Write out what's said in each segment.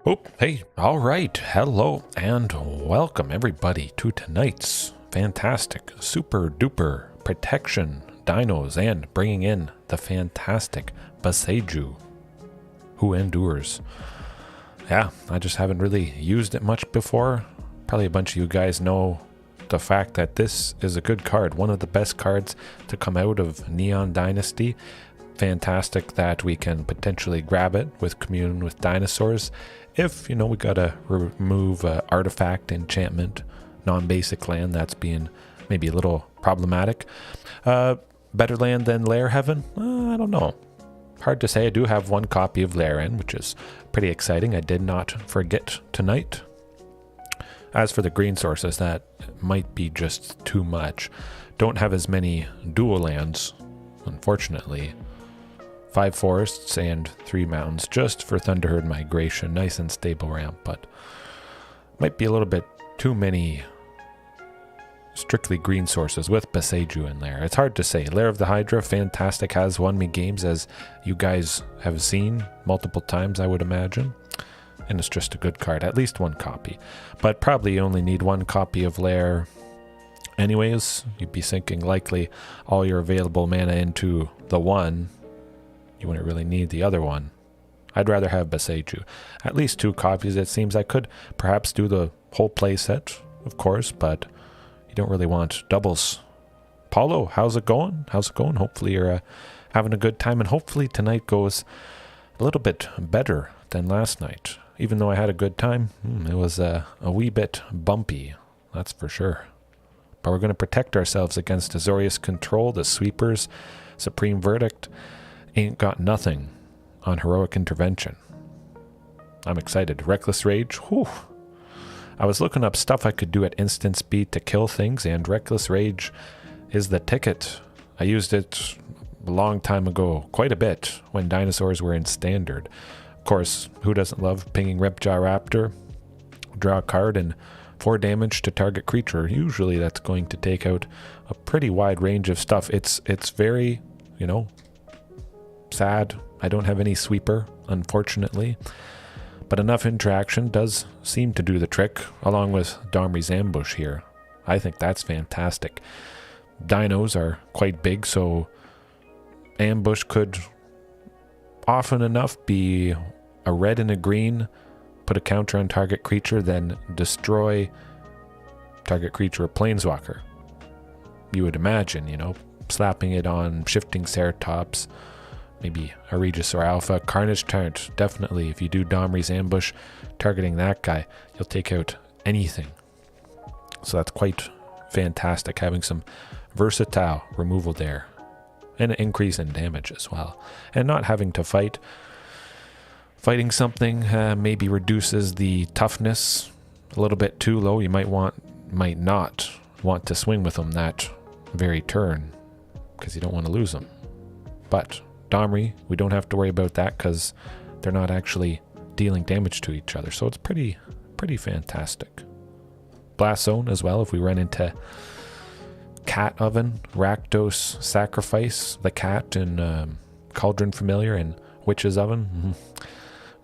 Oh, hey, all right. Hello and welcome everybody to tonight's fantastic, super duper protection dinos and bringing in the fantastic Boseiju, who endures. Yeah, I just haven't really used it much before. Probably a bunch of you guys know the fact that this is a good card, one of the best cards to come out of Neon Dynasty. Fantastic that we can potentially grab it with Commune with Dinosaurs. If, you know, we gotta remove artifact, enchantment, non-basic land that's being maybe a little problematic. Better land than Lair Heaven? I don't know. Hard to say. I do have one copy of Lair in, which is pretty exciting. I did not forget tonight. As for the green sources, that might be just too much. Don't have as many dual lands, unfortunately. 5 forests and 3 mountains just for Thunderherd migration. Nice and stable ramp, but might be a little bit too many strictly green sources with Boseiju in there. It's hard to say. Lair of the Hydra, fantastic, has won me games, as you guys have seen multiple times, I would imagine. And it's just a good card, at least one copy. But probably you only need one copy of Lair anyways. You'd be sinking likely all your available mana into the one. You wouldn't really need the other one. I'd rather have Boseiju. At least 2 copies, it seems. I could perhaps do the whole playset, of course, but you don't really want doubles. Paulo, how's it going? How's it going? Hopefully you're having a good time, and hopefully tonight goes a little bit better than last night. Even though I had a good time, it was a wee bit bumpy, that's for sure. But we're going to protect ourselves against Azorius Control, the Sweepers, Supreme Verdict. Ain't got nothing on Heroic Intervention. I'm excited. Reckless Rage. Whew. I was looking up stuff I could do at instant speed to kill things, and Reckless Rage is the ticket. I used it a long time ago, quite a bit, when dinosaurs were in standard. Of course, who doesn't love pinging Ripjaw Raptor? Draw a card and 4 damage to target creature. Usually that's going to take out a pretty wide range of stuff. It's very, you know, sad. I don't have any sweeper, unfortunately. But enough interaction does seem to do the trick, along with Domri's ambush here. I think that's fantastic. Dinos are quite big, so ambush could often enough be a red and a green, put a counter on target creature, then destroy target creature or planeswalker. You would imagine, you know, slapping it on Shifting Ceratops, maybe a Regisaur Alpha. Carnage Tyrant, definitely. If you do Domri's ambush, targeting that guy, you'll take out anything. So that's quite fantastic, having some versatile removal there. And an increase in damage as well. And not having to fight. Fighting something maybe reduces the toughness a little bit too low. You might not want to swing with them that very turn, because you don't want to lose them. But Domri, we don't have to worry about that because they're not actually dealing damage to each other. So it's pretty fantastic. Blast Zone as well, if we run into Cat Oven, Rakdos Sacrifice, the cat in Cauldron Familiar, and Witch's Oven.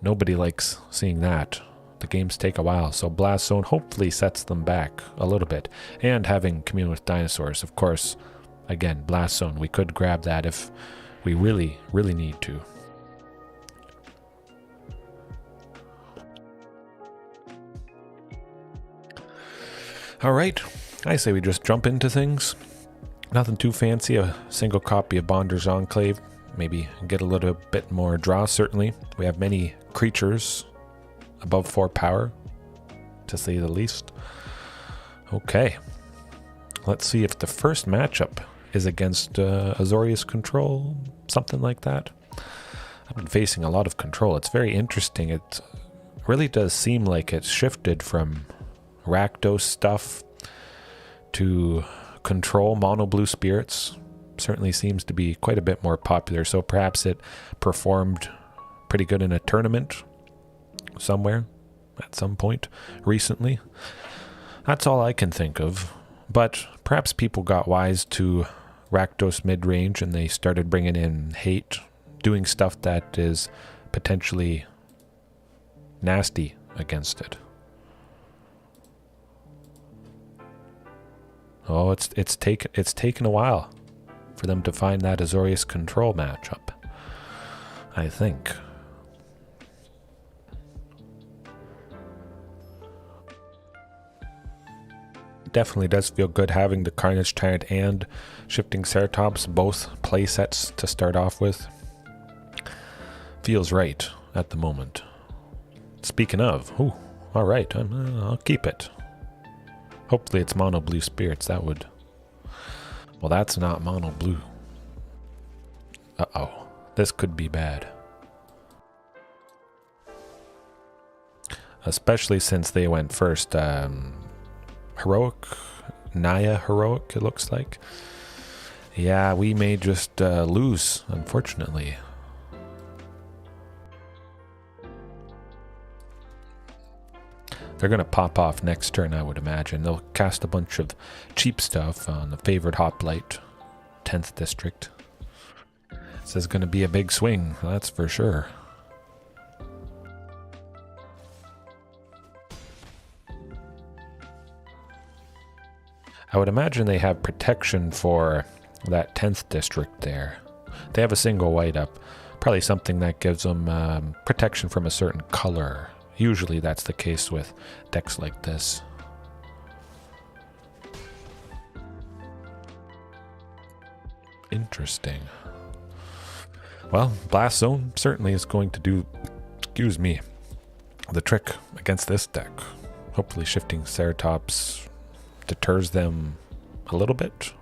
Nobody likes seeing that. The games take a while, so Blast Zone hopefully sets them back a little bit. And having Commune with Dinosaurs, of course, again, Blast Zone, we could grab that if we really need to. Alright, I say we just jump into things. Nothing too fancy, a single copy of Bonder's Enclave. Maybe get a little bit more draw, certainly. We have many creatures above 4 power, to say the least. Okay, let's see if the first matchup is against Azorius Control, something like that. I've been facing a lot of control. It's very interesting. It really does seem like it's shifted from Rakdos stuff to control. Mono blue spirits certainly seems to be quite a bit more popular, so perhaps it performed pretty good in a tournament somewhere at some point recently. That's all I can think of. But perhaps people got wise to Rakdos mid-range and they started bringing in hate, doing stuff that is potentially nasty against it. Oh, it's taken a while for them to find that Azorius control matchup, I think. Definitely does feel good having the Carnage Tyrant and Shifting Ceratops, both play sets to start off with. Feels right at the moment. Speaking of, ooh, alright, I'll keep it. Hopefully it's mono blue spirits, that would... Well, that's not mono blue. Uh-oh, this could be bad. Especially since they went first, Heroic? Naya Heroic, it looks like. Yeah, we may just lose, unfortunately. They're going to pop off next turn, I would imagine. They'll cast a bunch of cheap stuff on the favored Hoplite, 10th District. This is going to be a big swing, that's for sure. I would imagine they have protection for that 10th district there. They have a single white up. Probably something that gives them protection from a certain color. Usually that's the case with decks like this. Interesting. Well, Blast Zone certainly is going to do, excuse me, the trick against this deck. Hopefully Shifting Ceratops deters them a little bit.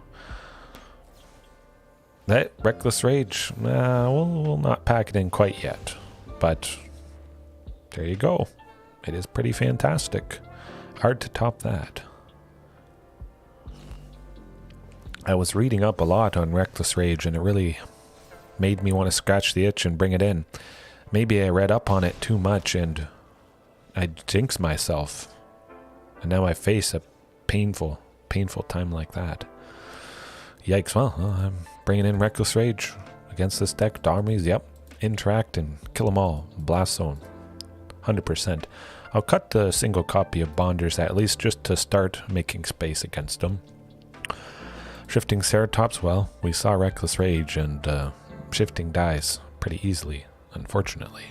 That Reckless Rage, we'll not pack it in quite yet, but there you go. It is pretty fantastic. Hard to top that. I was reading up a lot on Reckless Rage and it really made me want to scratch the itch and bring it in. Maybe I read up on it too much and I jinxed myself. And now I face a painful time like that. Yikes, well, I'm bringing in Reckless Rage against this deck. Domri's, yep, interact and kill them all. Blast Zone, 100%. I'll cut the single copy of Bonders at least just to start making space against them. Shifting Ceratops, well, we saw Reckless Rage and Shifting dies pretty easily, unfortunately.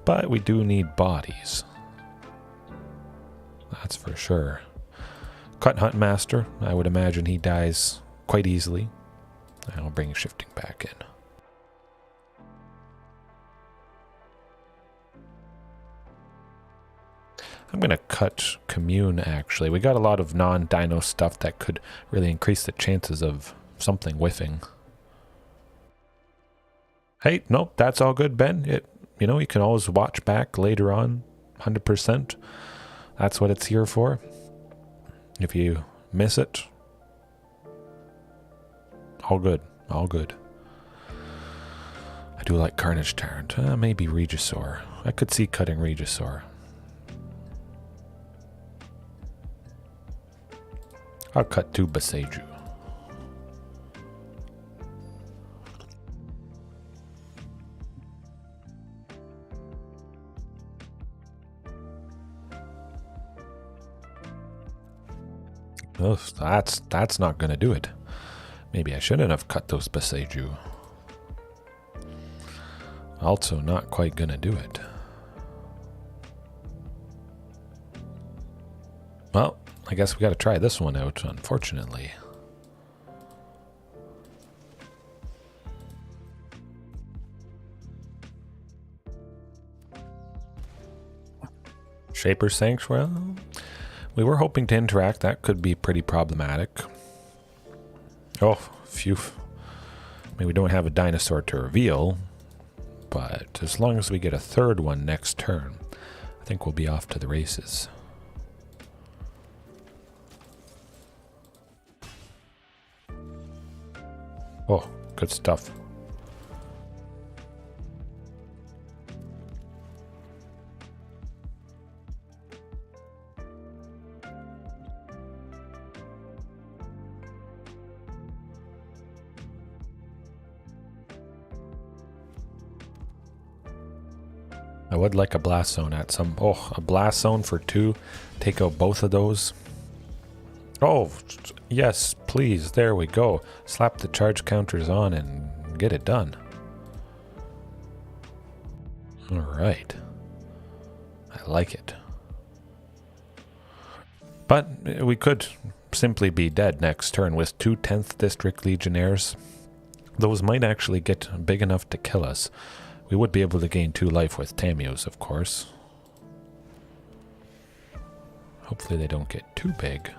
But we do need bodies. That's for sure. Cut Huntmaster, I would imagine he dies quite easily. I'll bring Shifting back in. I'm going to cut Commune, actually. We got a lot of non-dino stuff that could really increase the chances of something whiffing. Hey, nope, that's all good, Ben. You know, you can always watch back later on, 100%. That's what it's here for. If you miss it, all good, all good. I do like Carnage Tyrant. Maybe Regisaur. I could see cutting Regisaur. I'll cut 2 Boseiju. Oh, that's not going to do it. Maybe I shouldn't have cut those Boseiju. Also not quite going to do it. Well, I guess we got to try this one out, unfortunately. Shaper Sanctuary. We were hoping to interact. That could be pretty problematic. Oh, phew. I mean, we don't have a dinosaur to reveal, but as long as we get a third one next turn, I think we'll be off to the races. Oh, good stuff. I would like a blast zone at some... Oh, a blast zone for 2. Take out both of those. Oh, yes, please. There we go. Slap the charge counters on and get it done. Alright. I like it. But we could simply be dead next turn with 2 10th District Legionnaires. Those might actually get big enough to kill us. We would be able to gain 2 life with Tamiyos, of course. Hopefully they don't get too big.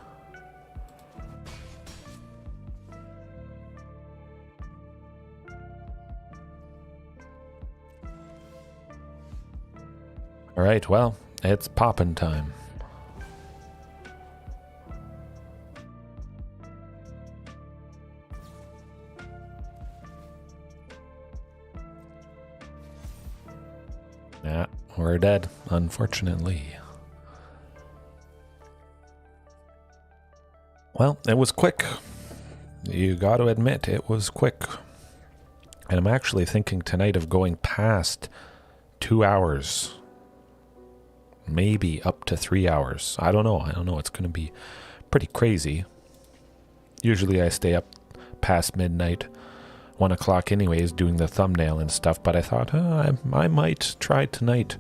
Alright, well, it's poppin' time. Yeah, we're dead, unfortunately. Well, it was quick. You got to admit, it was quick. And I'm actually thinking tonight of going past 2 hours. Maybe up to 3 hours. I don't know. It's going to be pretty crazy. Usually I stay up past midnight, 1 o'clock anyways, doing the thumbnail and stuff. But I thought, I might try tonight.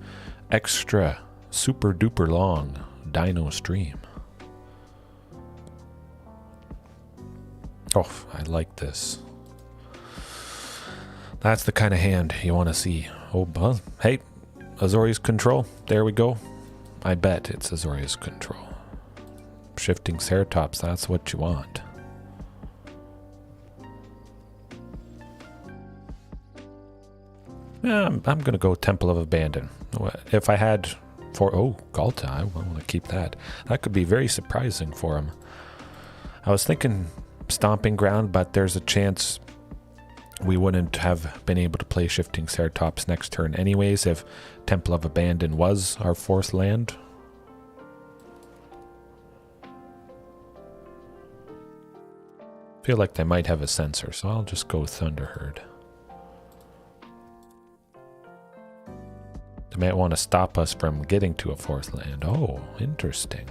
Extra, super duper long Dino stream. Oh, I like this. That's the kind of hand you want to see. Oh, hey, Azorius control. There we go. I bet it's Azorius control. Shifting Ceratops, that's what you want. Yeah, I'm going to go Temple of Abandon. If I had oh, Ghalta, I want to keep that. That could be very surprising for him. I was thinking Stomping Ground, but there's a chance we wouldn't have been able to play Shifting Ceratops next turn anyways if Temple of Abandon was our 4th land. Feel like they might have a sensor, so I'll just go Thunderherd. They might want to stop us from getting to a 4th land. Oh, interesting.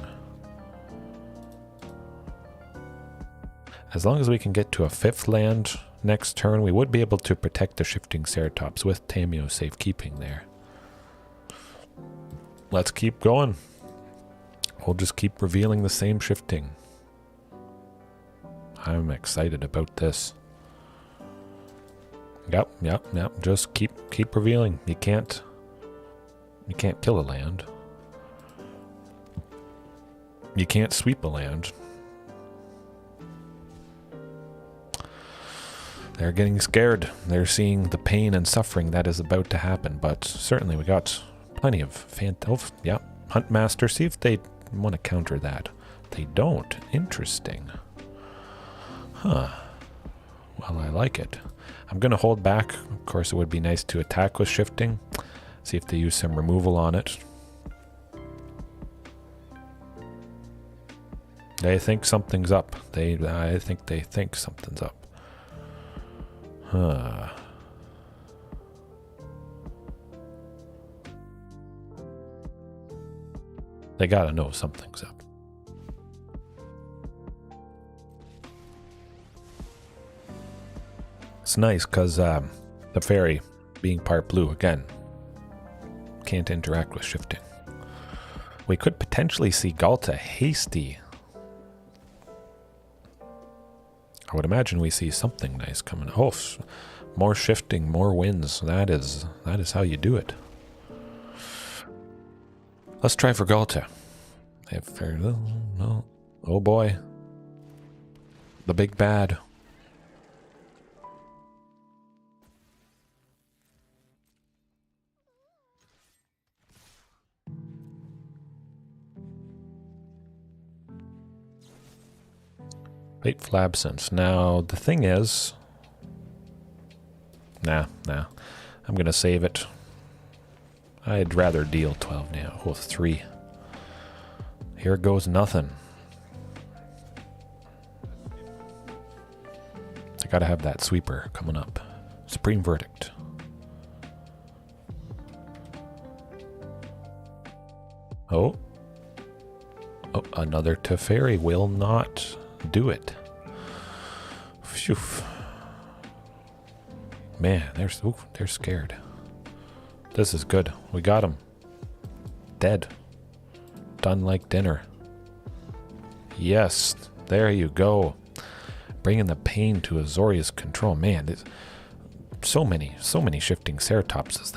As long as we can get to a 5th land next turn, we would be able to protect the Shifting Ceratops with Tamiyo Safekeeping there. Let's keep going. We'll just keep revealing the same shifting. I'm excited about this. Yep. Just keep revealing. You can't kill a land. You can't sweep a land. They're getting scared. They're seeing the pain and suffering that is about to happen. But certainly we got plenty of yeah, Huntmaster. See if they want to counter that. They don't. Interesting. Huh. Well, I like it. I'm going to hold back. Of course, it would be nice to attack with shifting. See if they use some removal on it. They think something's up. I think they think something's up. Huh. They gotta know something's up. It's nice because the fairy, being part blue, again, can't interact with shifting. We could potentially see Ghalta hasty. I would imagine we see something nice coming. Oh, more shifting, more wins. That is how you do it. Let's try for Ghalta. No. Oh boy. The big bad. Fateful Absence. Now, the thing is... Nah. I'm going to save it. I'd rather deal 12 now. Oh, 3. Here goes nothing. I gotta have that sweeper coming up. Supreme Verdict. Oh. Oh, another Teferi will not do it. Phew. Man, they're scared. This is good. We got him. Dead. Done like dinner. Yes, there you go. Bringing the pain to Azoria's control. Man, so many shifting Ceratopses.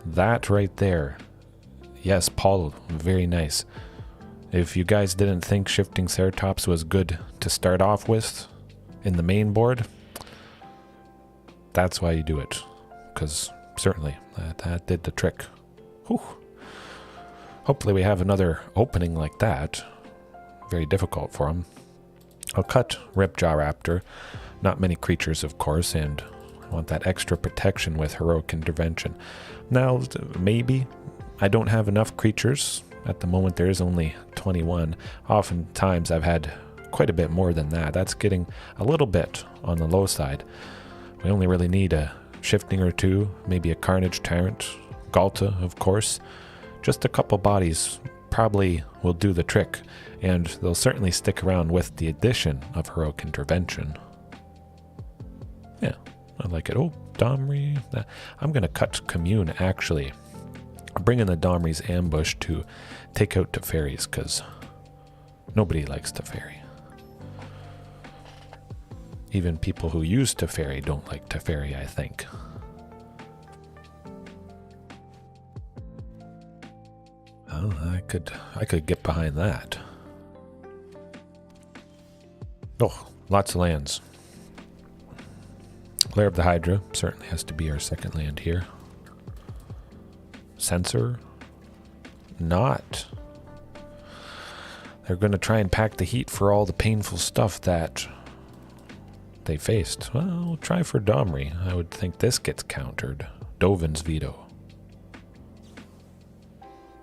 That right there. Yes, Paul, very nice. If you guys didn't think shifting Ceratops was good to start off with in the main board, that's why you do it. Because certainly that did the trick. Whew. Hopefully we have another opening like that. Very difficult for him. I'll cut Ripjaw Raptor. Not many creatures, of course, and I want that extra protection with Heroic Intervention. Now, maybe I don't have enough creatures. At the moment, there is only 21. Oftentimes, I've had quite a bit more than that. That's getting a little bit on the low side. We only really need a shifting or two, maybe a Carnage Tyrant, Ghalta, of course. Just a couple bodies probably will do the trick, and they'll certainly stick around with the addition of Heroic Intervention. Yeah, I like it. Oh, Domri. I'm going to cut Commune, actually. Bring in the Domri's ambush to take out Teferis, because nobody likes Teferi. Even people who use Teferi don't like Teferi, I think. Oh, I could get behind that. Oh, lots of lands. Lair of the Hydra certainly has to be our second land here. Sensor? Not. They're going to try and pack the heat for all the painful stuff that they faced. Well, we'll try for Domri. I would think this gets countered. Dovin's Veto.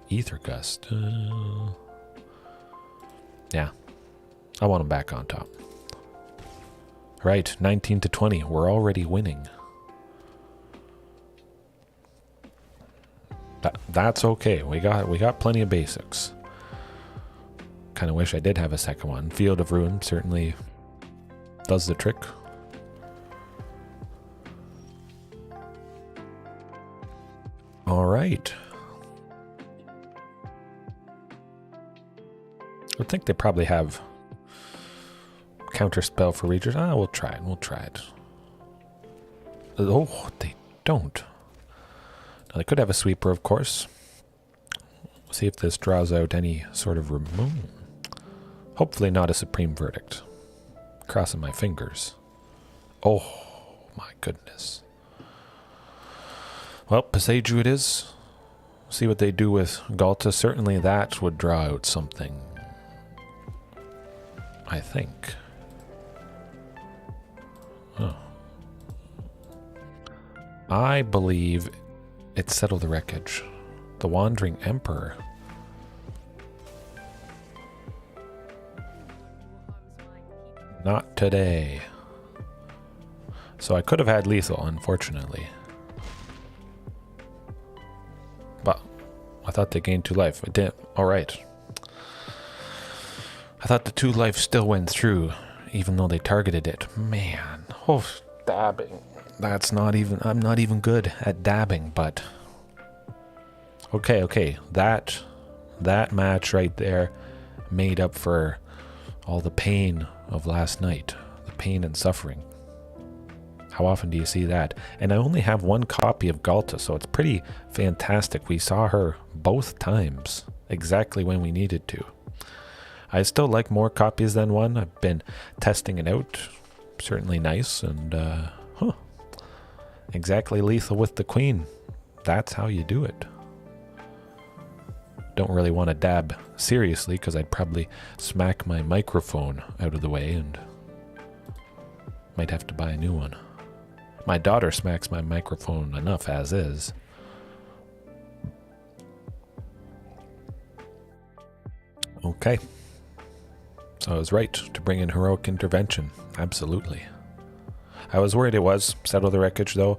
Ether Gust. Yeah. I want him back on top. Right, 19 to 20. We're already winning. That's okay. We got plenty of basics. Kind of wish I did have a second one. Field of Ruin certainly does the trick. All right. I think they probably have counter spell for Regis. We'll try it. We'll try it. Oh, they don't. Now, they could have a sweeper, of course. We'll see if this draws out any sort of remove. Hopefully not a Supreme Verdict. Crossing my fingers. Oh, my goodness. Well, Boseiju it is. See what they do with Ghalta. Certainly that would draw out something. I think. Oh. I believe it's Settle the Wreckage. The Wandering Emperor. Not today. So I could have had lethal, unfortunately. But I thought they gained 2 life. It didn't. Alright. I thought the 2 life still went through, even though they targeted it. Man. Oh, dabbing. That's not even... I'm not even good at dabbing, but... Okay. That match right there made up for all the pain of last night. The pain and suffering. How often do you see that? And I only have 1 copy of Ghalta, so it's pretty fantastic. We saw her both times, exactly when we needed to. I still like more copies than 1. I've been testing it out. Certainly nice, and exactly lethal with the Queen. That's how you do it. Don't really want to dab seriously, because I'd probably smack my microphone out of the way and might have to buy a new one. My daughter smacks my microphone enough as is. Okay. So I was right to bring in Heroic Intervention. Absolutely. I was worried it was Settle the Wreckage, though.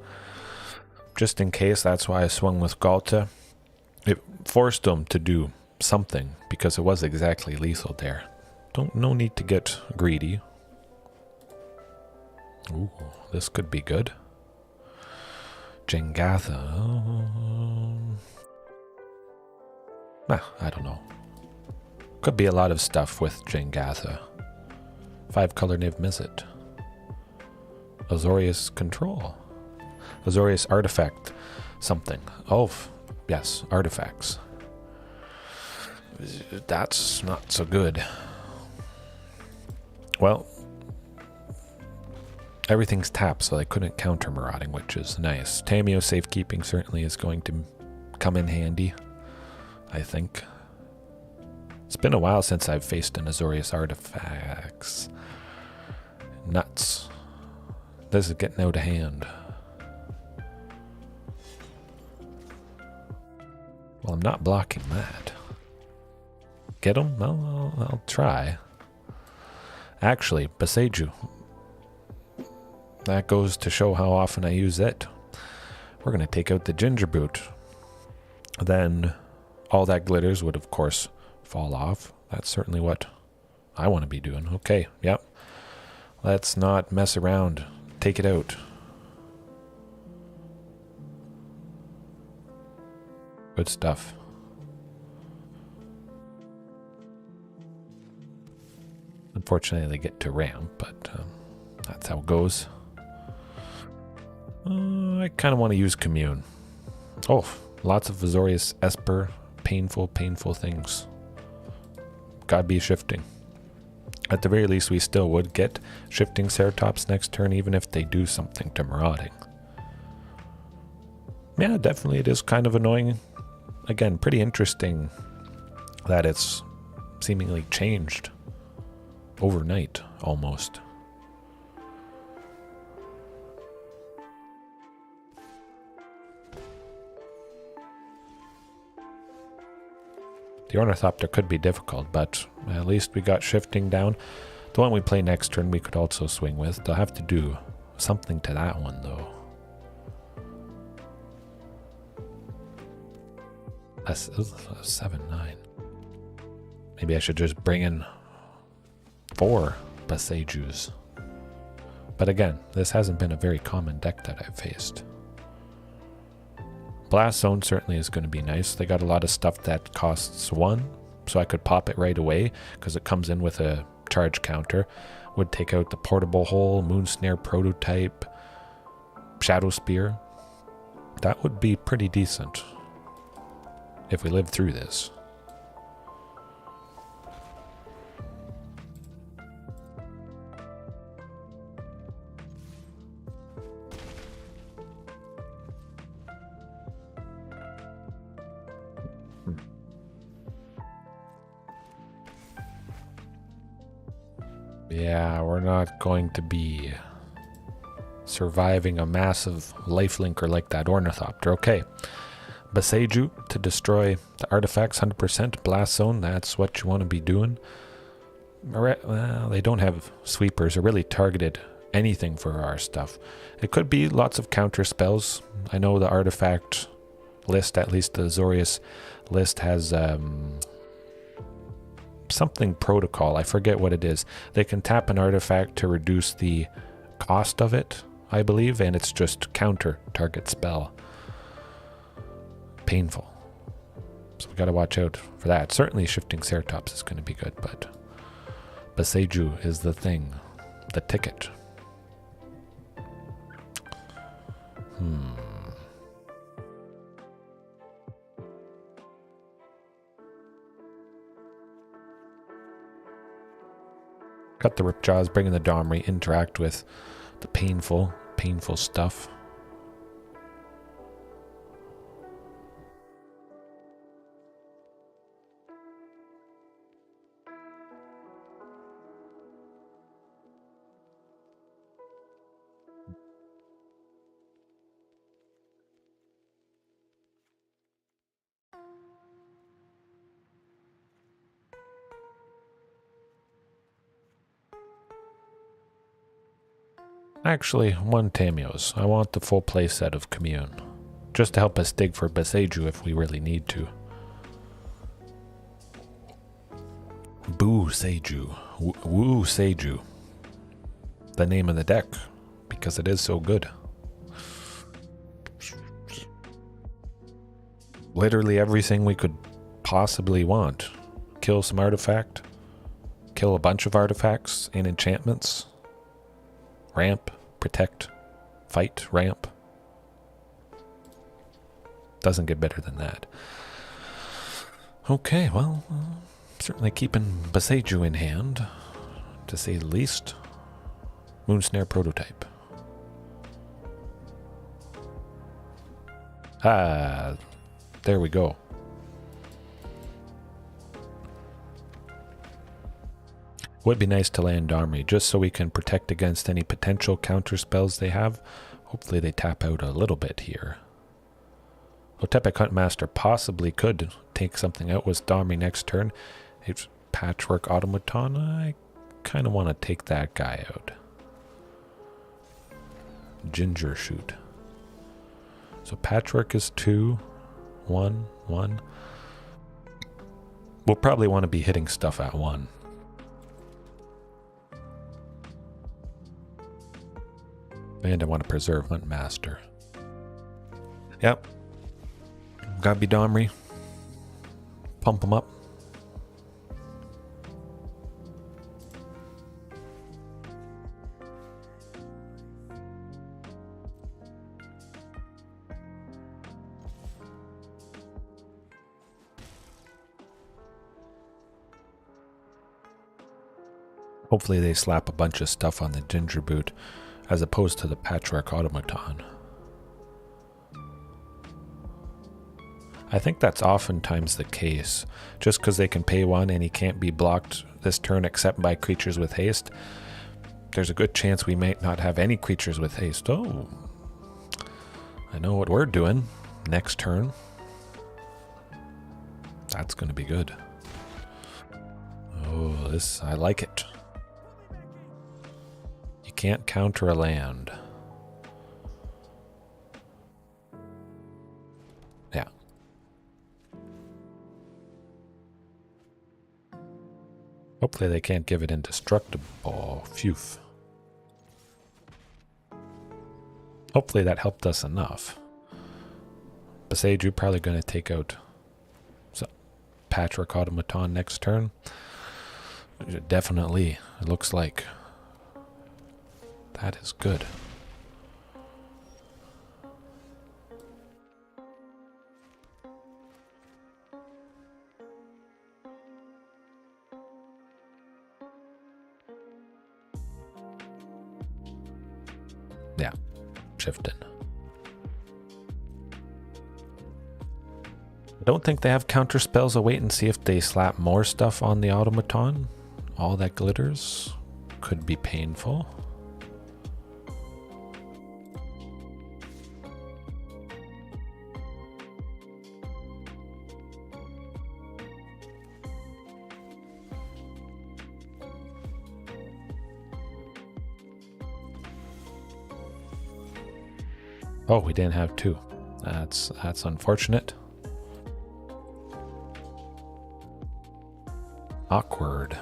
Just in case, that's why I swung with Ghalta. It forced them to do something, because it was exactly lethal there. No need to get greedy. Ooh, this could be good. Ghalta. I don't know. Could be a lot of stuff with Ghalta. 5-color Niv Mizzet. Azorius Control. Azorius Artifact. Something. Oh, yes, artifacts. That's not so good. Well, everything's tapped, so they couldn't counter Marauding, which is nice. Tamiyo Safekeeping certainly is going to come in handy, I think. It's been a while since I've faced an Azorius Artifacts. Nuts. This is getting out of hand. Well, I'm not blocking that. Get him? Well, I'll try. Actually, Boseiju. That goes to show how often I use it. We're going to take out the Ginger Boot. Then all that glitters would, of course, fall off. That's certainly what I want to be doing. Okay, yep. Let's not mess around. Take it out. Good stuff. Unfortunately, they get to ramp, but that's how it goes. I kind of want to use Commune. Oh, lots of Azorius Esper. Painful things. Gotta be shifting. At the very least, we still would get shifting Ceratops next turn, even if they do something to Marauding. Yeah, definitely it is kind of annoying. Again, pretty interesting that it's seemingly changed overnight, almost. The Ornithopter could be difficult, but at least we got shifting down. The one we play next turn we could also swing with. They'll have to do something to that one, though. That's 7-9. Maybe I should just bring in 4 Boseijus. But again, this hasn't been a very common deck that I've faced. Blast Zone certainly is going to be nice. They got a lot of stuff that costs 1, so I could pop it right away because it comes in with a charge counter. Would take out the Portable Hole, Moon Snare Prototype, Shadow Spear. That would be pretty decent if we live through this. Yeah, we're not going to be surviving a massive lifelinker like that Ornithopter. Okay. Boseiju to destroy the artifacts 100%. Blast Zone, that's what you want to be doing. Well, they don't have sweepers or really targeted anything for our stuff. It could be lots of counter spells. I know the artifact list, at least the Azorius list, has something protocol. I forget what it is. They can tap an artifact to reduce the cost of it, I believe, and it's just counter target spell. Painful. So we got to watch out for that. Certainly shifting Ceratops is going to be good, but Boseiju is the thing. The ticket. Got the Ripjaws, bringing the Domri, interact with the painful stuff. Actually, 1 Tamiyo's. I want the full playset of Commune, just to help us dig for Boseiju if we really need to. Boseiju. Boseiju. The name of the deck, because it is so good. Literally everything we could possibly want. Kill some artifact. Kill a bunch of artifacts and enchantments. Ramp, protect, fight, ramp. Doesn't get better than that. Okay, well, certainly keeping Boseiju in hand, to say the least. Moonsnare prototype. Ah, there we go. Would be nice to land Domri, just so we can protect against any potential counter spells they have. Hopefully they tap out a little bit here. Otepec Huntmaster possibly could take something out with Domri next turn. It's Patchwork Automaton. I kind of want to take that guy out. Ginger Shoot. So Patchwork is 2, 1, 1. We'll probably want to be hitting stuff at 1. And I want to preserve Huntmaster. Yep. Gotta be Domri. Pump them up. Hopefully they slap a bunch of stuff on the Ginger Boot as opposed to the Patchwork Automaton. I think that's oftentimes the case. Just because they can pay 1 and he can't be blocked this turn except by creatures with haste, there's a good chance we might not have any creatures with haste. Oh, I know what we're doing next turn. That's going to be good. Oh, this, I like it. You can't counter a land. Yeah. Hopefully they can't give it indestructible. Phew. Hopefully that helped us enough. Boseiju probably going to take out Patchwork Automaton next turn. Definitely, it looks like. That is good. Yeah, shifting. I don't think they have counter spells. I'll wait and see if they slap more stuff on the automaton. All that glitters could be painful. Oh, we didn't have 2. That's unfortunate. Awkward.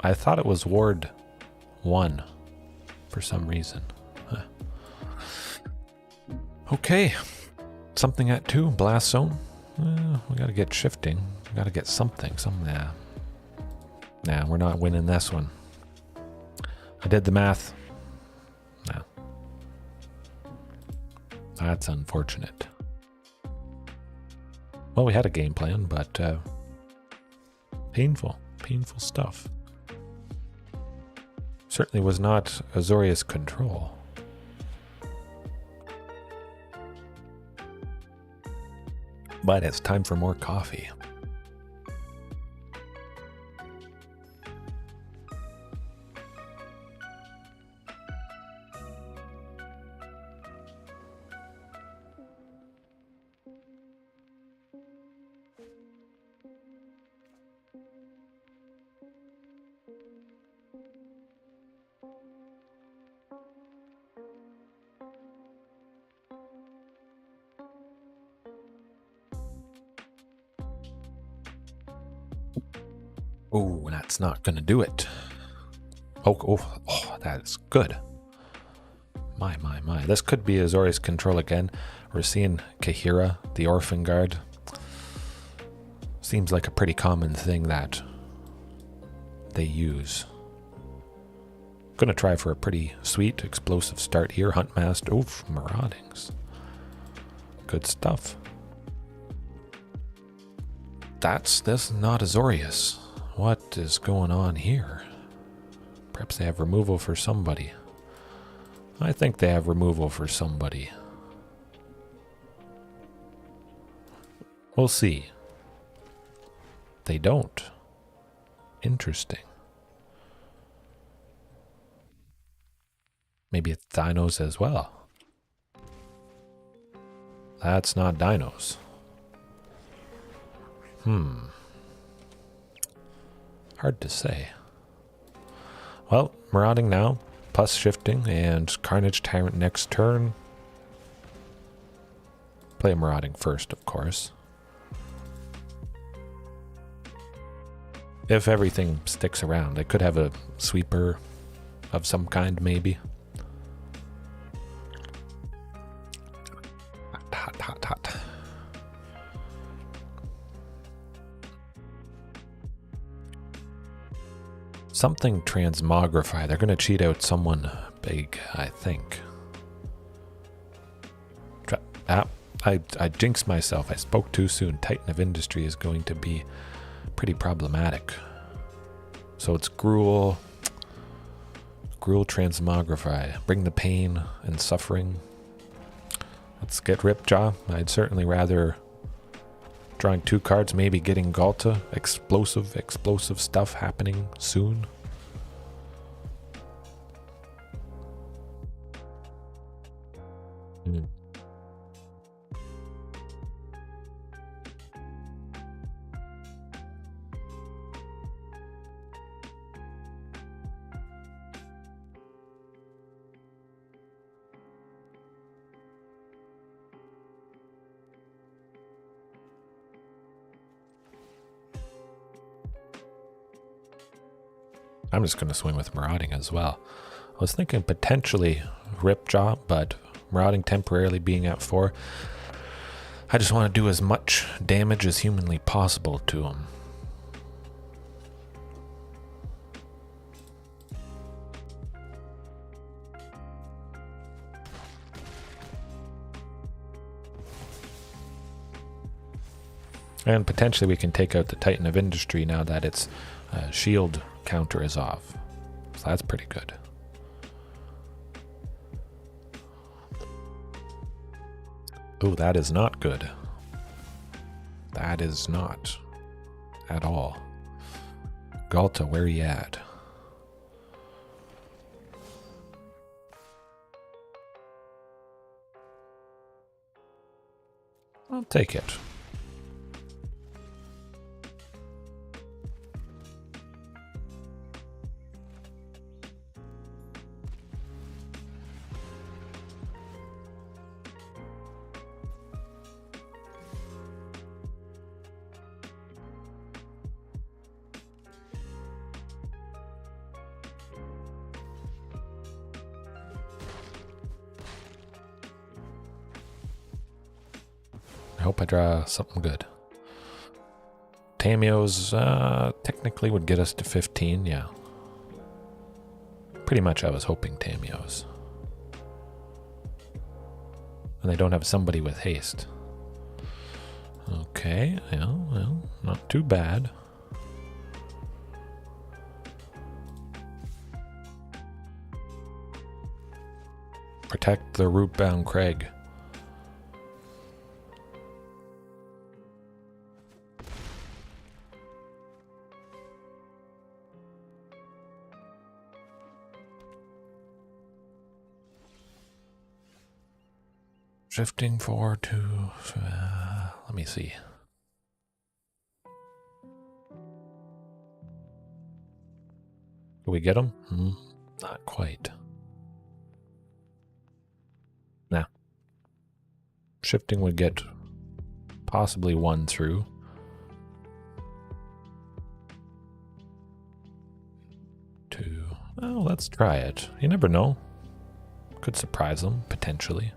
I thought it was Ward 1 for some reason. Huh. Okay. Something at 2. Blast Zone. We gotta get shifting. We gotta get something. Nah, we're not winning this one. I did the math. No. That's unfortunate. Well, we had a game plan, but painful stuff. Certainly was not Azorius control. But it's time for more coffee. Oh, that's not going to do it. Oh, that is good. My. This could be Azorius control again. We're seeing Kahira, the Orphan Guard. Seems like a pretty common thing that they use. Gonna try for a pretty sweet, explosive start here. Huntmaster. Oof, Maraudings. Good stuff. This not Azorius. What is going on here? Perhaps they have removal for somebody. I think they have removal for somebody. We'll see. They don't. Interesting. Maybe it's Dinos as well. That's not Dinos. Hard to say. Well, Marauding now, plus shifting, and Carnage Tyrant next turn. Play Marauding first, of course. If everything sticks around, I could have a sweeper of some kind, maybe. Hot. Something transmogrify. They're going to cheat out someone big, I think. I jinxed myself. I spoke too soon. Titan of Industry is going to be pretty problematic. So it's Gruul. Gruul transmogrify. Bring the pain and suffering. Let's get Ripjaw. I'd certainly rather drawing 2 cards, maybe getting Ghalta. Explosive stuff happening soon. I'm just going to swing with Marauding as well. I was thinking potentially Ripjaw, but Marauding temporarily being at 4. I just want to do as much damage as humanly possible to him. And potentially we can take out the Titan of Industry now that its shield counter is off. So that's pretty good. Oh, that is not good. That is not at all. Ghalta, where you at? I'll take it. I hope I draw something good. Tamiyo's technically would get us to 15, yeah. Pretty much I was hoping Tamiyo's. And they don't have somebody with haste. Okay, yeah, well, not too bad. Protect the Rootbound Crag. Shifting forward to, let me see. Do we get them? Not quite. Nah. Shifting would get possibly 1 through. let's try it. You never know. Could surprise them, potentially.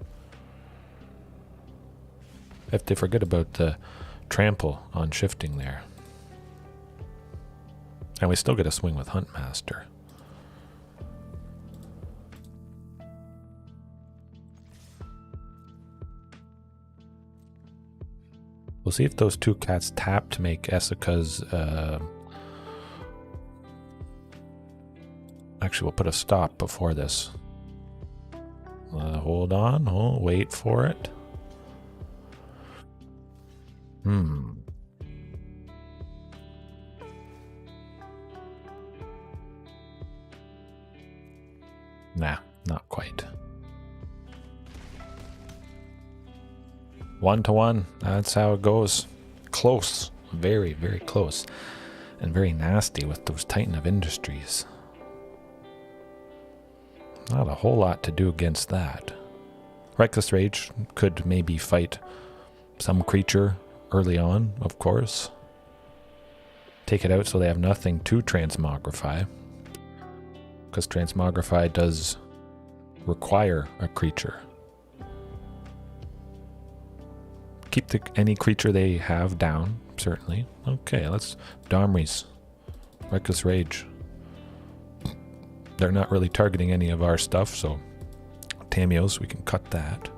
If they forget about the trample on shifting there. And we still get a swing with Huntmaster. We'll see if those two cats tap to make Essica's... Actually, we'll put a stop before this. Hold on. Oh, wait for it. Nah, not quite. 1-to-1. That's how it goes. Close. Very, very close. And very nasty with those Titan of Industries. Not a whole lot to do against that. Reckless Rage could maybe fight some creature early on, of course. Take it out so they have nothing to transmogrify. Because transmogrify does require a creature. Keep any creature they have down, certainly. Okay, let's... Domri's. Reckless Rage. They're not really targeting any of our stuff, so... Tamiyos, we can cut that.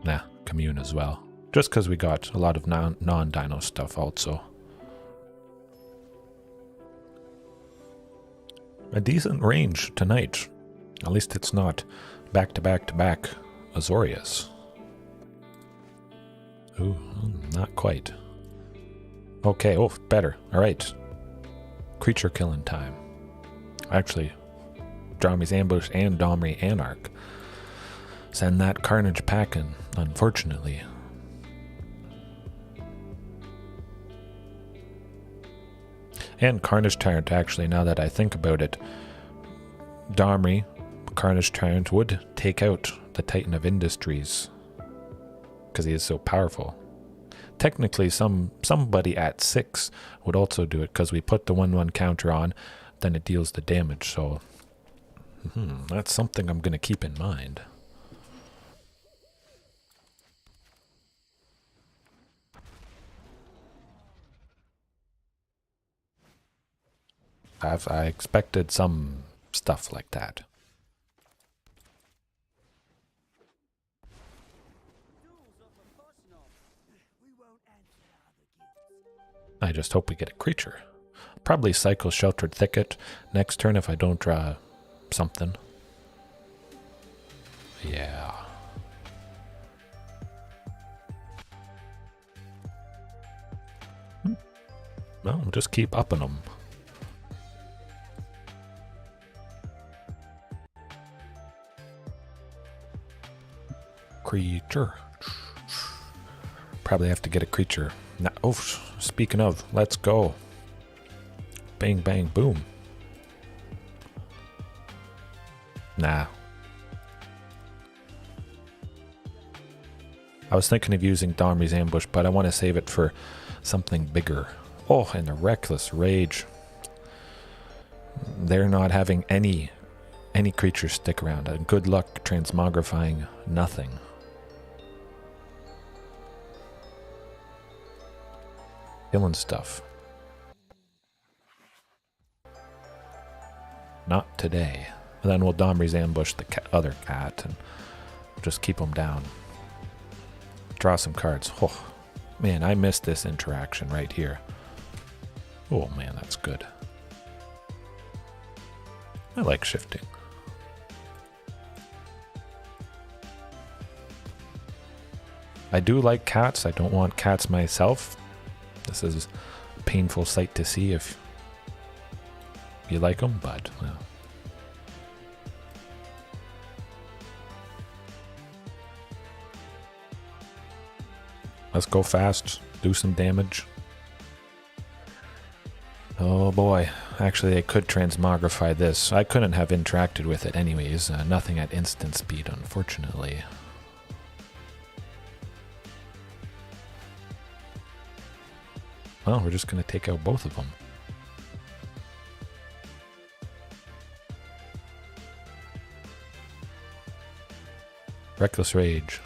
Nah, Commune as well. Just because we got a lot of non-Dino stuff also. A decent range tonight. At least it's not back-to-back-to-back Azorius. Ooh, not quite. Okay, oh, better. Alright. Creature killing time. Actually, Domri's Ambush and Domri Anarch. Send that Carnage packing, unfortunately. And Carnage Tyrant, actually, now that I think about it. Domri, Carnage Tyrant, would take out the Titan of Industries. Because he is so powerful. Technically, somebody at 6 would also do it, because we put the 1/1 counter on, then it deals the damage, so... that's something I'm going to keep in mind. I expected some stuff like that. I just hope we get a creature. Probably cycle Sheltered Thicket next turn if I don't draw something. Yeah. Well, we'll just keep upping them. Creature. Probably have to get a creature. Now, oh, speaking of, let's go. Bang, bang, boom. Nah. I was thinking of using Domri's Ambush, but I want to save it for something bigger. Oh, and the Reckless Rage. They're not having any creatures stick around. And good luck transmogrifying nothing. Killing stuff. Not today. And then we'll Domri's Ambush the other cat and just keep them down. Draw some cards. Oh, man, I missed this interaction right here. Oh, man, that's good. I like shifting. I do like cats. I don't want cats myself. This is a painful sight to see if you like them, but well. Let's go fast, do some damage. Oh boy, actually I could transmogrify this. I couldn't have interacted with it anyways, nothing at instant speed unfortunately. Well, we're just going to take out both of them. Reckless Rage.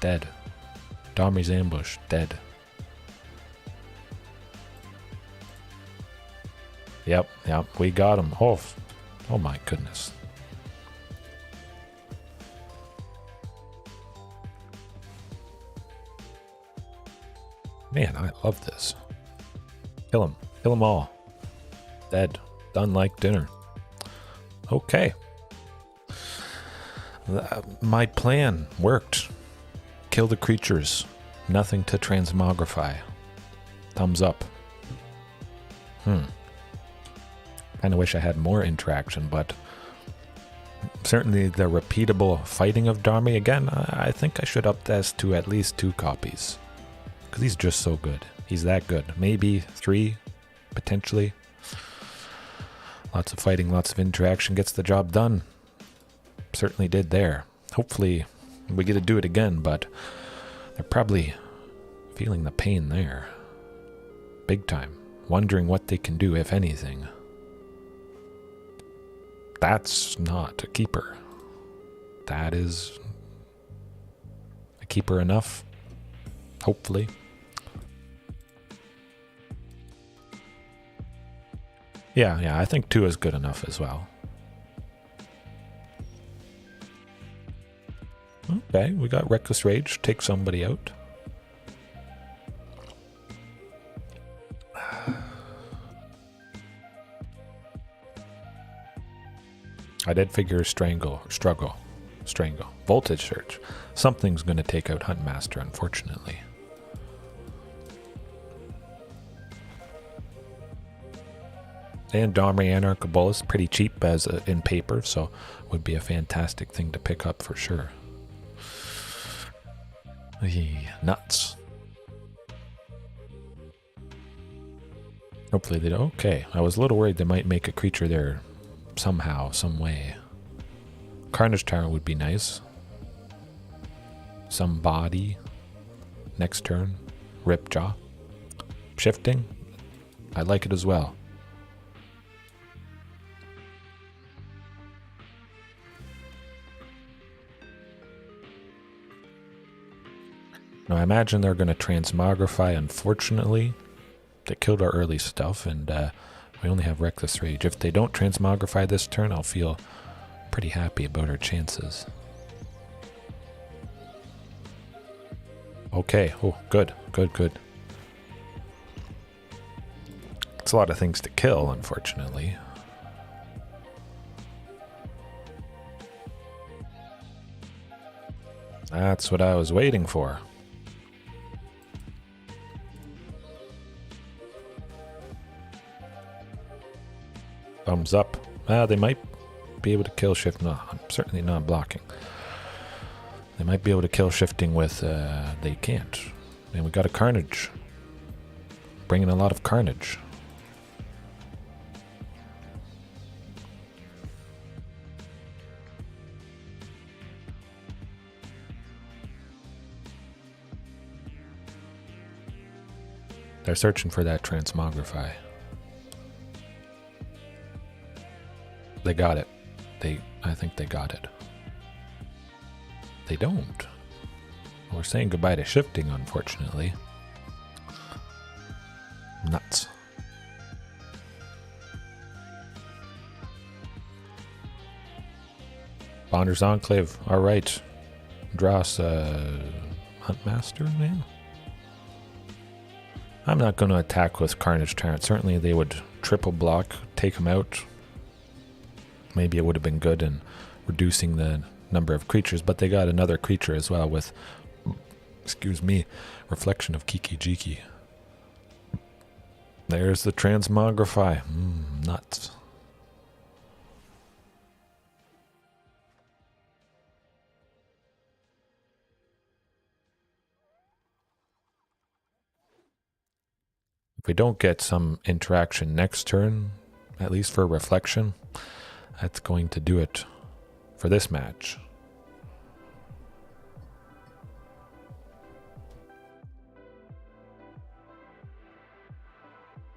Dead. Domri's Ambush. Dead. Yep, we got him. Oh my goodness. Man, I love this. Kill him. Kill them all. Dead. Done like dinner. Okay. My plan worked. Kill the creatures. Nothing to transmogrify. Thumbs up. Kind of wish I had more interaction, but certainly the repeatable fighting of Domri, again, I think I should up this to at least 2 copies. Because he's just so good. He's that good. Maybe 3, potentially. Lots of fighting, lots of interaction, gets the job done. Certainly did there. Hopefully we get to do it again, but they're probably feeling the pain there. Big time. Wondering what they can do, if anything. That's not a keeper. That is a keeper enough. Hopefully. Yeah, I think 2 is good enough as well. Okay, we got Reckless Rage. Take somebody out. I did figure Strangle. Voltage Surge. Something's going to take out Huntmaster, unfortunately. And Domri, Anarch, Bolas, pretty cheap as in paper, so would be a fantastic thing to pick up for sure. Nuts. Hopefully they don't. Okay, I was a little worried they might make a creature there somehow, some way. Carnage Tyrant would be nice. Some body. Next turn. Ripjaw. Shifting. I like it as well. Now I imagine they're going to transmogrify, unfortunately. They killed our early stuff, and we only have Reckless Rage. If they don't transmogrify this turn, I'll feel pretty happy about our chances. Okay, oh, good. It's a lot of things to kill, unfortunately. That's what I was waiting for. Thumbs up. They might be able to kill shift. No, I'm certainly not blocking. They might be able to kill shifting with... they can't. And we got a Carnage. Bringing a lot of Carnage. They're searching for that transmogrify. They got it. I think they got it. They don't. We're saying goodbye to shifting, unfortunately. Nuts. Bonder's Enclave. Alright. Draw us a Huntmaster, man. I'm not going to attack with Carnage Tyrant. Certainly they would triple block, take him out. Maybe it would have been good in reducing the number of creatures, but they got another creature as well with, excuse me, Reflection of Kiki Jiki. There's the transmogrify. Nuts. If we don't get some interaction next turn, at least for Reflection, that's going to do it for this match.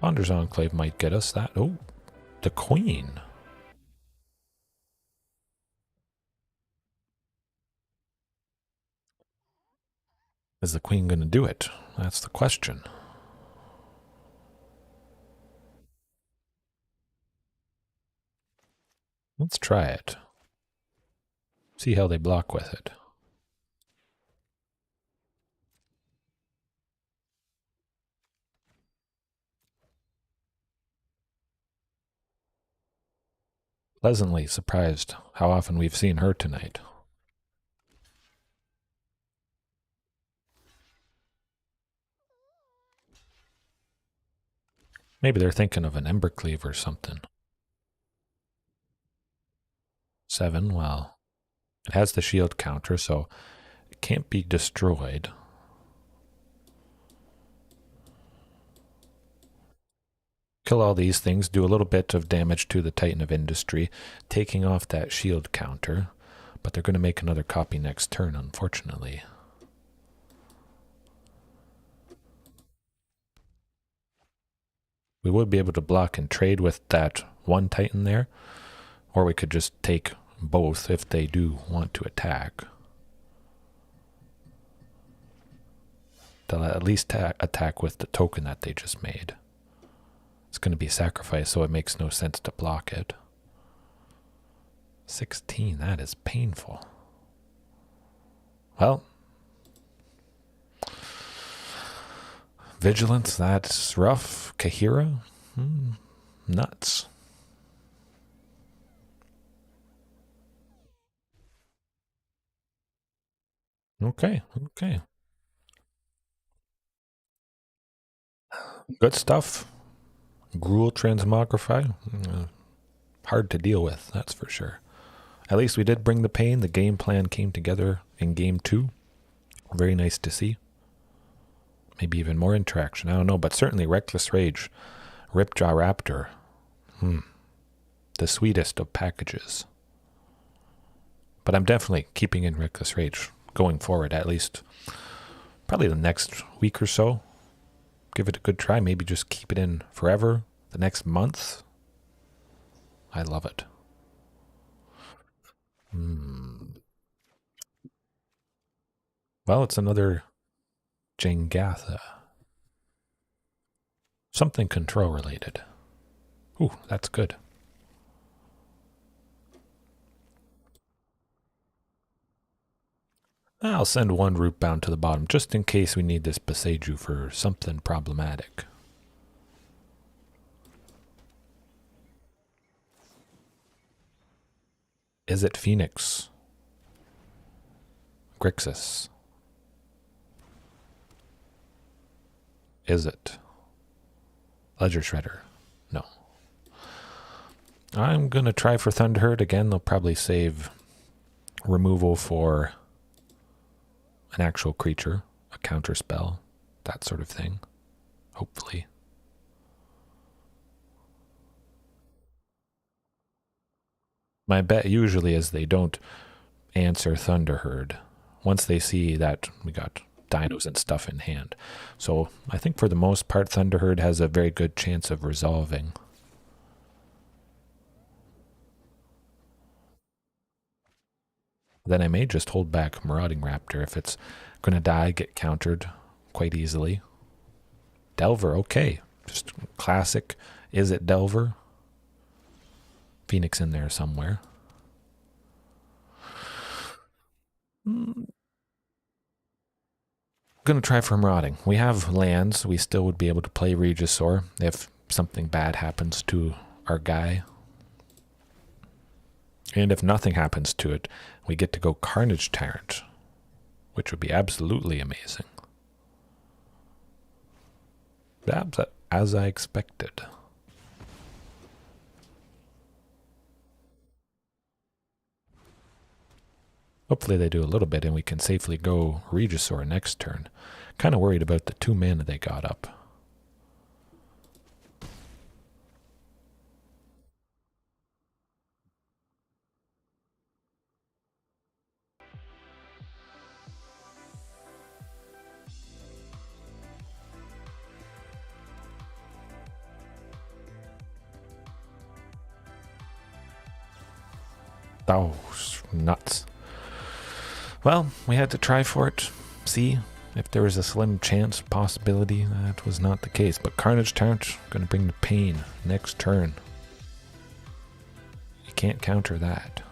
Ponder's Enclave might get us that. Oh, the Queen. Is the Queen going to do it? That's the question. Let's try it. See how they block with it. Pleasantly surprised how often we've seen her tonight. Maybe they're thinking of an Embercleave or something. 7, well, it has the shield counter, so it can't be destroyed. Kill all these things, do a little bit of damage to the Titan of Industry, taking off that shield counter, but they're going to make another copy next turn, unfortunately. We would be able to block and trade with that one Titan there, or we could just take both if they do want to attack. They'll at least attack with the token that they just made. It's going to be sacrificed, so it makes no sense to block it. 16, that is painful. Well, Vigilance, that's rough. Kahira, nuts. Okay, okay. Good stuff. Gruul Transmogrify, hard to deal with, that's for sure. At least we did bring the pain. The game plan came together in game 2. Very nice to see. Maybe even more interaction, I don't know, but certainly Reckless Rage, Ripjaw Raptor, the sweetest of packages. But I'm definitely keeping in Reckless Rage going forward, at least probably the next week or so. Give it a good try. Maybe just keep it in forever. The next month. I love it. Well, it's another Ghalta. Something control related. Ooh, that's good. I'll send one Rootbound to the bottom, just in case we need this Boseiju for something problematic. Is it Phoenix? Grixis? Is it Ledger Shredder? No. I'm going to try for Thunderherd again. They'll probably save removal for an actual creature, a counter spell, that sort of thing. Hopefully. My bet usually is they don't answer Thunderherd once they see that we got dinos and stuff in hand. So I think for the most part, Thunderherd has a very good chance of resolving. Then I may just hold back Marauding Raptor. If it's going to die, get countered quite easily. Delver, okay. Just classic. Is it Delver? Phoenix in there somewhere. Going to try for Marauding. We have lands. We still would be able to play Regisaur if something bad happens to our guy. And if nothing happens to it, we get to go Carnage Tyrant, which would be absolutely amazing. That's as I expected. Hopefully they do a little bit and we can safely go Regisaur next turn. Kind of worried about the 2 mana they got up. Oh, nuts. Well, we had to try for it. See if there was a slim chance, possibility. That was not the case. But Carnage Tyrant going to bring the pain next turn. You can't counter that.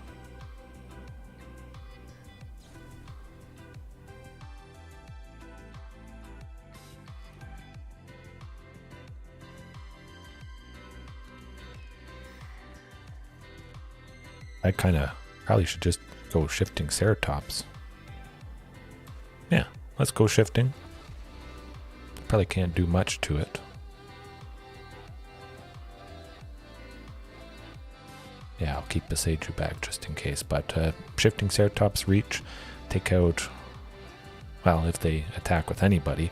I kind of probably should just go shifting Ceratops. Yeah, let's go shifting. Probably can't do much to it. Yeah, I'll keep Boseiju back just in case. But shifting Ceratops reach, take out, well, if they attack with anybody,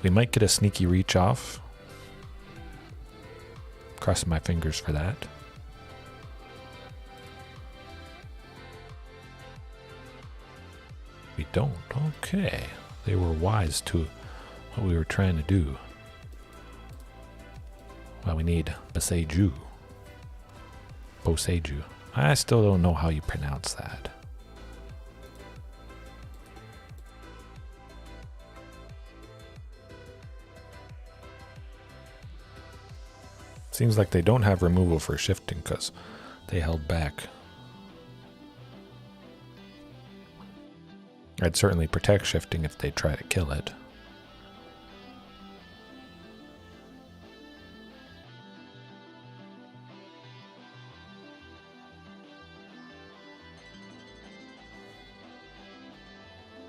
we might get a sneaky reach off. Crossing my fingers for that. We don't. Okay. They were wise to what we were trying to do. Well, we need Boseiju. Boseiju. I still don't know how you pronounce that. Seems like they don't have removal for shifting because they held back. I'd certainly protect shifting if they try to kill it.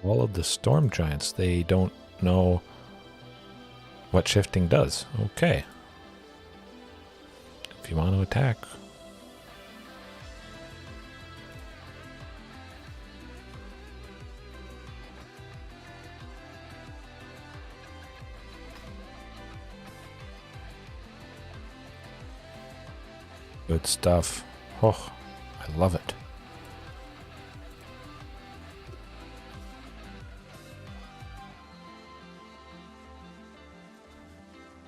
All of the storm giants, they don't know what shifting does. Okay. If you want to attack. Good stuff. Oh, I love it.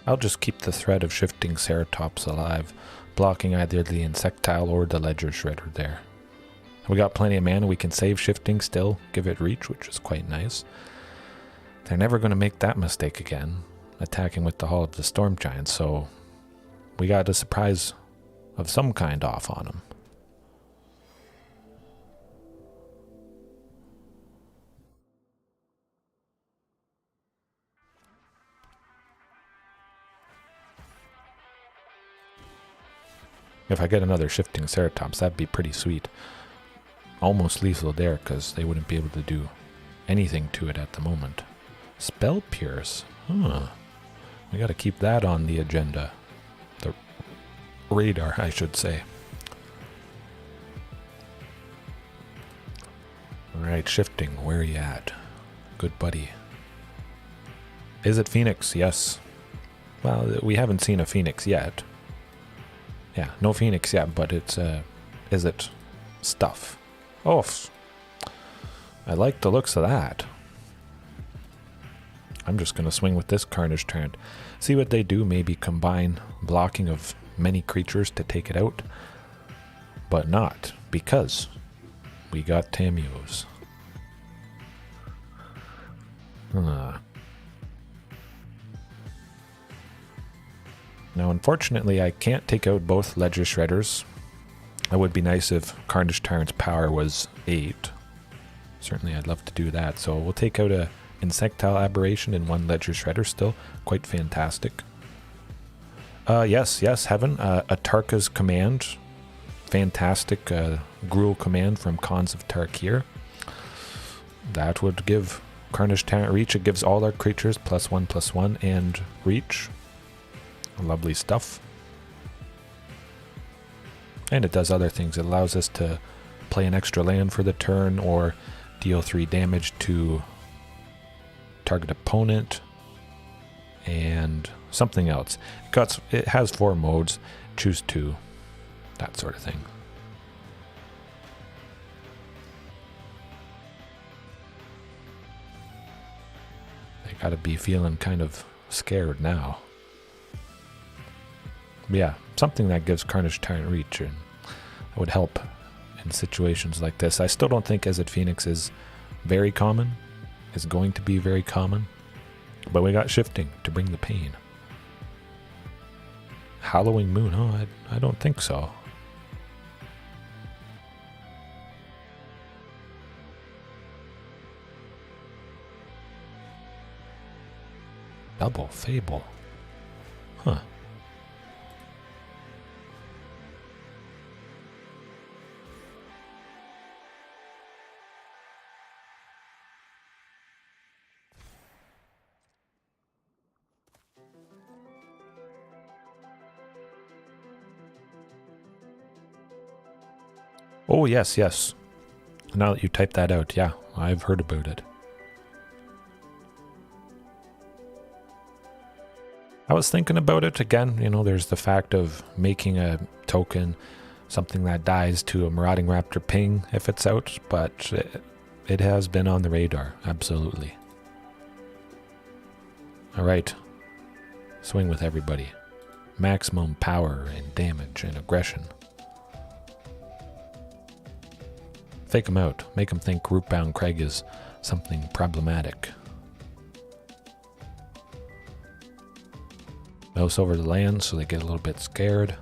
I'll just keep the threat of shifting Ceratops alive, blocking either the Insectile or the Ledger Shredder there. We got plenty of mana, we can save shifting still, give it reach, which is quite nice. They're never going to make that mistake again, attacking with the Hall of the Storm Giants, so we got a surprise of some kind off on them. If I get another shifting Ceratops, that'd be pretty sweet. Almost lethal there, because they wouldn't be able to do anything to it at the moment. Spell Pierce. Huh. We gotta keep that on the agenda. The radar, I should say. Alright, shifting. Where are you at? Good buddy. Is it Phoenix? Yes. Well, we haven't seen a Phoenix yet. Yeah, no Phoenix yet, but it's, is it stuff? Oh, I like the looks of that. I'm just going to swing with this Carnage Tyrant. See what they do, maybe combine blocking of many creatures to take it out. But not, because we got Tamiyos. Now, unfortunately, I can't take out both Ledger Shredders. It would be nice if Carnage Tyrant's power was 8. Certainly, I'd love to do that. So we'll take out a Insectile Aberration and 1 Ledger Shredder still. Quite fantastic. Yes, Heaven. Atarka's Command. Fantastic Gruul command from Khans of Tarkir. That would give Carnage Tyrant reach. It gives all our creatures +1/+1 and reach. Lovely stuff. And it does other things. It allows us to play an extra land for the turn or deal 3 damage to target opponent and something else. It has 4 modes. Choose 2. That sort of thing. I gotta be feeling kind of scared now. Yeah, something that gives Carnage Tyrant reach, and that would help in situations like this. I still don't think Izzet Phoenix is very common, is going to be very common, but we got Shifting to bring the pain. Hallowing Moon, oh, I don't think so. Double Fable. Huh. Oh, yes, yes. Now that you type that out, yeah, I've heard about it. I was thinking about it again. You know, there's the fact of making a token, something that dies to a Marauding Raptor ping if it's out, but it has been on the radar, absolutely. Alright, swing with everybody. Maximum power and damage and aggression. Fake them out, make them think Rootbound Crag is something problematic. Mouse over the land so they get a little bit scared.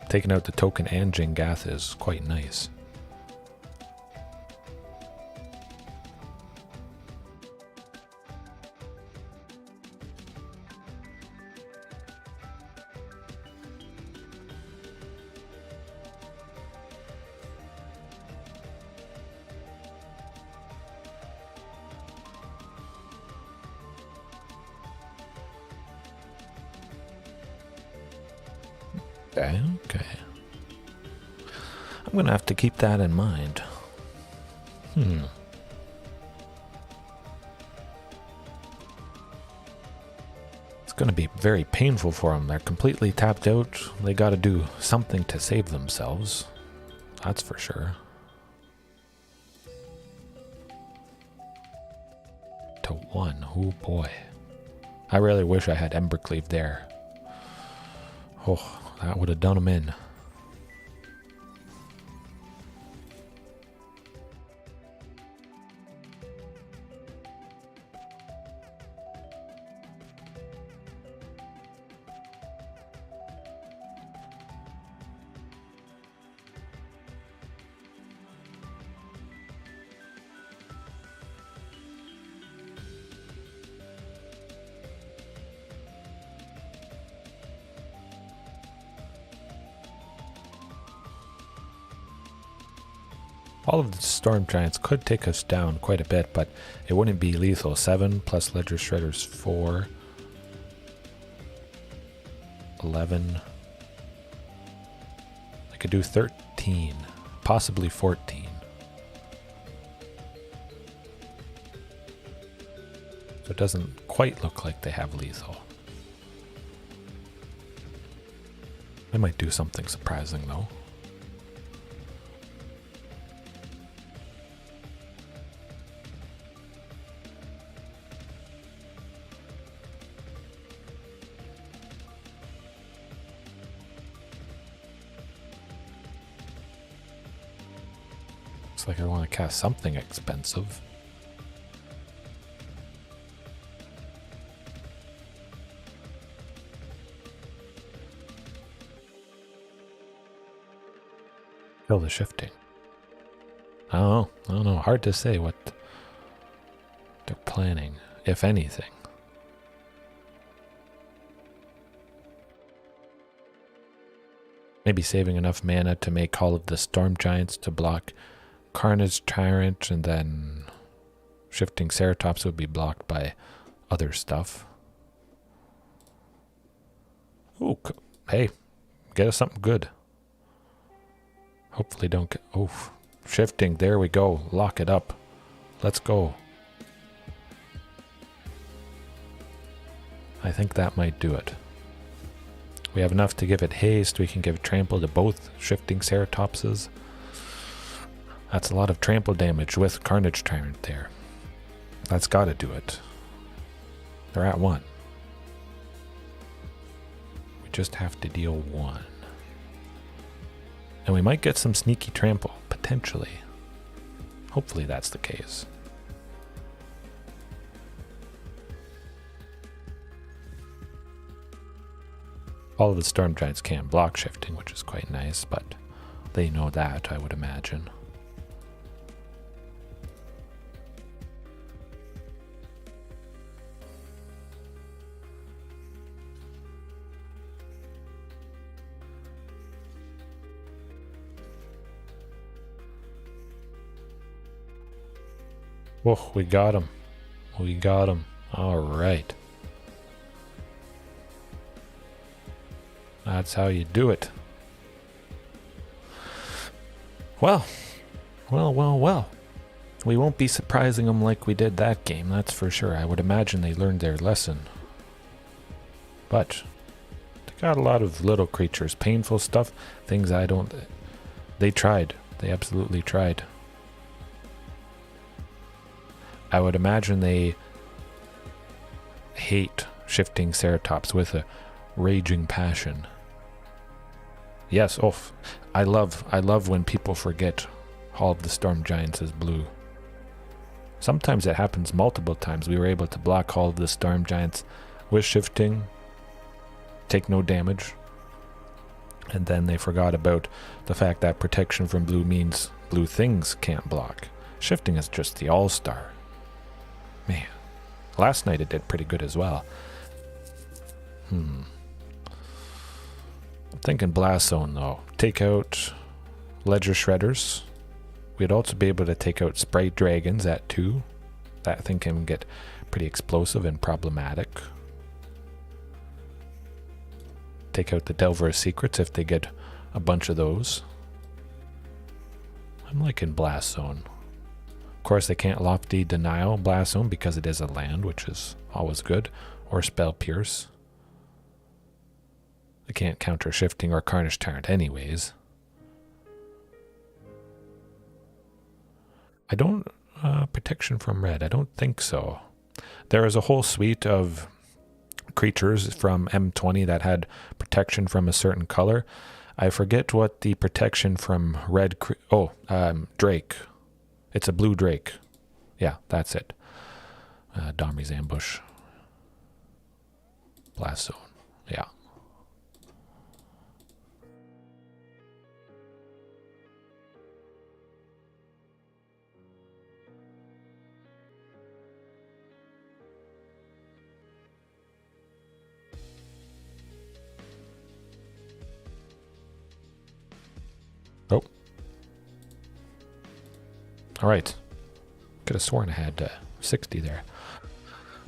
Taking out the token and Ghalta is quite nice. Okay. I'm going to have to keep that in mind. It's going to be very painful for them. They're completely tapped out. They got to do something to save themselves. That's for sure. To 1. Oh boy. I really wish I had Embercleave there. Oh, that would have done them in. All of the Storm Giants could take us down quite a bit, but it wouldn't be lethal. 7 plus Ledger Shredder's 4. 11. I could do 13, possibly 14. So it doesn't quite look like they have lethal. They might do something surprising though. Looks like I want to cast something expensive. Kill the Shifting. I don't know. Hard to say what they're planning, if anything. Maybe saving enough mana to make all of the Storm Giants to block Carnage Tyrant, and then Shifting Ceratops would be blocked by other stuff. Oh, hey, get us something good. Hopefully don't get... Oh, Shifting, there we go. Lock it up. Let's go. I think that might do it. We have enough to give it haste. We can give trample to both Shifting Ceratopses. That's a lot of trample damage with Carnage Tyrant there. That's got to do it. They're at 1. We just have to deal 1. And we might get some sneaky trample, potentially. Hopefully that's the case. All of the Storm Giants can block shifting, which is quite nice, but they know that, I would imagine. Whoa, we got him. We got him. All right. That's how you do it. Well. We won't be surprising them like we did that game, that's for sure. I would imagine they learned their lesson. But they got a lot of little creatures, painful stuff, things I don't... They tried. They absolutely tried. I would imagine they hate shifting Ceratops with a raging passion. Yes, I love when people forget all of the Storm Giants is blue. Sometimes it happens multiple times. We were able to block all of the Storm Giants with shifting, take no damage, and then they forgot about the fact that protection from blue means blue things can't block. Shifting is just the all-star. Man, last night it did pretty good as well. I'm thinking Blast Zone though. Take out Ledger Shredders. We'd also be able to take out Sprite Dragons at 2. That thing can get pretty explosive and problematic. Take out the Delver's Secrets if they get a bunch of those. I'm liking Blast Zone. Of course, they can't Lofty Denial Blast Zone because it is a land, which is always good. Or Spell Pierce. They can't counter Shifting or Carnage Tyrant anyways. I don't... protection from red, I don't think so. There is a whole suite of creatures from M20 that had protection from a certain color. I forget what the protection from red... Drake. It's a blue Drake. Yeah, that's it. Domri's Ambush. Blast Zone. Yeah. Oh. Alright. Could have sworn I had 60 there.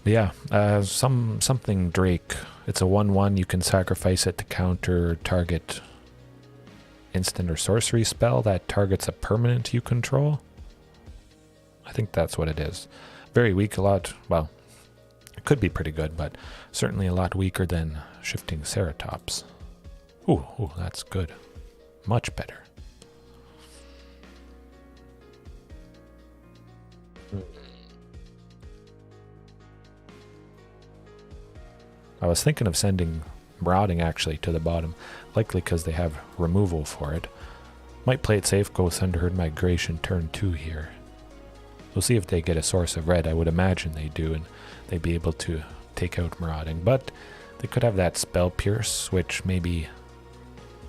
But yeah, something Drake. It's a 1/1. You can sacrifice it to counter target instant or sorcery spell that targets a permanent you control. I think that's what it is. Very weak, a lot, well, it could be pretty good, but certainly a lot weaker than Shifting Ceratops. Ooh, that's good. Much better. I was thinking of sending Marauding actually to the bottom, likely because they have removal for it. Might play it safe, go Thunderherd Migration turn 2 here. We'll see if they get a source of red. I would imagine they do, and they'd be able to take out Marauding. But they could have that Spell Pierce, which maybe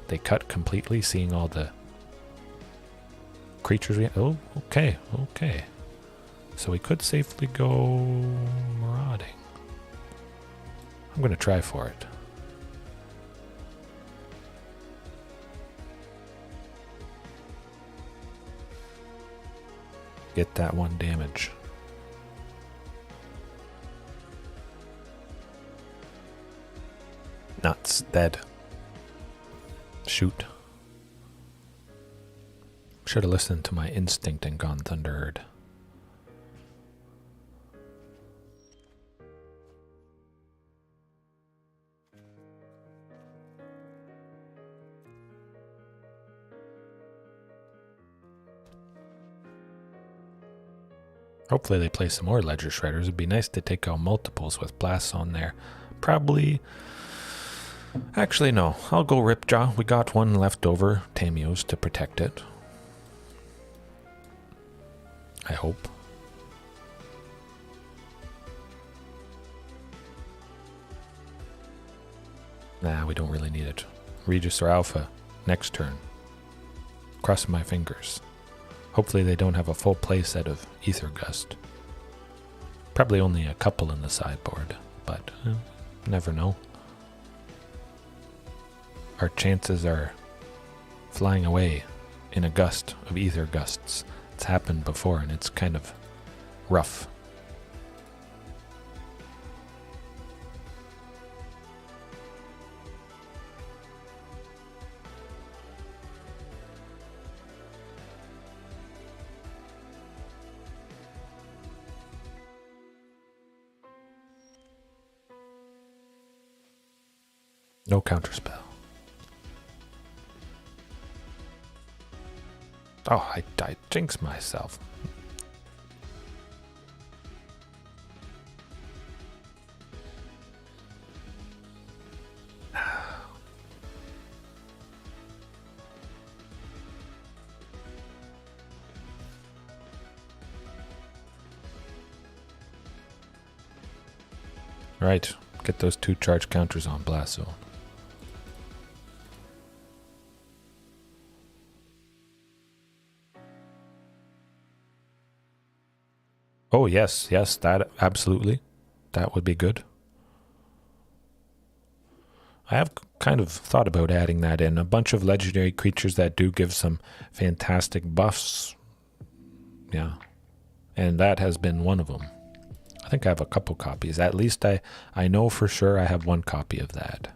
they cut completely, seeing all the creatures we... Oh, okay. So we could safely go Marauding. I'm going to try for it. Get that 1 damage. Nuts. Dead. Shoot. Should have listened to my instinct and gone Thunderherd. Hopefully they play some more Ledger Shredders. It'd be nice to take out multiples with Blast Zone there. Probably Actually, no. I'll go Ripjaw. We got one left over, Tamiyo's, to protect it. I hope. Nah, we don't really need it. Regisaur Alpha, next turn. Cross my fingers. Hopefully they don't have a full play set of Ether Gust. Probably only a couple in the sideboard, but never know. Our chances are flying away in a gust of Ether Gusts. It's happened before and it's kind of rough. No counterspell. Oh, I jinxed myself. Right, get those 2 charge counters on Blast Zone. Oh, yes, that absolutely. That would be good. I have kind of thought about adding that in. A bunch of legendary creatures that do give some fantastic buffs. Yeah. And that has been one of them. I think I have a couple copies. At least I know for sure I have 1 copy of that.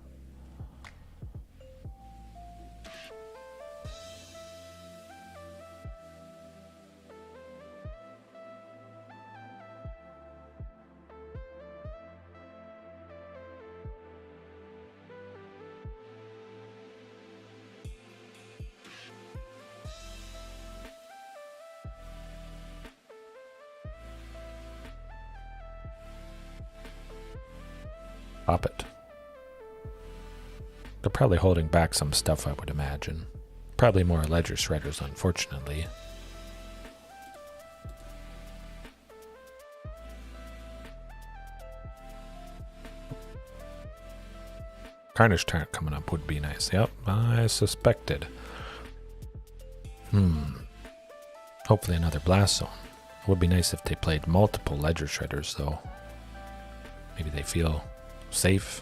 Pop it. They're probably holding back some stuff, I would imagine. Probably more ledger shredders, unfortunately. Carnage Tyrant coming up would be nice. Yep, I suspected. Hopefully another Blast Zone. It would be nice if they played multiple ledger shredders, though. Maybe they feel safe.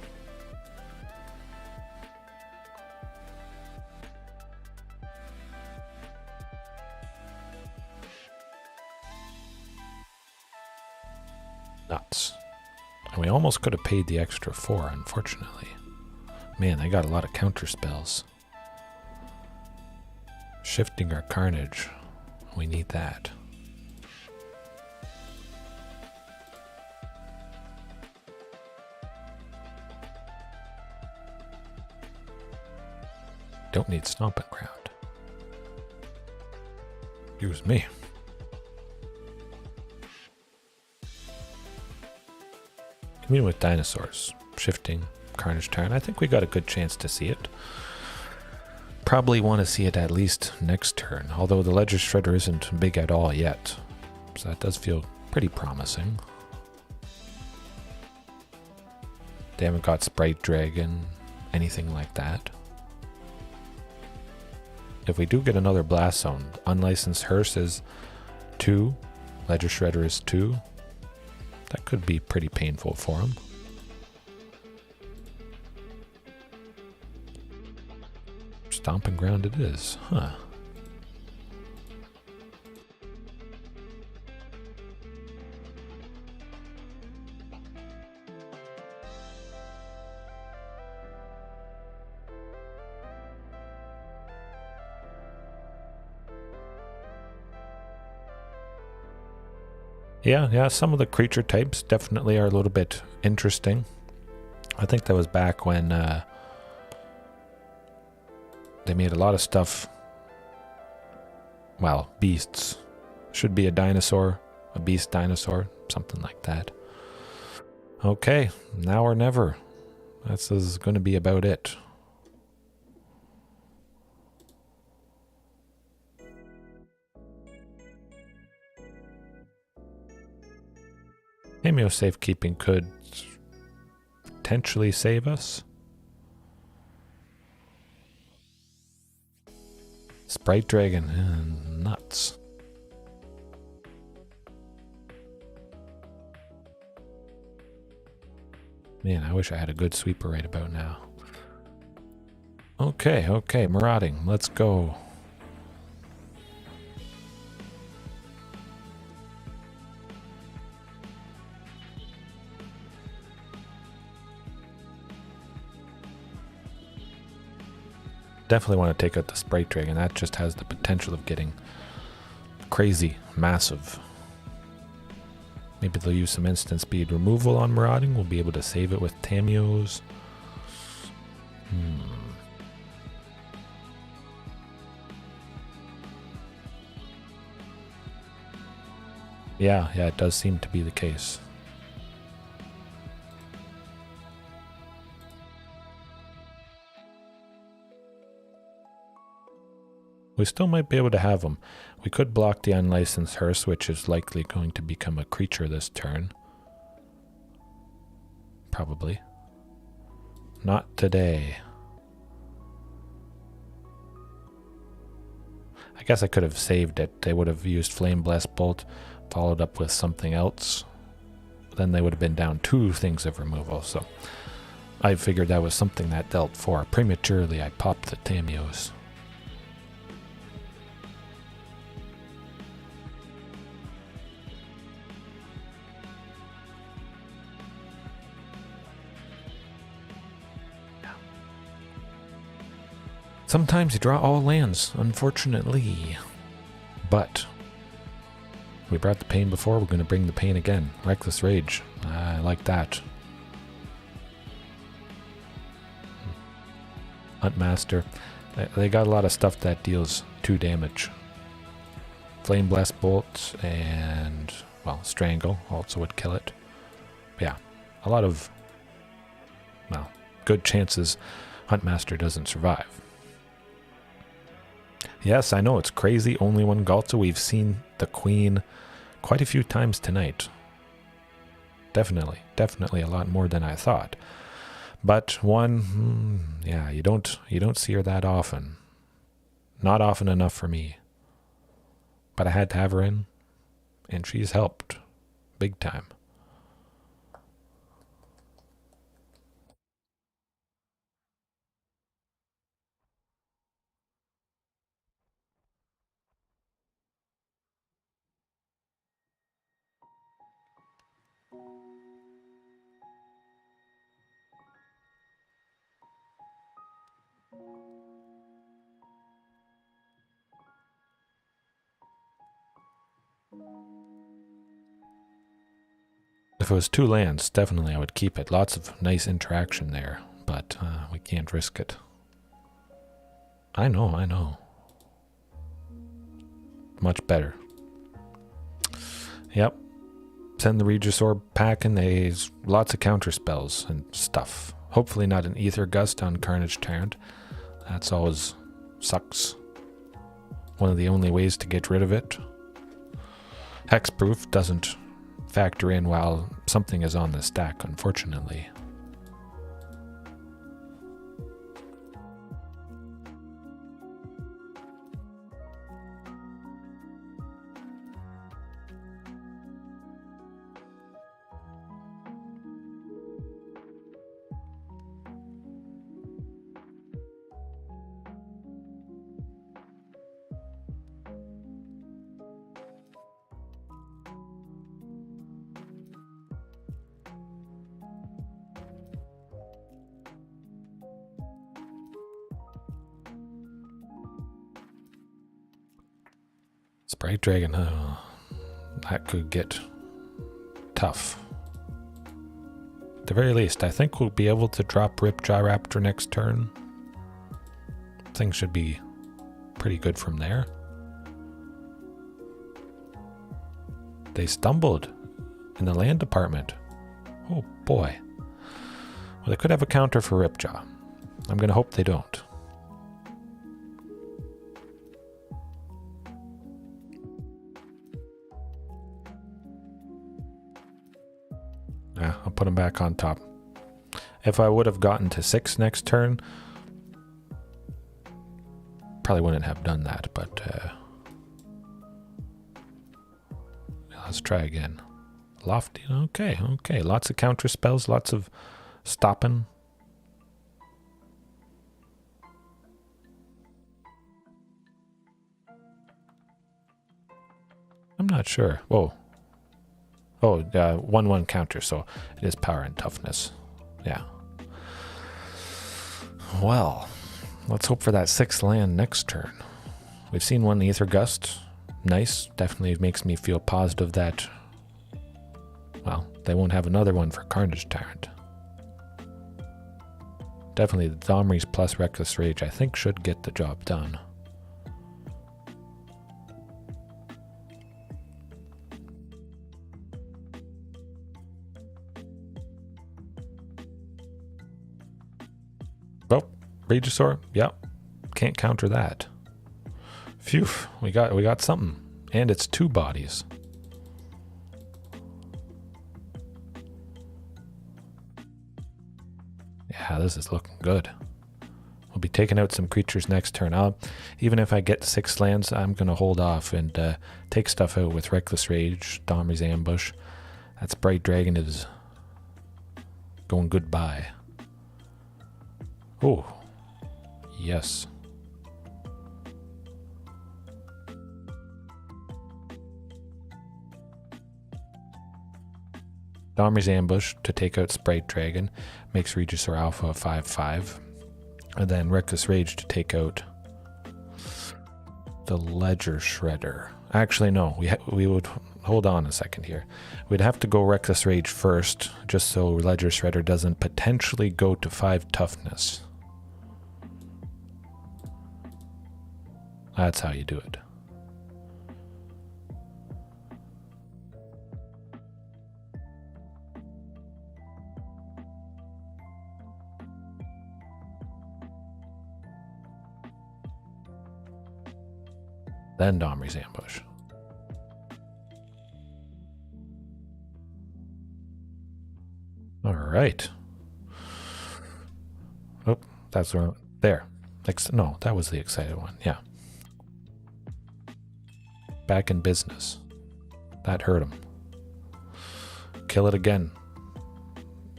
Nuts. And we almost could have paid the extra 4, unfortunately. Man, they got a lot of counter spells. Shifting our Carnage. We need that. Don't need Stomping Ground. Excuse me. Commune with Dinosaurs. Shifting Carnage Tyrant. I think we got a good chance to see it. Probably want to see it at least next turn, although the Ledger Shredder isn't big at all yet. So that does feel pretty promising. They haven't got Sprite Dragon, anything like that. If we do get another Blast Zone, Unlicensed Hearse is 2, Ledger Shredder is 2. That could be pretty painful for him. Stomping Ground it is, huh? Yeah, some of the creature types definitely are a little bit interesting. I think that was back when they made a lot of stuff. Well, beasts. Should be a dinosaur, a beast dinosaur, something like that. Okay, now or never. This is going to be about it. Tamiyo Safekeeping could potentially save us. Sprite Dragon, nuts. Man, I wish I had a good sweeper right about now. Okay, marauding, let's go. Definitely want to take out the Sprite Dragon. That just has the potential of getting crazy, massive. Maybe they'll use some instant speed removal on Marauding. We'll be able to save it with Tamiyos. Yeah, it does seem to be the case. We still might be able to have them. We could block the unlicensed hearse, which is likely going to become a creature this turn. Probably. Not today. I guess I could have saved it. They would have used Flame Blessed Bolt, followed up with something else. Then they would have been down 2 things of removal, so I figured that was something that dealt 4. Prematurely, I popped the Tamiyos. Sometimes you draw all lands, unfortunately. But we brought the pain before, we're going to bring the pain again. Reckless Rage. I like that. Huntmaster. They got a lot of stuff that deals 2 damage. Flame Blast Bolt and, well, Strangle also would kill it. But yeah, a lot of, well, good chances Huntmaster doesn't survive. Yes, I know, it's crazy. Only one Ghalta. We've seen the Queen quite a few times tonight. Definitely a lot more than I thought. But one, yeah, you don't see her that often. Not often enough for me. But I had to have her in, and she's helped big time. If it was 2 lands, definitely I would keep it. Lots of nice interaction there, but we can't risk it. I know. Much better. Yep. Send the Regisaur packing. There's lots of counter spells and stuff. Hopefully not an Ether Gust on Carnage Tyrant. That's always sucks. One of the only ways to get rid of it. Hexproof doesn't factor in while something is on the stack, unfortunately. Sprite Dragon, that could get tough. At the very least, I think we'll be able to drop Ripjaw Raptor next turn. Things should be pretty good from there. They stumbled in the land department. Oh boy. Well, they could have a counter for Ripjaw. I'm going to hope they don't. Yeah, I'll put him back on top. If I would have gotten to 6 next turn, probably wouldn't have done that, but let's try again. Lofty, okay, okay. Lots of counter spells, lots of stopping. I'm not sure. Whoa. Oh, 1/1 counter, so it is power and toughness. Yeah. Well, let's hope for that 6th land next turn. We've seen one Ether Gust. Nice. Definitely makes me feel positive that, well, they won't have another one for Carnage Tyrant. Definitely the Domri's plus Reckless Rage, I think, should get the job done. Oh, Regisaur, yep. Can't counter that. Phew, we got something. And it's 2 bodies. Yeah, this is looking good. We'll be taking out some creatures next turn. Even if I get 6 lands, I'm going to hold off and take stuff out with Reckless Rage, Domri's Ambush. That Bright Dragon is going goodbye. Oh, yes. Domri's Ambush to take out Sprite Dragon makes Regisaur Alpha a 5/5. And then Reckless Rage to take out the Ledger Shredder. Actually, no, we would hold on a second here. We'd have to go Reckless Rage first, just so Ledger Shredder doesn't potentially go to 5 toughness. That's how you do it. Then Domri's Ambush. All right. Oh, that's where, there. No, that was the excited one. Yeah. Back in business. That hurt him. Kill it again.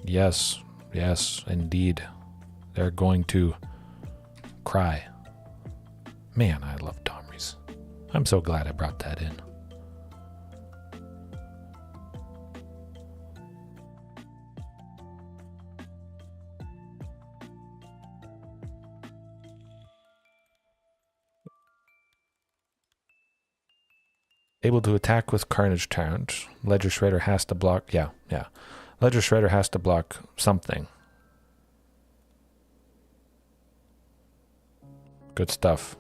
Yes, yes, indeed. They're going to cry. Man, I love Domri's. I'm so glad I brought that in. Able to attack with Carnage Tyrant. Ledger Shredder has to block. Yeah. Ledger Shredder has to block something. Good stuff.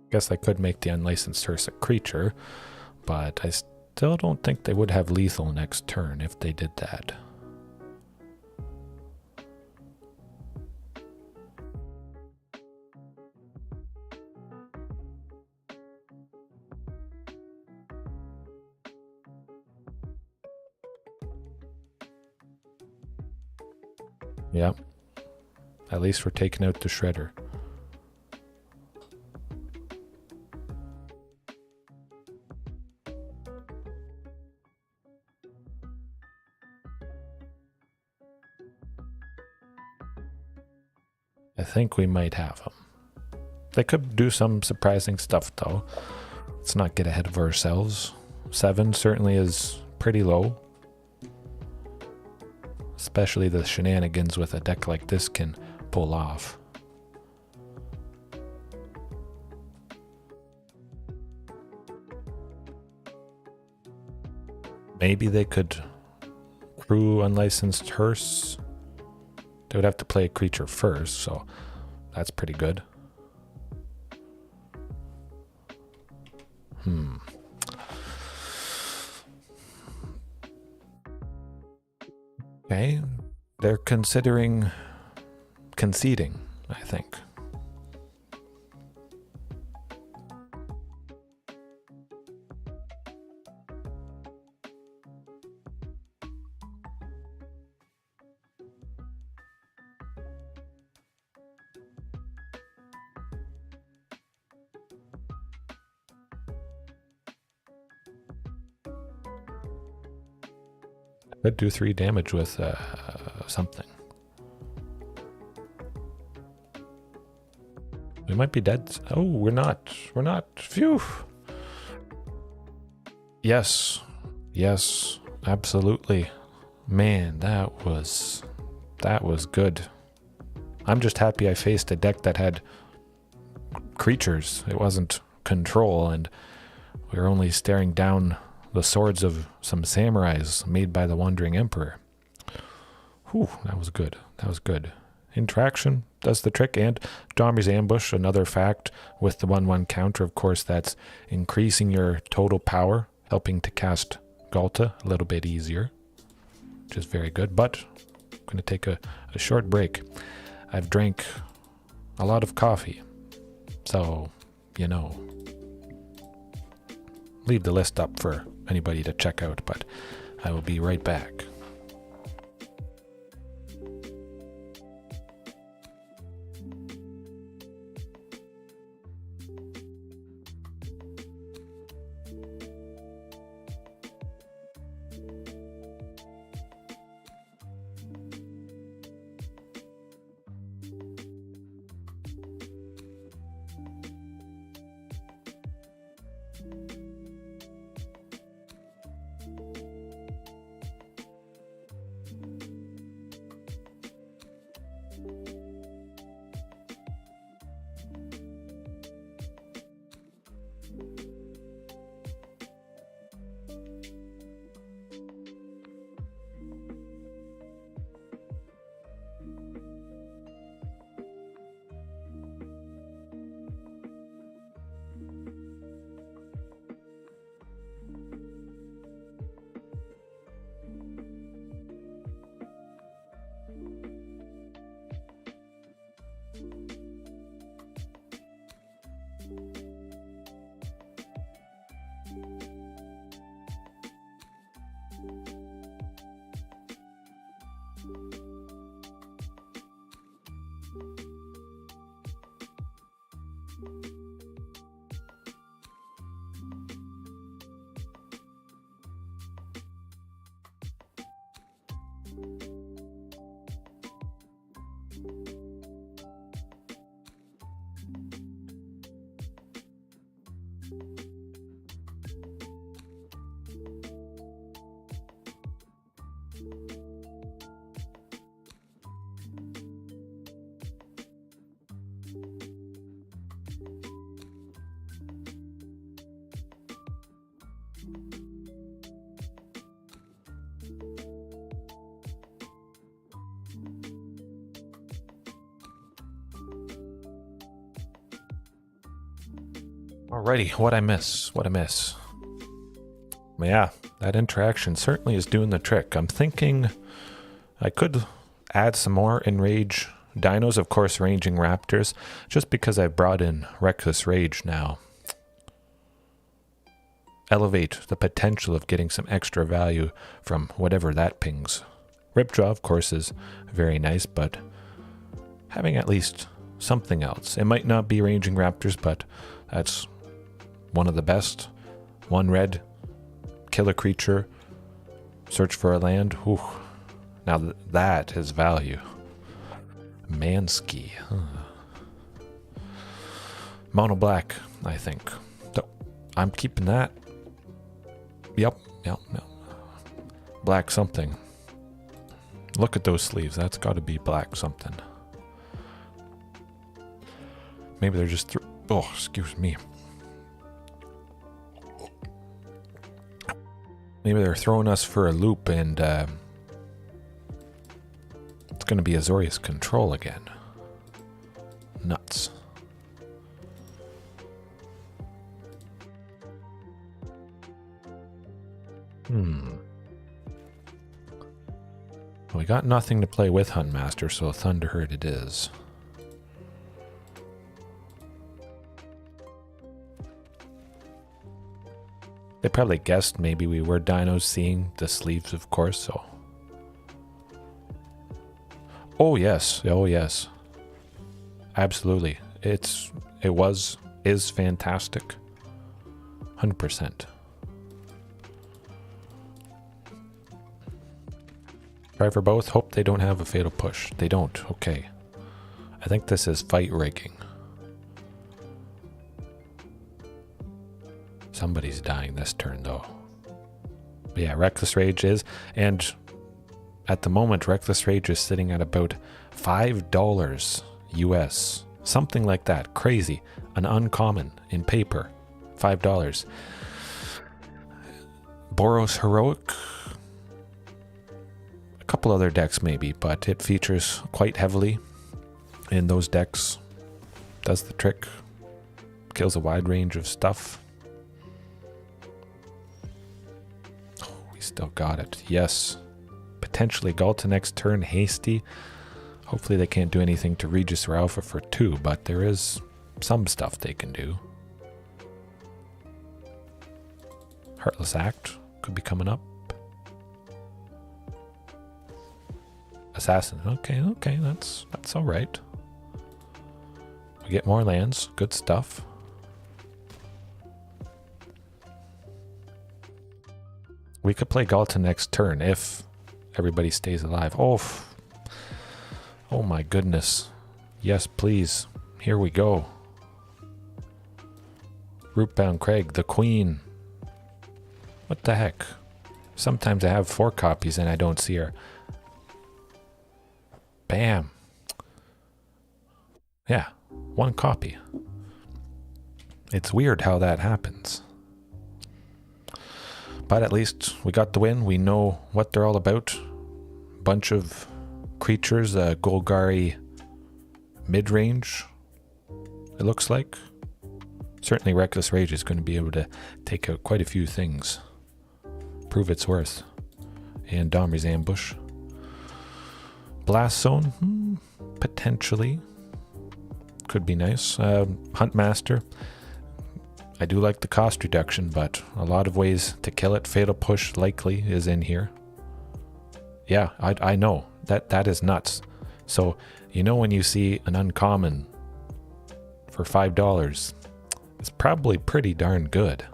Guess I could make the Unlicensed Hearse a creature, but I still don't think they would have lethal next turn if they did that. Yep. At least we're taking out the Shredder. I think we might have them. They could do some surprising stuff though. Let's not get ahead of ourselves. 7 certainly is pretty low. Especially the shenanigans with a deck like this can pull off. Maybe they could crew Unlicensed Hearse. They would have to play a creature first, so that's pretty good. Okay, they're considering conceding, I think. Could do 3 damage with something. We might be dead. Oh, we're not. We're not. Phew. Yes. Yes. Absolutely. Man, that was good. I'm just happy I faced a deck that had creatures. It wasn't control, and we were only staring down the swords of some samurais made by the Wandering Emperor. Whew, that was good. That was good. Interaction does the trick, and Domri's Ambush, another fact with the 1/1 counter, of course, that's increasing your total power, helping to cast Ghalta a little bit easier, which is very good. But I'm going to take a short break. I've drank a lot of coffee, so, you know, leave the list up for anybody to check out, but I will be right back. Alrighty, what I miss? What I miss? Yeah, that interaction certainly is doing the trick. I'm thinking I could add some more Enrage Dinos, of course, Ranging Raptors, just because I've brought in Reckless Rage now. Elevate the potential of getting some extra value from whatever that pings. Ripjaw, of course, is very nice, but having at least something else. It might not be Ranging Raptors, but that's one of the best. 1 red, kill a creature, search for a land. Whew. Now that is value. Mansky. Mono black, I think. So I'm keeping that. Yep. Black something. Look at those sleeves. That's got to be black something. Maybe they're just... Oh, excuse me. Maybe they're throwing us for a loop, and it's going to be Azorius Control again. Nuts. We got nothing to play with Huntmaster, so Thunderherd it is. They probably guessed maybe we were dinos, seeing the sleeves, of course, so. Oh yes, oh yes. Absolutely. Is fantastic. 100%. Try for both. Hope they don't have a fatal push. They don't. Okay. I think this is fight rigging. Somebody's dying this turn though. But yeah, Reckless Rage is, and at the moment Reckless Rage is sitting at about $5 US. Something like that. Crazy. An uncommon in paper. $5. Boros Heroic. A couple other decks maybe, but it features quite heavily in those decks. Does the trick. Kills a wide range of stuff. Oh, we still got it. Yes. Potentially Ghalta next turn. Hasty. Hopefully they can't do anything to Regisaur Alpha for 2, but there is some stuff they can do. Heartless Act could be coming up. Assassin. Okay, that's all right. We get more lands. Good stuff. We could play Ghalta next turn if everybody stays alive. Oh my goodness. Yes, please. Here we go. Rootbound Crag, the Queen. What the heck? Sometimes I have 4 copies and I don't see her. Bam. Yeah, 1 copy. It's weird how that happens. But at least we got the win. We know what they're all about. Bunch of creatures, Golgari mid-range, it looks like. Certainly Reckless Rage is going to be able to take out quite a few things. Prove its worth. And Domri's Ambush. Blast Zone, potentially. Could be nice. Huntmaster. I do like the cost reduction, but a lot of ways to kill it. Fatal Push likely is in here. Yeah, I know. That is nuts. So, you know when you see an uncommon for $5, it's probably pretty darn good.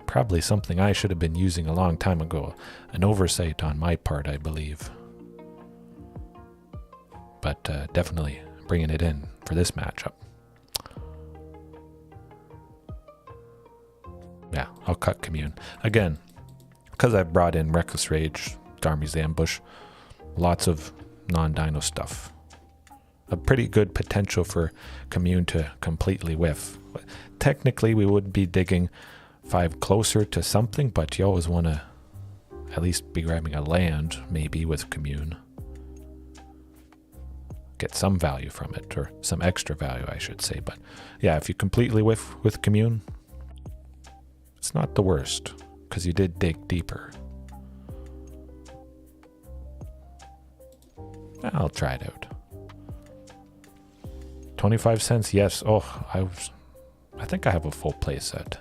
Probably something I should have been using a long time ago. An oversight on my part, I believe. But definitely bringing it in for this matchup. Yeah, I'll cut Commune. Again, because I brought in Reckless Rage, Domri's Ambush, lots of non-dino stuff. A pretty good potential for Commune to completely whiff. Technically, we would be digging 5 closer to something, but you always want to at least be grabbing a land, maybe, with Commune. Get some value from it, or some extra value, I should say. But yeah, if you completely whiff with Commune, it's not the worst, because you did dig deeper. I'll try it out. 25 cents, yes. Oh, I think I have a full play set.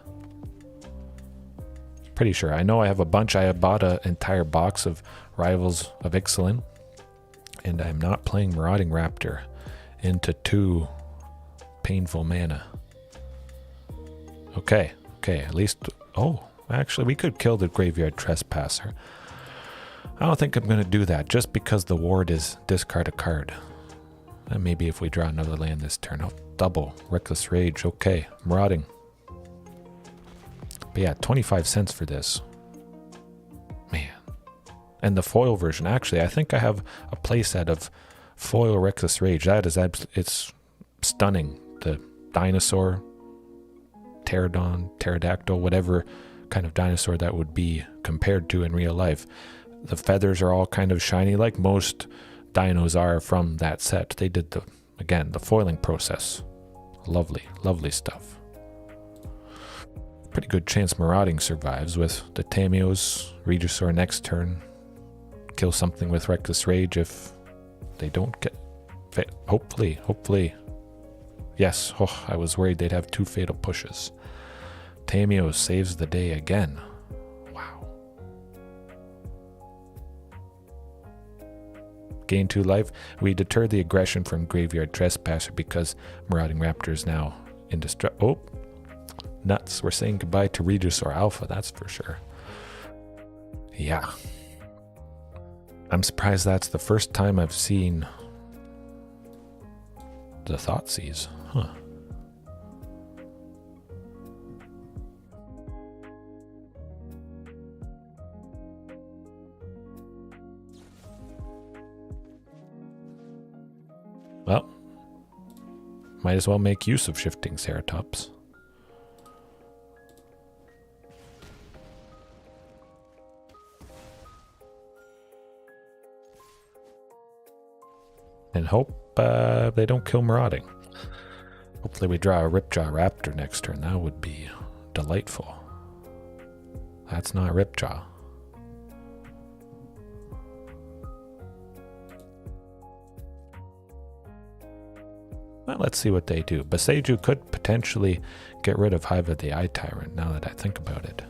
Pretty sure. I know I have a bunch. I have bought an entire box of Rivals of Ixalan, and I'm not playing Marauding Raptor into 2 painful mana. Okay, at least... Oh, actually, we could kill the Graveyard Trespasser. I don't think I'm going to do that, just because the ward is discard a card. And maybe if we draw another land this turn. Oh, double. Reckless Rage. Okay, Marauding. But yeah, 25 cents for this. Man. And the foil version. Actually, I think I have a playset of foil Reckless Rage. That is it's stunning. The dinosaur, pterodactyl, whatever kind of dinosaur that would be compared to in real life. The feathers are all kind of shiny, like most dinos are from that set. They did the foiling process. Lovely, lovely stuff. Pretty good chance Marauding survives with the Tamiyos, Regisaur next turn. kill something with Reckless Rage if they don't get... Hopefully. Yes, oh, I was worried they'd have 2 fatal pushes. Tamiyo saves the day again. Wow. Gain 2 life. We deter the aggression from Graveyard Trespasser because Marauding Raptor is now indestructible. Oh, nuts. We're saying goodbye to Regisaur Alpha, that's for sure. Yeah. I'm surprised that's the first time I've seen the Thoughtseize. Huh. Well, might as well make use of Shifting Ceratops. And hope they don't kill Marauding. Hopefully we draw a Ripjaw Raptor next turn. That would be delightful. That's not Ripjaw. Well, let's see what they do. Boseiju could potentially get rid of Hive of the Eye Tyrant, now that I think about it.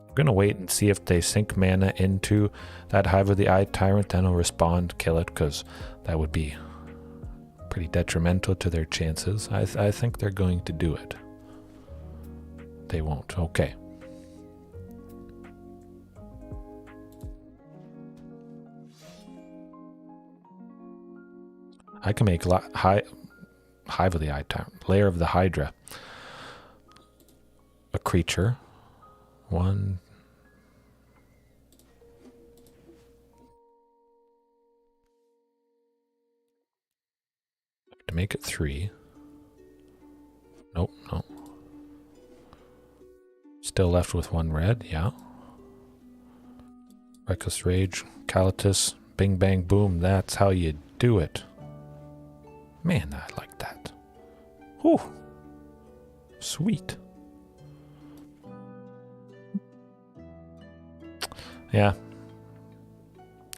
We're going to wait and see if they sink mana into that Hive of the Eye Tyrant, then I'll respond, kill it, because that would be pretty detrimental to their chances. I think they're going to do it. They won't. Okay. I can make Hive of the Eye Tyrant, Lair of the Hydra, a creature. 1. To make it 3. Nope, no. Still left with 1 red, yeah. Reckless Rage, Calatus, bing bang boom, that's how you do it. Man, I like that. Whew. Sweet. Yeah.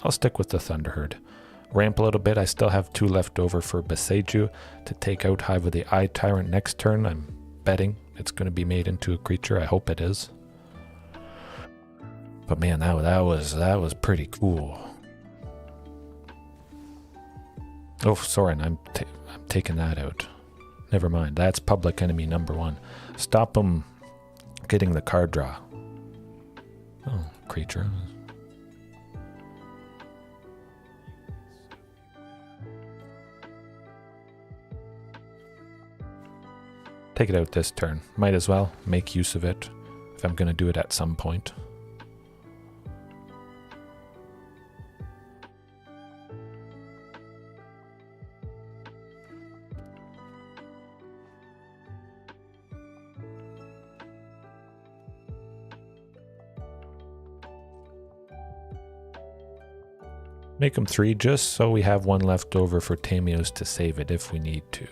I'll stick with the Thunderherd. Ramp a little bit. I still have 2 left over for Boseiju to take out Hive of the Eye Tyrant next turn. I'm betting it's going to be made into a creature. I hope it is. But man, that was pretty cool. Oh, Soren, I'm taking that out. Never mind. That's public enemy number 1. Stop him getting the card draw. Oh, creature. Take it out this turn. Might as well make use of it if I'm going to do it at some point. Make them 3 just so we have 1 left over for Tamiyos to save it if we need to.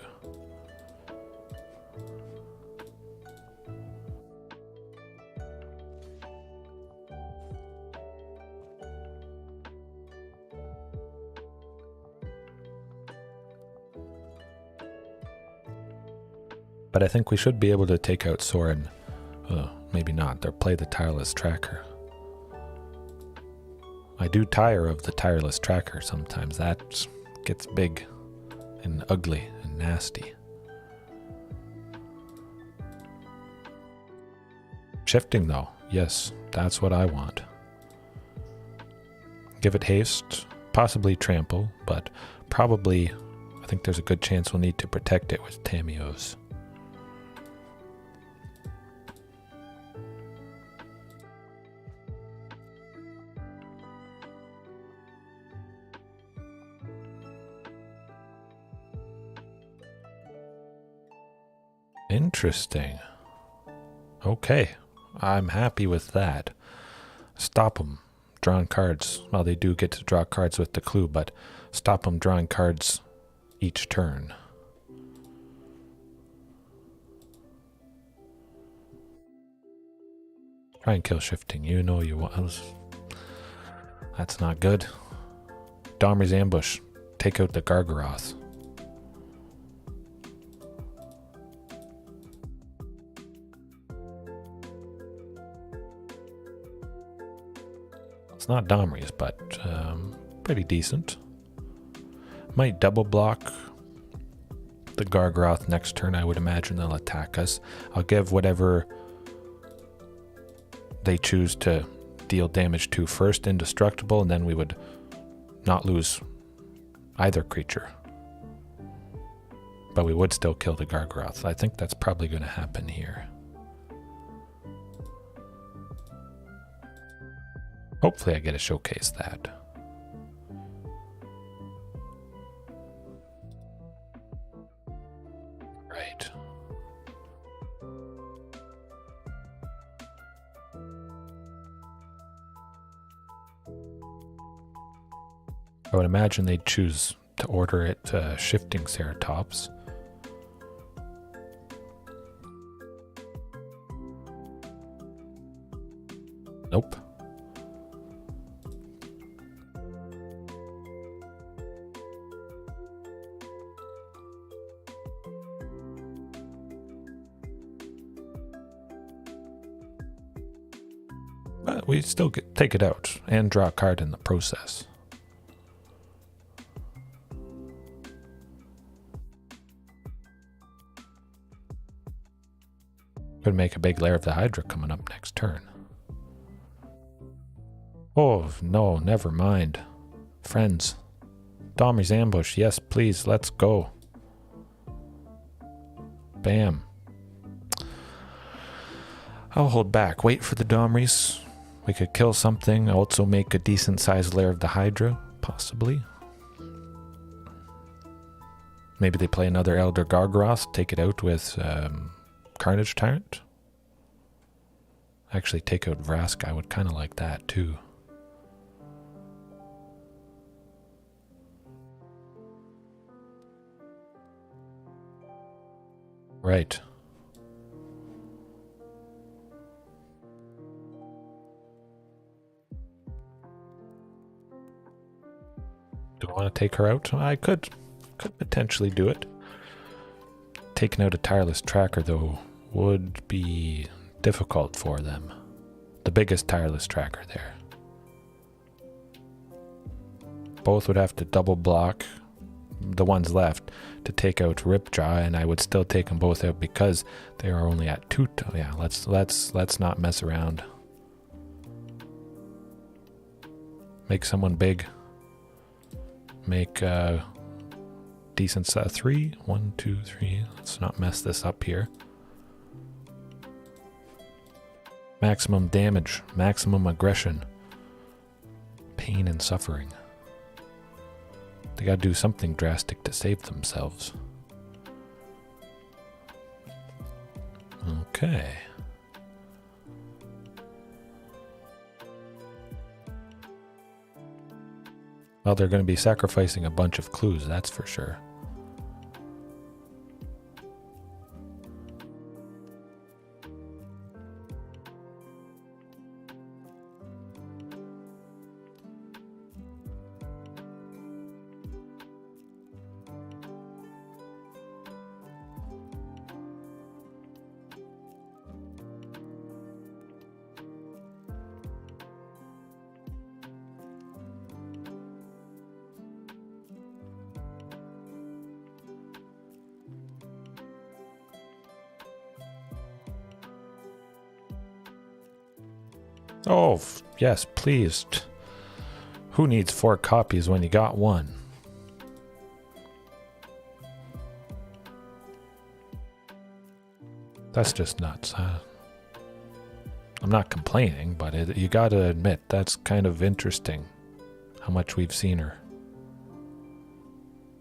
But I think we should be able to take out Soren. Maybe not. They'll play the Tireless Tracker. I do tire of the Tireless Tracker sometimes. That gets big and ugly and nasty. Shifting though, yes, that's what I want. Give it haste, possibly trample, but probably I think there's a good chance we'll need to protect it with Tamiyos. Interesting. Okay, I'm happy with that. Stop them drawing cards. Well, they do get to draw cards with the clue, but stop them drawing cards each turn. Try and kill shifting. You know you want. That's not good. Domri's ambush. Take out the Gargaroth. It's not Domri's, but pretty decent. Might double block the Gargaroth next turn. I would imagine they'll attack us. I'll give whatever they choose to deal damage to first indestructible, and then we would not lose either creature. But we would still kill the Gargaroth. I think that's probably going to happen here. Hopefully I get to showcase that. Right. I would imagine they'd choose to order it shifting Ceratops. Nope. But we still take it out and draw a card in the process. Could make a big lair of the Hydra coming up next turn. Oh, no, never mind. Friends. Domri's ambush. Yes, please, let's go. Bam. I'll hold back. Wait for the Domris. We could kill something. Also make a decent sized lair of the Hydra, possibly. Maybe they play another Elder Gargaroth, take it out with Carnage Tyrant. Actually, take out Vraska. I would kind of like that too. Right. Do I want to take her out? I could potentially do it. Taking out a Tireless Tracker, though, would be difficult for them. The biggest Tireless Tracker there. Both would have to double block the ones left to take out Ripjaw, and I would still take them both out because they are only at 2. Yeah, let's not mess around. Make someone big. Make decent 3. 1, 2, 3. Let's not mess this up here. Maximum damage, maximum aggression, pain and suffering. They gotta do something drastic to save themselves. Okay. Well, they're going to be sacrificing a bunch of clues, that's for sure. Oh, yes, please. Who needs 4 copies when you got 1? That's just nuts. I'm not complaining, but you gotta admit, that's kind of interesting how much we've seen her.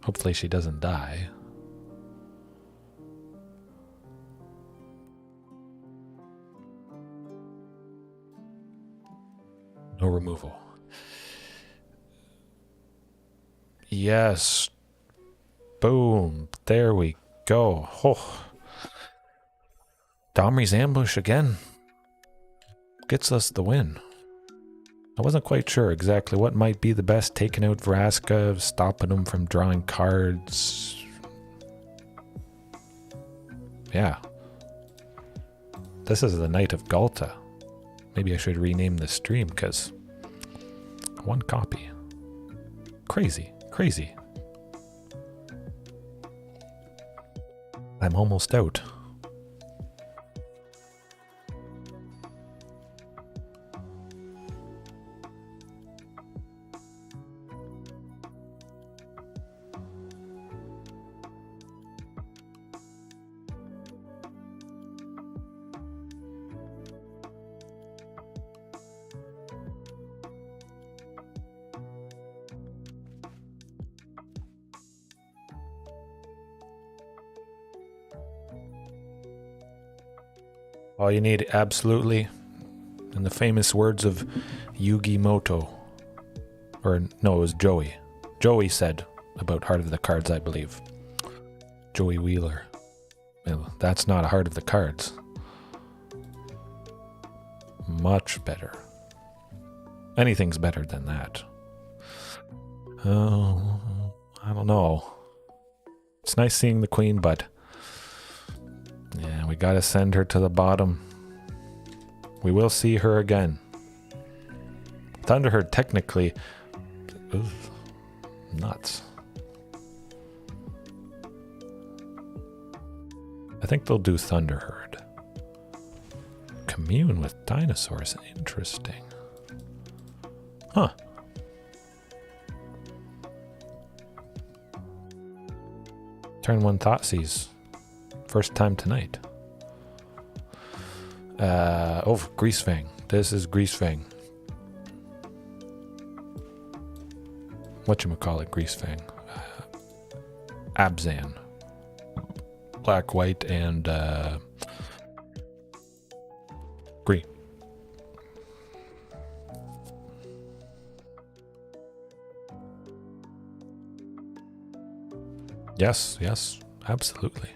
Hopefully she doesn't die. No removal. Yes. Boom. There we go. Oh. Domri's ambush again. gets us the win. I wasn't quite sure exactly what might be the best, taking out Vraska, stopping him from drawing cards. Yeah. This is the night of Ghalta. Maybe I should rename the stream, because 1 copy. Crazy, crazy. I'm almost out. All you need, absolutely, in the famous words of Yugi Moto, or no, it was Joey. Joey said about Heart of the Cards, I believe. Joey Wheeler. Well, that's not a Heart of the Cards. Much better. Anything's better than that. Oh, I don't know. It's nice seeing the Queen, but yeah, we gotta send her to the bottom. We will see her again. Thunderherd technically... Oof, nuts. I think they'll do Thunderherd. Commune with dinosaurs. Interesting. Huh. Turn 1 Thoughtseize. First time tonight. Oh, Greasefang. This is Greasefang. Whatchamacallit, Greasefang. Abzan. Black, white, and green. Yes, yes, absolutely.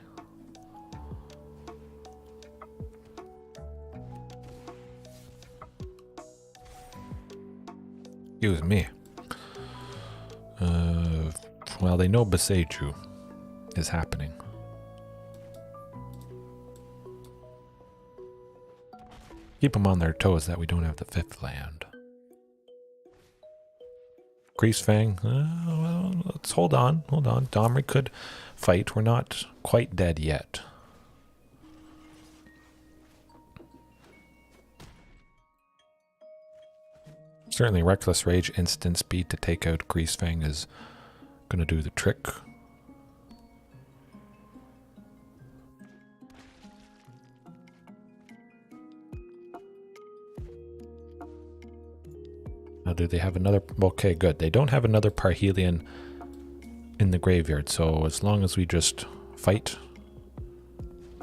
Excuse me. Well, they know Boseiju is happening. Keep them on their toes that we don't have the 5th land. Greasefang, well, let's hold on, hold on. Domri could fight. We're not quite dead yet. Certainly Reckless Rage, instant speed to take out Greasefang is going to do the trick. Now, do they have another? Okay, good. They don't have another Parhelion in the graveyard, so as long as we just fight,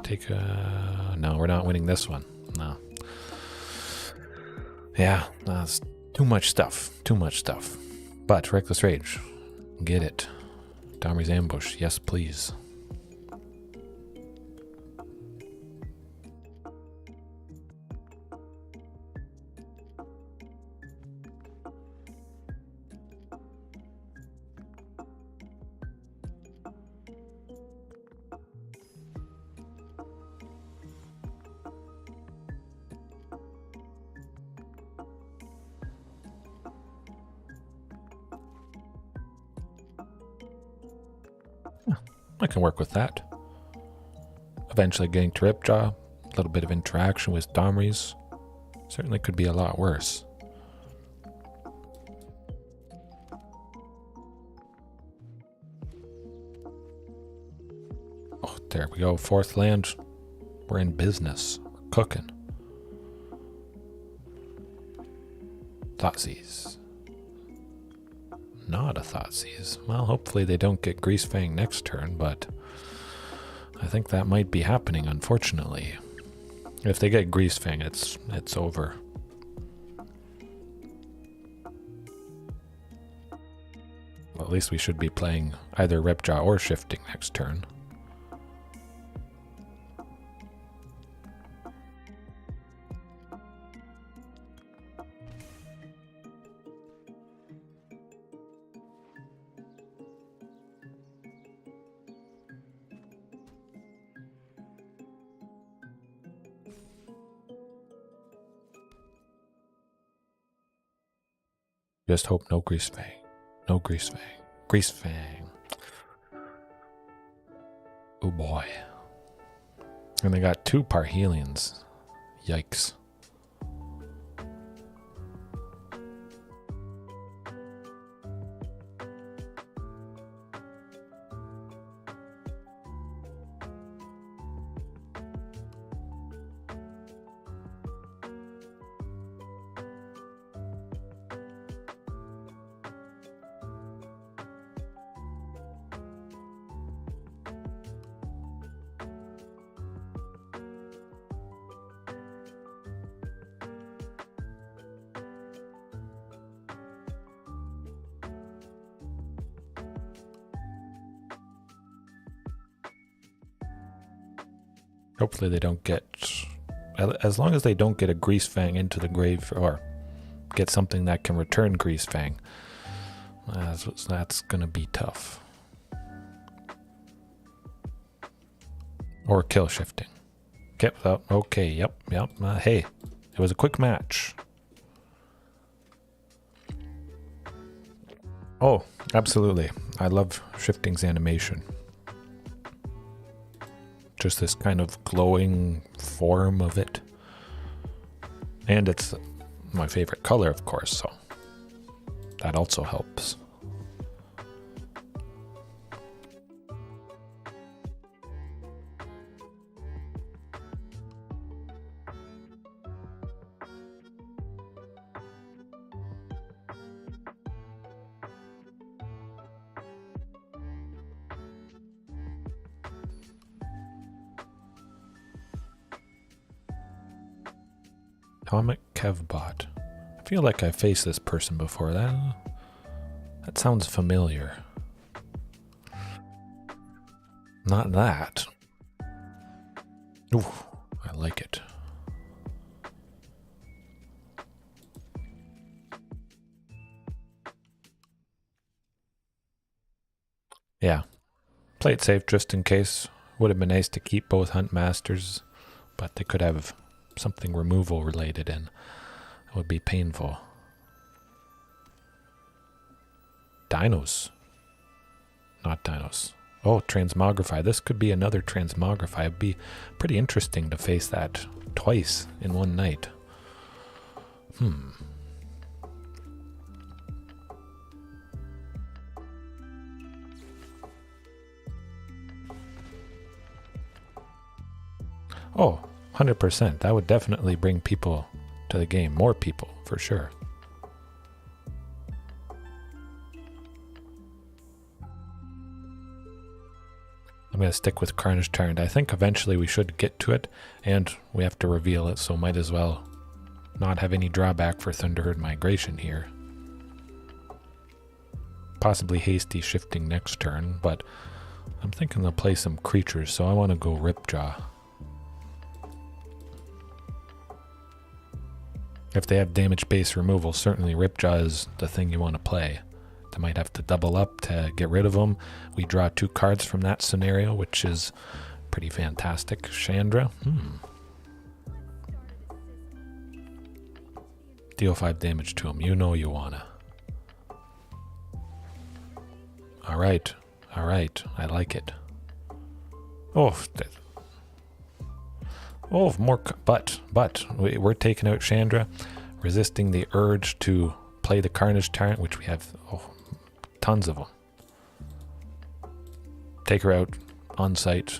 take a... No, we're not winning this one. No. Yeah, that's too much stuff. Too much stuff. But Reckless Rage, get it. Domri's Ambush, yes please. I can work with that. Eventually getting to Ripjaw, a little bit of interaction with Domri's. Certainly could be a lot worse. Oh, there we go. 4th land. We're in business. We're cooking. Thoughtseize. Not a Thoughtseize. Well, hopefully they don't get Greasefang next turn, but I think that might be happening, unfortunately. If they get Greasefang, it's over. Well, at least we should be playing either Ripjaw or Shifting next turn. Just hope no Grease Fang. No Grease Fang. Grease Fang. Oh boy. And they got 2 Parhelions. Yikes. Hopefully they don't get, as long as they don't get a Grease Fang into the grave, or get something that can return Grease Fang, that's going to be tough. Or kill shifting. Okay, yep. Hey, it was a quick match. Oh, absolutely. I love shifting's animation. Just this kind of glowing form of it. And it's my favorite color, of course, so that also helps. Atomic Kevbot. I feel like I faced this person before. That sounds familiar. Not that. Ooh, I like it. Yeah. Play it safe just in case. Would have been nice to keep both Huntmasters, but they could have something removal related and it would be painful. Dinos. Not dinos. Oh, Transmogrify. This could be another Transmogrify. It'd be pretty interesting to face that twice in one night. Oh, 100%. That would definitely bring people to the game. More people, for sure. I'm going to stick with Carnage Tyrant. I think eventually we should get to it, and we have to reveal it, so might as well not have any drawback for Thunderherd Migration here. Possibly hasty shifting next turn, but I'm thinking they'll play some creatures, so I want to go Ripjaw. If they have damage-based removal, certainly Ripjaw is the thing you want to play. They might have to double up to get rid of them. We draw 2 cards from that scenario, which is pretty fantastic. Chandra. Deal 5 damage to him. You know you wanna. Alright. Alright. I like it. Oh, more, but we're taking out Chandra, resisting the urge to play the Carnage Tyrant, which we have tons of them. Take her out on site.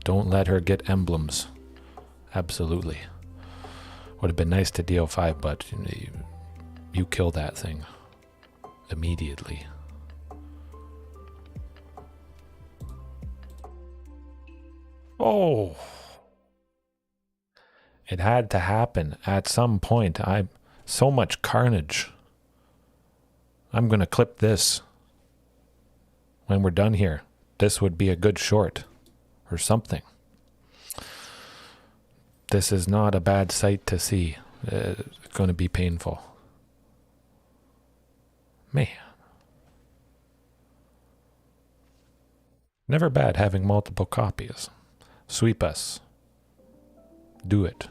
Don't let her get emblems. Absolutely. Would have been nice to deal 5, but you kill that thing immediately. Oh. It had to happen at some point. So much carnage. I'm going to clip this when we're done here. This would be a good short or something. This is not a bad sight to see. It's going to be painful. Man. Never bad having multiple copies. Sweep us. Do it.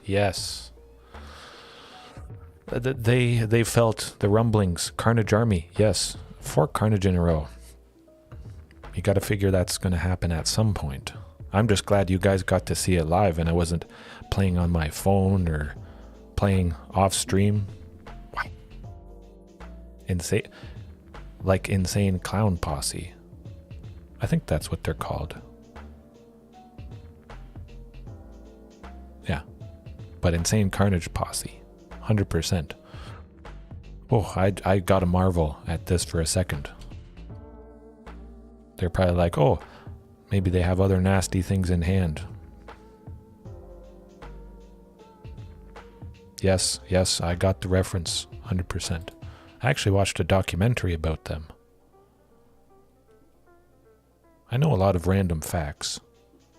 Yes. They felt the rumblings. Carnage Army, yes. 4 Carnage in a row. You got to figure that's going to happen at some point. I'm just glad you guys got to see it live and I wasn't playing on my phone or playing off stream. Insane, like Insane Clown Posse. I think that's what they're called. Yeah, but Insane Carnage Posse, 100%. Oh, I gotta marvel at this for a second. They're probably like, oh, maybe they have other nasty things in hand. Yes, I got the reference, 100%. I actually watched a documentary about them. I know a lot of random facts.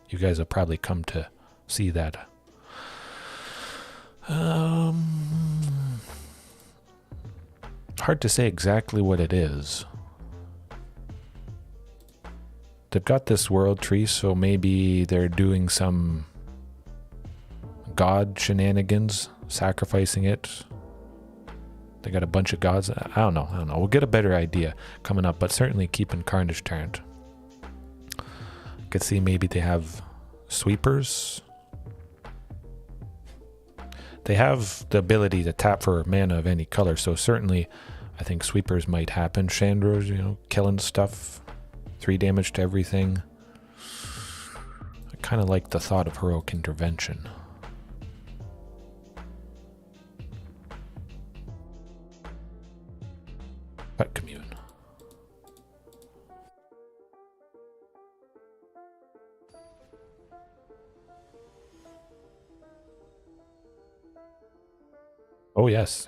You guys have probably come to see that. Hard to say exactly what it is. They've got this world tree, so maybe they're doing some god shenanigans, sacrificing it. They got a bunch of gods. I don't know. We'll get a better idea coming up, but certainly keeping Carnage Tyrant. Could see maybe they have sweepers. They have the ability to tap for mana of any color, so certainly I think sweepers might happen. Chandra's, you know, killing stuff. 3 damage to everything. I kind of like the thought of heroic intervention. But Commune. Oh yes.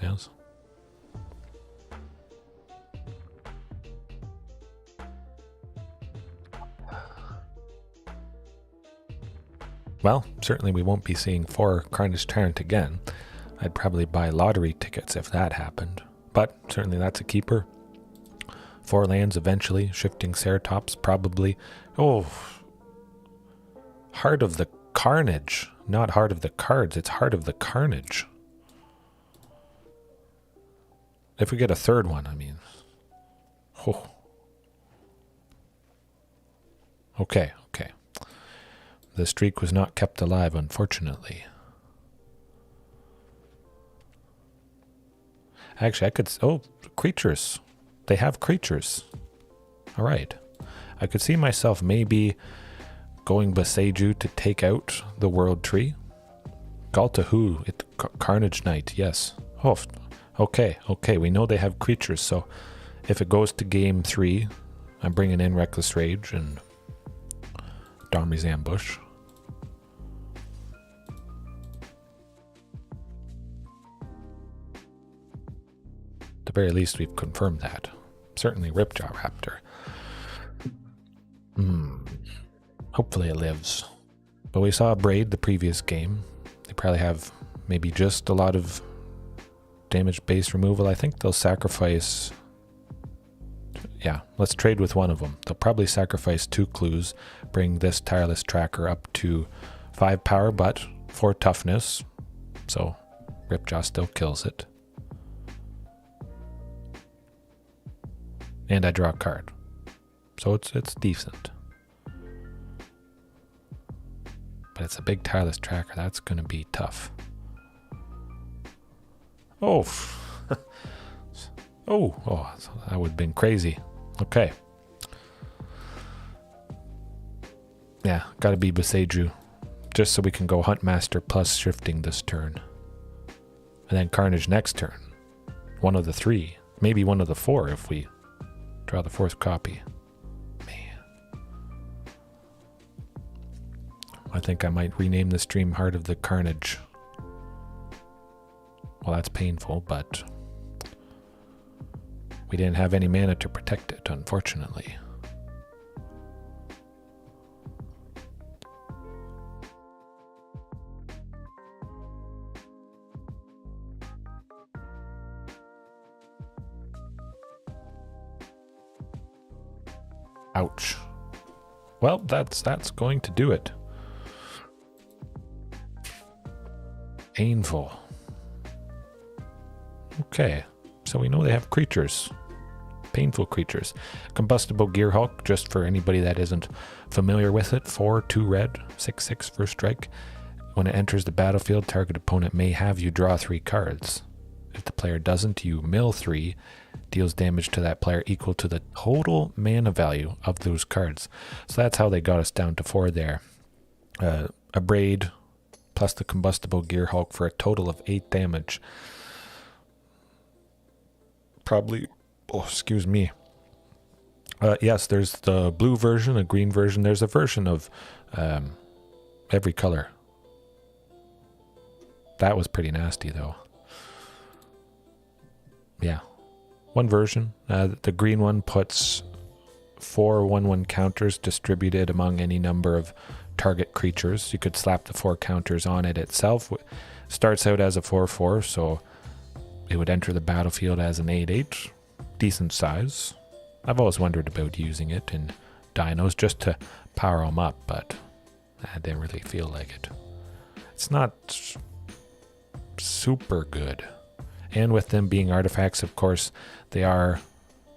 Well, certainly we won't be seeing 4 Carnage Tyrant again. I'd probably buy lottery tickets if that happened. But certainly that's a keeper. 4 lands eventually, shifting Ceratops probably. Oh, Heart of the Carnage. Not Heart of the Cards, it's Heart of the Carnage. If we get a 3rd one, I mean. Oh. Okay. The streak was not kept alive, unfortunately. Actually, I could... Oh, creatures. They have creatures. All right. I could see myself maybe going Boseiju to take out the World Tree. Ghalta who? Carnage Knight, yes. Oh, okay. We know they have creatures, so if it goes to game 3, I'm bringing in Reckless Rage and Domri's Ambush. At the very least, we've confirmed that. Certainly Ripjaw Raptor. Hopefully it lives. But we saw Braid the previous game. They probably have maybe just a lot of damage base removal. I think they'll sacrifice... Yeah, let's trade with one of them. They'll probably sacrifice 2 clues, bring this Tireless Tracker up to 5 power, but 4 toughness. So Ripjaw still kills it. And I draw a card. So it's decent. But it's a big Tireless Tracker. That's going to be tough. Oh. oh, that would have been crazy. Okay. Yeah, gotta be Boseiju. Just so we can go Huntmaster plus shifting this turn. And then Carnage next turn. One of the 3. Maybe one of the 4 if we draw the 4th copy. Man. I think I might rename the stream Heart of the Carnage. Well, that's painful, but we didn't have any mana to protect it, unfortunately. Ouch. Well, that's going to do it. Painful. Okay, so we know they have creatures. Painful creatures. Combustible Gear Hulk, just for anybody that isn't familiar with it. 4, 2 red, 6/6 first strike. When it enters the battlefield, target opponent may have you draw 3 cards. If the player doesn't, you mill 3, deals damage to that player equal to the total mana value of those cards. So that's how they got us down to 4 there. A Braid plus the Combustible Gear Hulk for a total of 8 damage. Probably, oh, excuse me. Yes, there's the blue version, a green version. There's a version of every color. That was pretty nasty, though. Yeah. One version. The green one puts 4 1/1 counters distributed among any number of target creatures. You could slap the 4 counters on it itself. Starts out as a 4/4, so it would enter the battlefield as an 8/8. Decent size. I've always wondered about using it in dinos just to power them up, but I didn't really feel like it. It's not super good. And with them being artifacts, of course, they are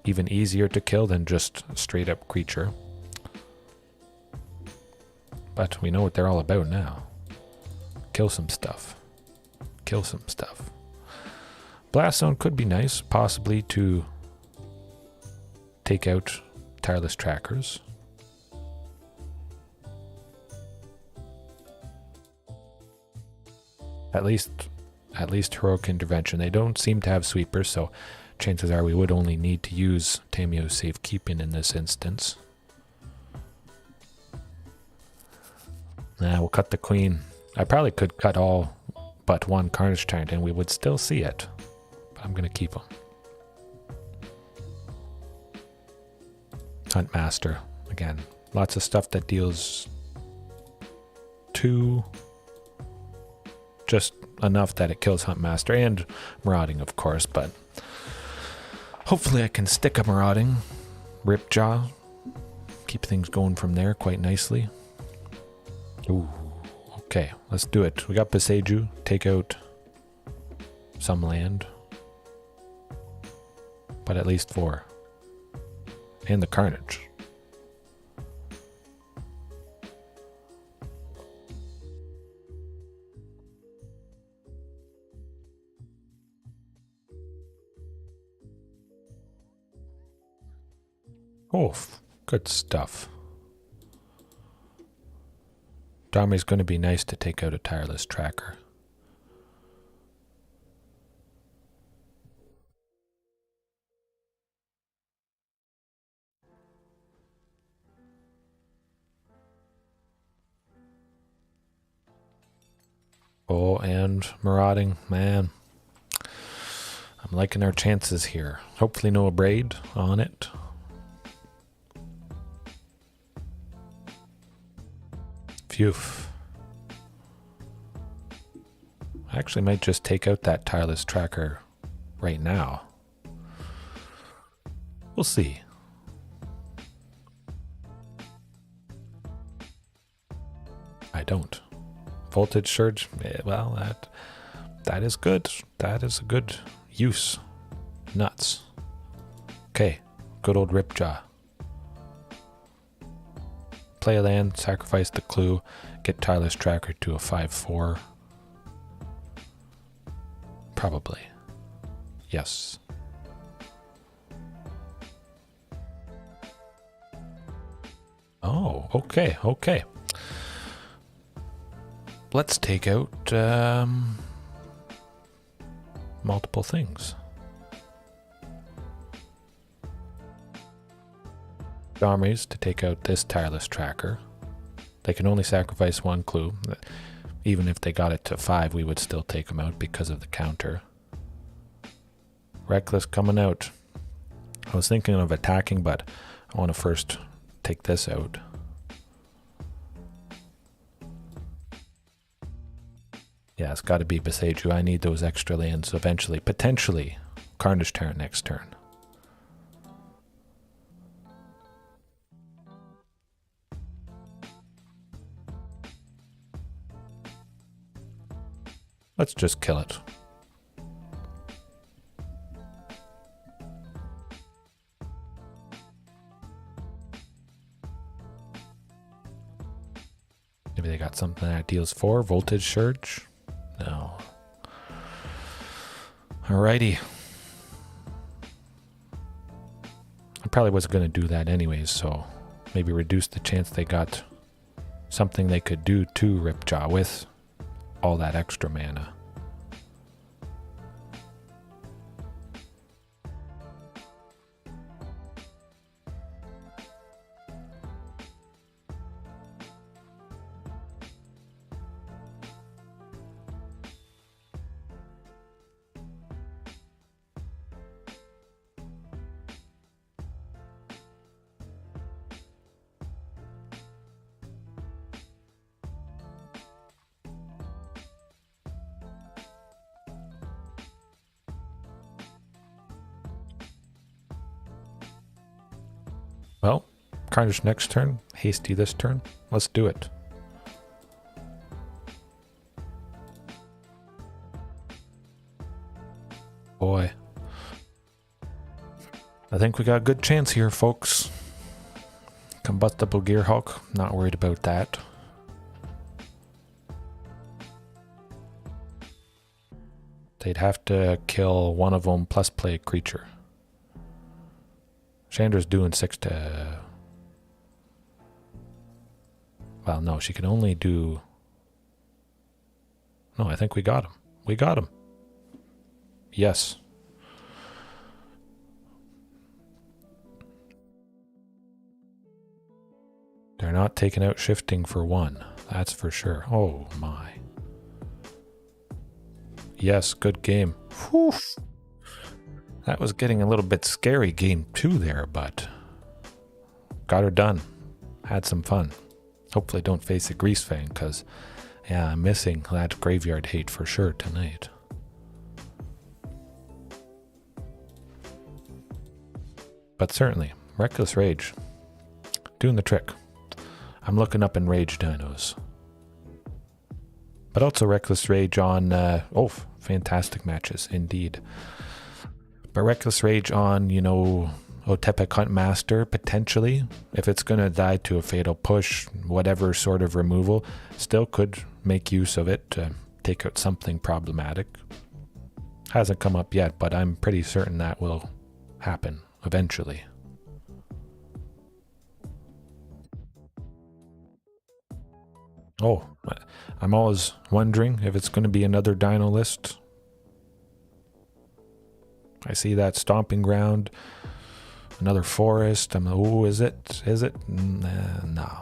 even easier to kill than just a straight up creature. But we know what they're all about now. Kill some stuff. Kill some stuff. Blast Zone could be nice, possibly to take out Tireless Trackers. At least Heroic Intervention. They don't seem to have sweepers, so chances are we would only need to use Tamiyo's Safekeeping in this instance. We'll cut the Queen. I probably could cut all but one Carnage Tyrant and we would still see it. But I'm going to keep them. Huntmaster. Again, lots of stuff that deals 2. Just enough that it kills Huntmaster and Marauding, of course, but hopefully I can stick a Marauding. Ripjaw. Keep things going from there quite nicely. Ooh, okay, let's do it. We got Boseiju. Take out some land. But at least 4. And the Carnage. Oh, good stuff. Domri's going to be nice to take out a Tireless Tracker. Oh, and Marauding, man. I'm liking our chances here. Hopefully no Braid on it. Phew. I actually might just take out that Tireless Tracker right now. We'll see. I don't. Voltage Surge, well, that is good. That is a good use. Nuts. Okay, good old Ripjaw. Play a land, sacrifice the clue, get Tireless Tracker to a 5/4. Probably. Yes. Oh, okay, okay. Let's take out multiple things. Domri's to take out this Tireless Tracker. They can only sacrifice 1 clue. Even if they got it to 5, we would still take them out because of the counter. Reckless coming out. I was thinking of attacking, but I want to first take this out. Yeah, it's got to be Boseiju. I need those extra lands eventually. Potentially Carnage Tyrant next turn. Let's just kill it. Not something that deals 4. Voltage Surge? No. Alrighty. I probably wasn't going to do that anyways, so maybe reduce the chance they got something they could do to Ripjaw with all that extra mana. Well, Carnage next turn, Hasty this turn. Let's do it. Boy. I think we got a good chance here, folks. Combustible Gearhulk, not worried about that. They'd have to kill one of them plus play a creature. Chandra's doing 6 to... Well, no, she can only do... No, I think we got him. We got him. Yes. They're not taking out shifting for 1. That's for sure. Oh, my. Yes, good game. Whew. That was getting a little bit scary game 2 there, but got her done. Had some fun. Hopefully don't face a Grease Fang, because, yeah, I'm missing that graveyard hate for sure tonight. But certainly, Reckless Rage. Doing the trick. I'm looking up in Rage Dinos. But also Reckless Rage on, fantastic matches, indeed. But Reckless Rage on, you know, Otepec Huntmaster, potentially. If it's going to die to a Fatal Push, whatever sort of removal, still could make use of it to take out something problematic. Hasn't come up yet, but I'm pretty certain that will happen eventually. Oh, I'm always wondering if it's going to be another Dino list. I see that Stomping Ground, another Forest. I'm like, oh, is it? Is it? No,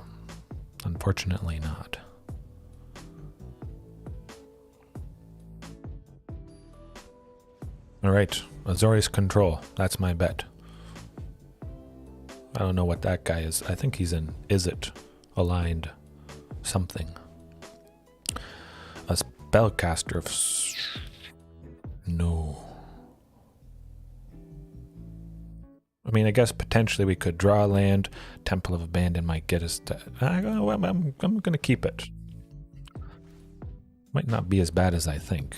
unfortunately not. All right, Azorius Control. That's my bet. I don't know what that guy is. I think he's an Is-It aligned something. A Spellcaster of... No. I mean, I guess potentially we could draw land. Temple of Abandon might get us to... I'm going to keep it. Might not be as bad as I think.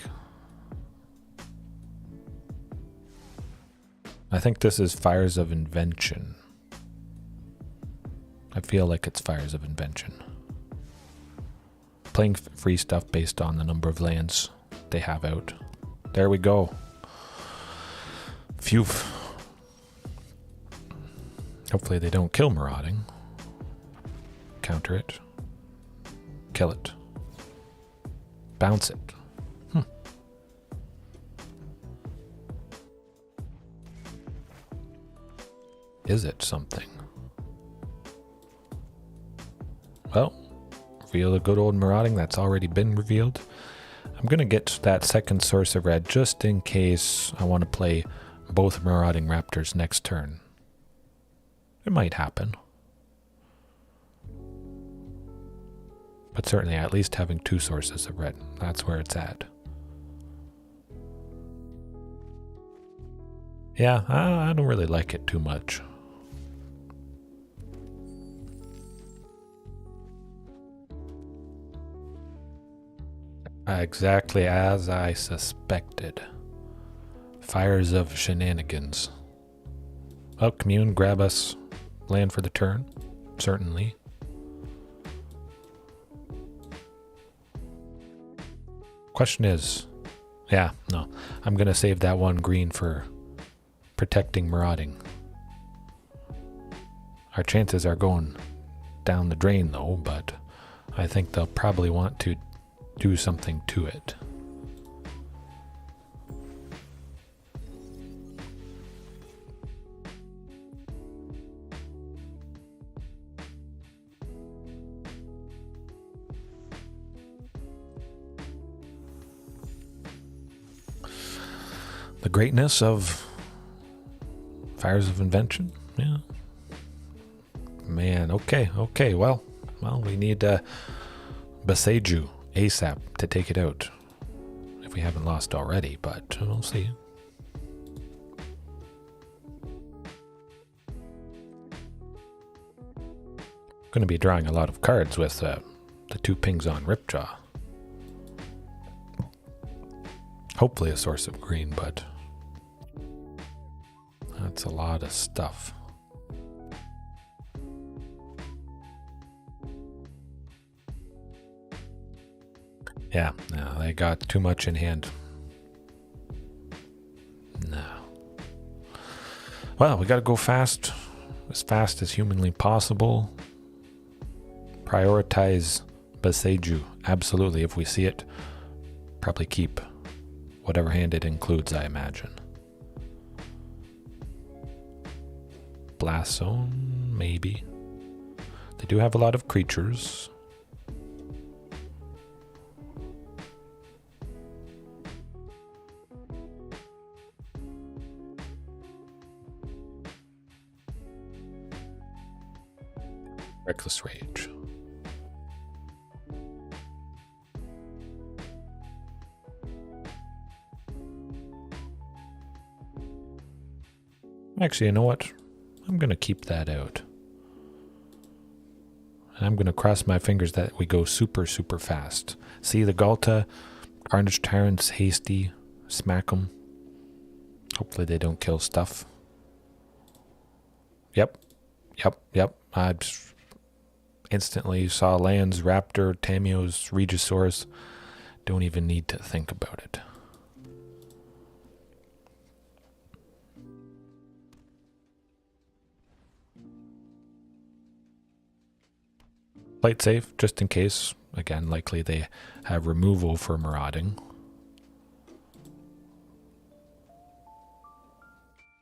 I think this is Fires of Invention. I feel like it's Fires of Invention. Playing free stuff based on the number of lands they have out. There we go. Phew. Hopefully they don't kill Marauding. Counter it. Kill it. Bounce it. Is it something? Well, reveal the good old Marauding that's already been revealed. I'm going to get that second source of red just in case I want to play both Marauding Raptors next turn. It might happen. But certainly at least having 2 sources of red. That's where it's at. Yeah, I don't really like it too much. Exactly as I suspected. Fires of Shenanigans. Well, Commune, grab us land for the turn. Certainly. Question is, yeah, no, I'm going to save that one green for protecting marauding. Our chances are going down the drain though, but I think they'll probably want to do something to it. The greatness of Fires of Invention, yeah. Man, okay, well, we need Boseiju ASAP to take it out. If we haven't lost already, but we'll see. Going to be drawing a lot of cards with the 2 pings on Ripjaw. Hopefully a source of green, but that's a lot of stuff. Yeah, no, they got too much in hand. No. Well, we got to go fast as humanly possible. Prioritize Boseiju, absolutely. If we see it, probably keep whatever hand it includes, I imagine. Blast Zone, maybe. They do have a lot of creatures. Reckless Rage. Actually, you know what? I'm going to keep that out. And I'm going to cross my fingers that we go super, super fast. See the Ghalta, Carnage Tyrants, hasty, smack them. Hopefully they don't kill stuff. Yep. I just instantly saw lands, Raptor, Tamiyos, Regisaurs. Don't even need to think about it. Play it safe, just in case. Again, likely they have removal for marauding.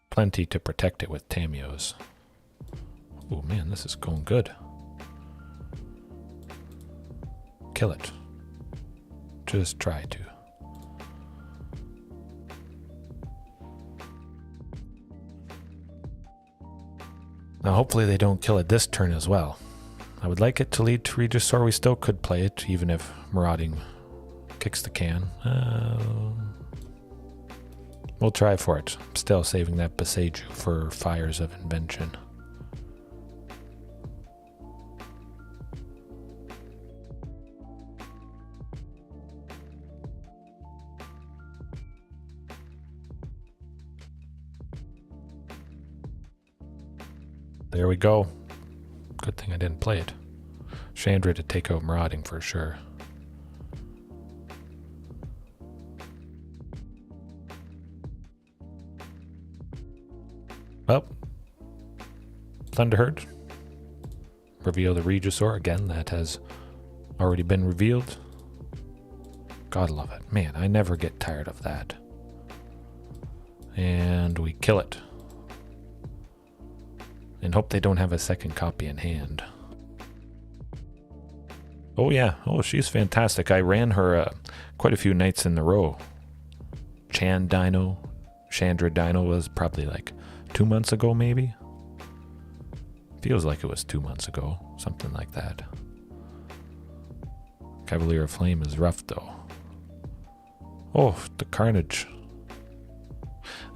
Plenty to protect it with Tamiyos. Oh man, this is going good. Kill it. Just try to. Now hopefully they don't kill it this turn as well. I would like it to lead to Regisaur. We still could play it, even if marauding kicks the can. We'll try for it. Still saving that Boseiju for Fires of Invention. There we go. Good thing I didn't play it. Chandra to take out marauding for sure. Well, Thunderherd. Reveal the Regisaur. Again, that has already been revealed. Gotta love it. Man, I never get tired of that. And we kill it. And hope they don't have a second copy in hand. Oh yeah, oh she's fantastic. I ran her quite a few nights in a row. Dino, Chandra Dino was probably like 2 months ago maybe. Feels like it was 2 months ago, something like that. Cavalier of Flame is rough though. Oh, the Carnage.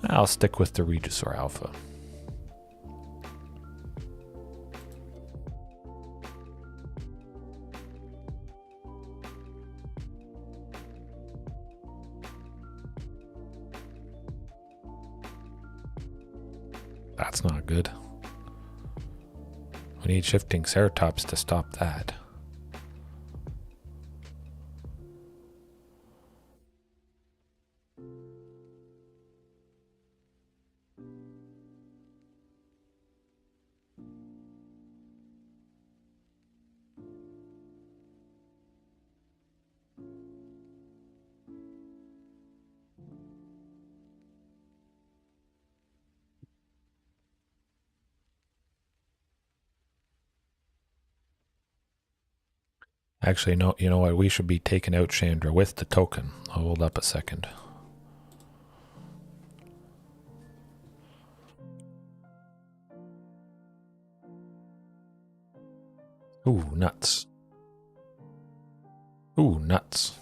I'll stick with the Regisaur Alpha. That's not good. We need Shifting Ceratops to stop that. Actually, no, you know what? We should be taking out Chandra with the token. Hold up a second. Ooh, nuts. Ooh, nuts.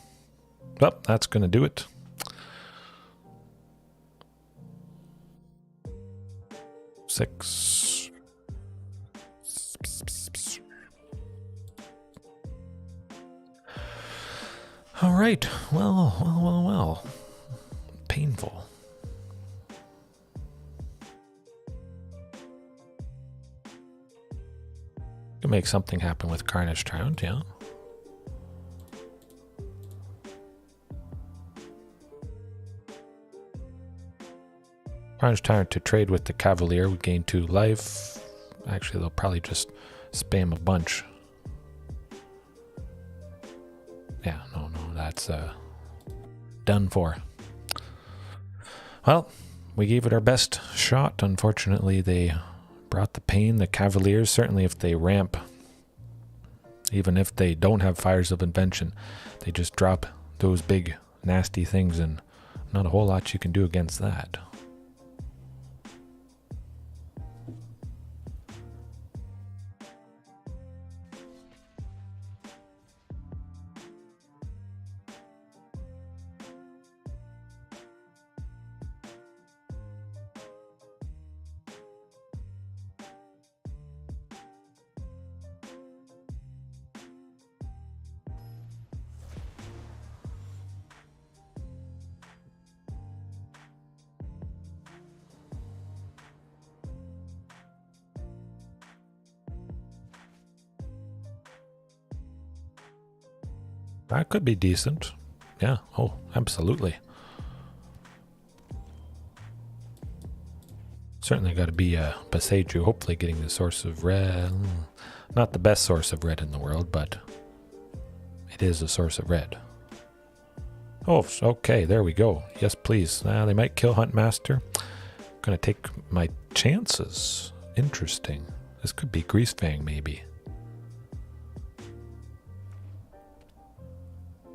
Well, that's going to do it. Six. All right. Well. Painful. Can make something happen with Carnage Tyrant, yeah. Carnage Tyrant to trade with the Cavalier would gain 2 life. Actually, they'll probably just spam a bunch. Yeah, no, that's done for. Well, we gave it our best shot. Unfortunately, they brought the pain. The Cavaliers, certainly if they ramp, even if they don't have Fires of Invention, they just drop those big nasty things, and not a whole lot you can do against that. That could be decent. Yeah, oh, absolutely. Certainly got to be Boseiju, hopefully getting the source of red. Not the best source of red in the world, but it is a source of red. Oh, okay, there we go. Yes, please. They might kill Huntmaster. Gonna take my chances. Interesting. This could be Greasefang, maybe.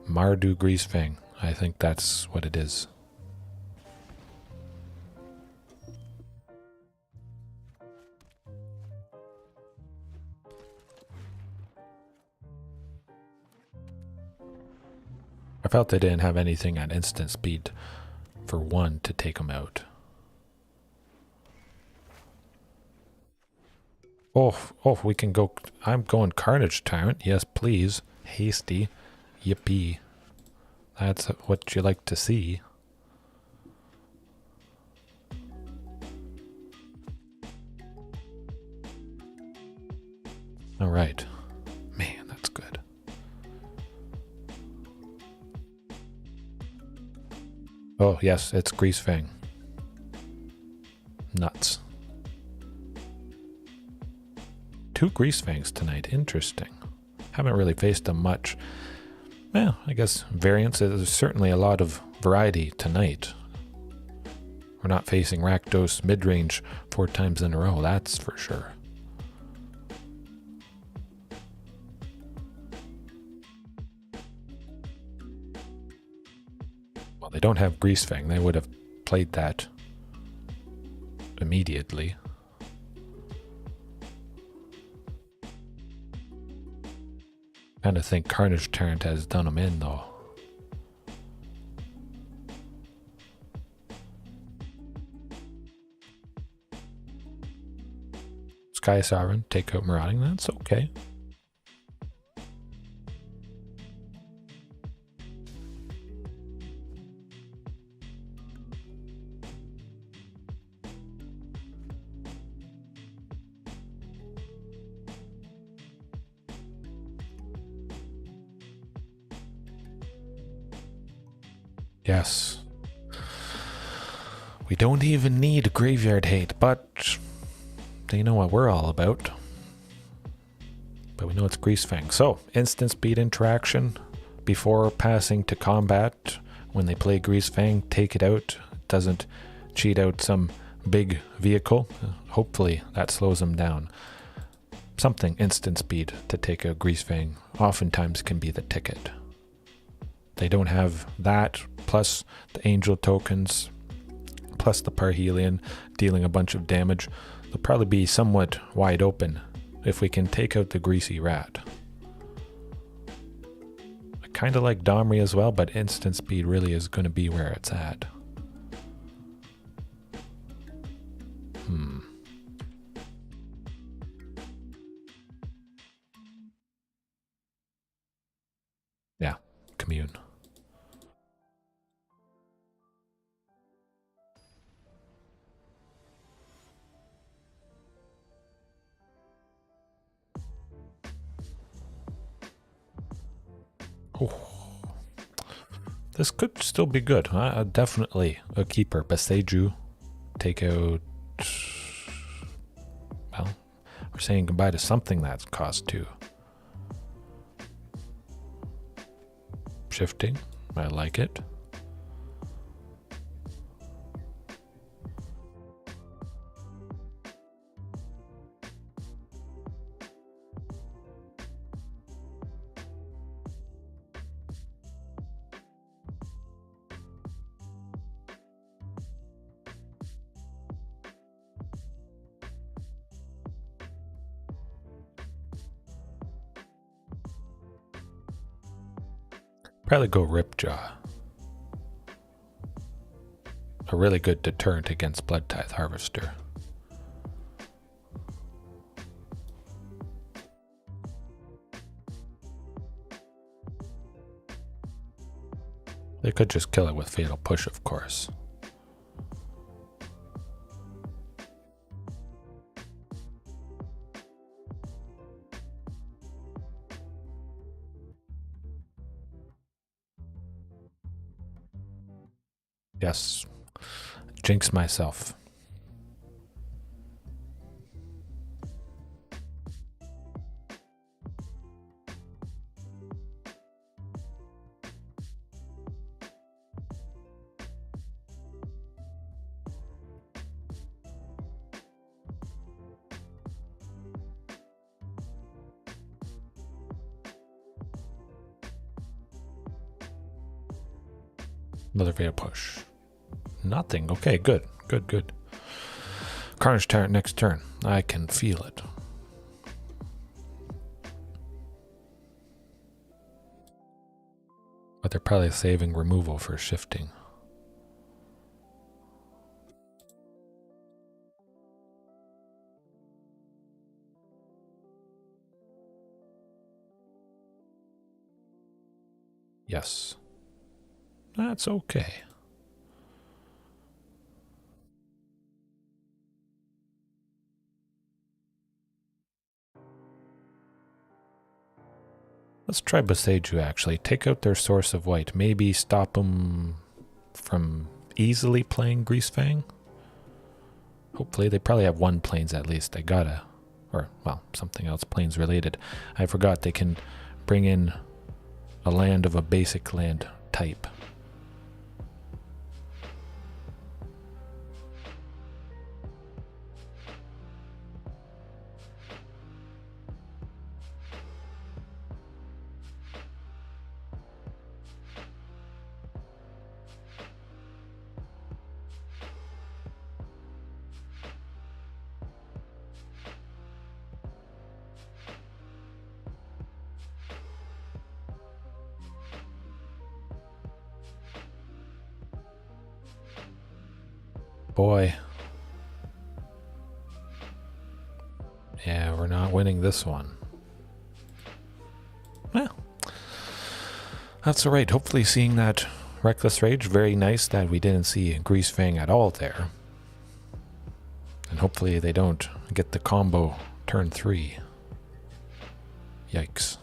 Mardu Greasefang. I think that's what it is. I felt they didn't have anything at instant speed for 1 to take them out. Oh, we can go. I'm going Carnage Tyrant. Yes, please. Hasty. Yippee. That's what you like to see. All right. Man, that's good. Oh, yes, it's Greasefang. Nuts. 2 Greasefangs tonight. Interesting. Haven't really faced them much. Well, I guess variance. There's certainly a lot of variety tonight. We're not facing Rakdos mid-range 4 times in a row, that's for sure. Well, they don't have Greasefang. They would have played that immediately. Kind of think Carnage Tyrant has done them in, though. Sky Sovereign, take out Marauding, that's okay. Yes. We don't even need graveyard hate, but they know what we're all about. But we know it's Greasefang. So, instant speed interaction before passing to combat. When they play Greasefang, take it out. It doesn't cheat out some big vehicle. Hopefully that slows them down. Something instant speed to take a Greasefang oftentimes can be the ticket. They don't have that, plus the angel tokens, plus the Parhelion dealing a bunch of damage. They'll probably be somewhat wide open if we can take out the Greasy Rat. I kind of like Domri as well, but instant speed really is going to be where it's at. Yeah, Commune. Oh. This could still be good. Definitely a keeper. Boseiju. Take out... Well, we're saying goodbye to something that's cost 2. Shifting. I like it. Probably go Ripjaw. A really good deterrent against Blood Tithe Harvester. They could just kill it with Fatal Push, of course. Yes. Jinx myself. Another Fatal Push. Nothing. Okay, good. Good, good. Carnage Tyrant next turn. I can feel it. But they're probably saving removal for shifting. Yes. That's okay. Let's try Boseiju actually. Take out their source of white. Maybe stop them from easily playing Greasefang. Hopefully. They probably have 1 plains at least. They gotta. Or, well, something else plains related. I forgot they can bring in a land of a basic land type. Boy. Yeah, we're not winning this one. Well, that's alright. Hopefully seeing that Reckless Rage, very nice that we didn't see Greasefang at all there. And hopefully they don't get the combo turn 3. Yikes.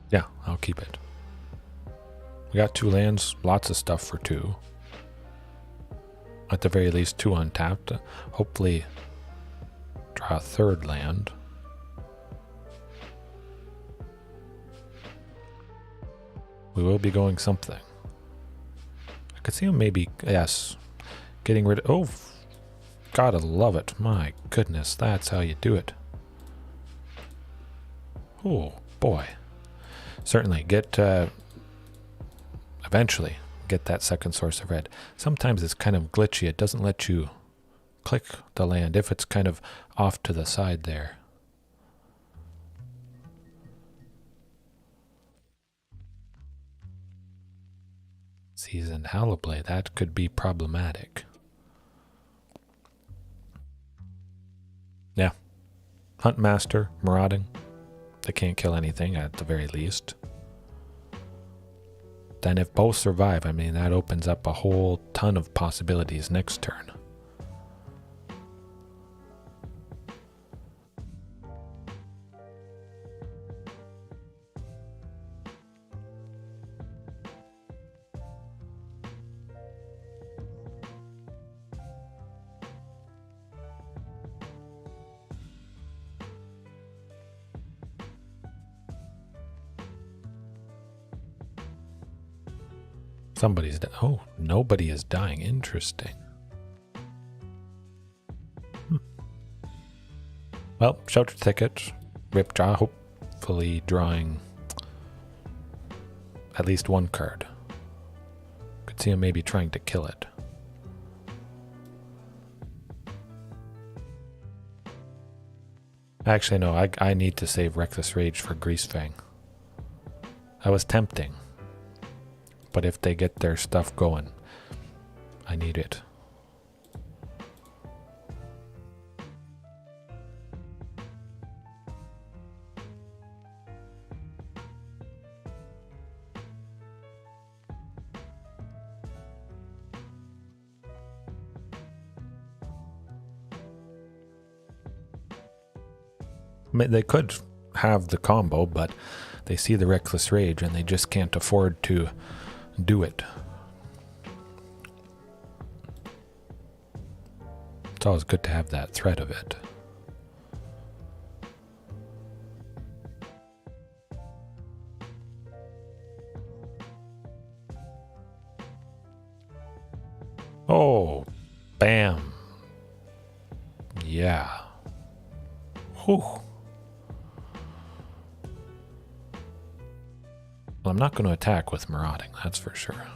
Yeah, I'll keep it. We got 2 lands, lots of stuff for 2. At the very least 2 untapped. Hopefully draw a 3rd land. we will be going something. I could see him maybe, yes, getting rid of, oh, gotta love it. My goodness, that's how you do it. Oh, boy. Certainly, eventually, get that second source of red. Sometimes it's kind of glitchy. It doesn't let you click the land if it's kind of off to the side there. Seasoned Howlblade, that could be problematic. Yeah. Huntmaster, Marauding. They can't kill anything at the very least. Then if both survive, I mean, that opens up a whole ton of possibilities next turn. Somebody's oh, nobody is dying. Interesting. Well, Sheltered Thicket, Ripjaw, hopefully drawing at least one card. Could see him maybe trying to kill it. Actually, no, I need to save Reckless Rage for Greasefang. That was tempting. But if they get their stuff going, I need it. I mean, they could have the combo, but they see the Reckless Rage and they just can't afford to do it. It's always good to have that threat of it. Oh, bam. Yeah. Whew. Well, I'm not going to attack with Marauding, that's for sure.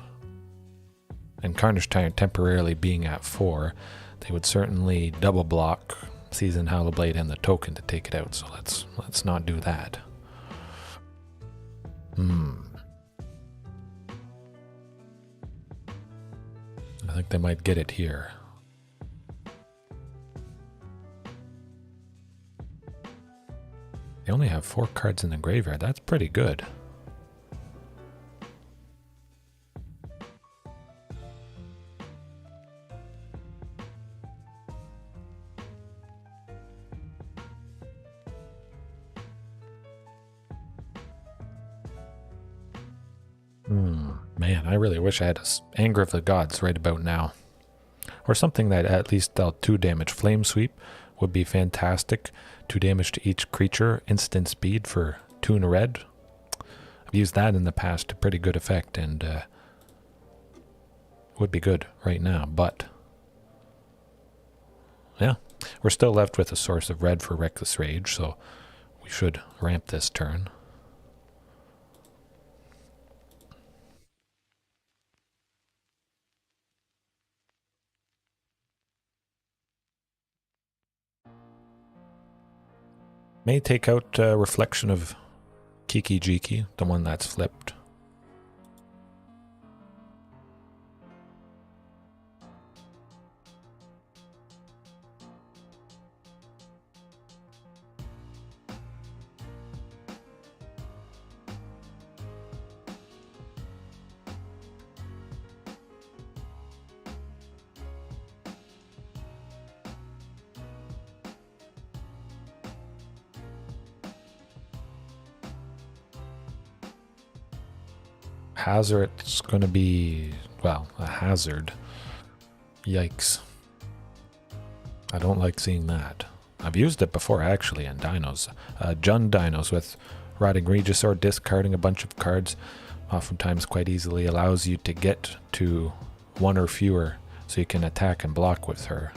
And Carnage Tyrant temporarily being at 4, they would certainly double block Seasoned Howlblade and the token to take it out, so let's not do that. I think they might get it here. They only have 4 cards in the graveyard, that's pretty good. Man, I really wish I had Anger of the Gods right about now. Or something that at least dealt 2 damage. Flame Sweep would be fantastic. 2 damage to each creature. Instant speed for 2 and a red. I've used that in the past to pretty good effect and would be good right now. But, yeah, we're still left with a source of red for Reckless Rage, so we should ramp this turn. May take out a Reflection of Kiki Jiki, the one that's flipped. Hazard's going to be, well, a hazard. Yikes. I don't like seeing that. I've used it before, actually, in Dinos. Jund Dinos with Riding Regisaur, discarding a bunch of cards oftentimes quite easily allows you to get to one or fewer so you can attack and block with her.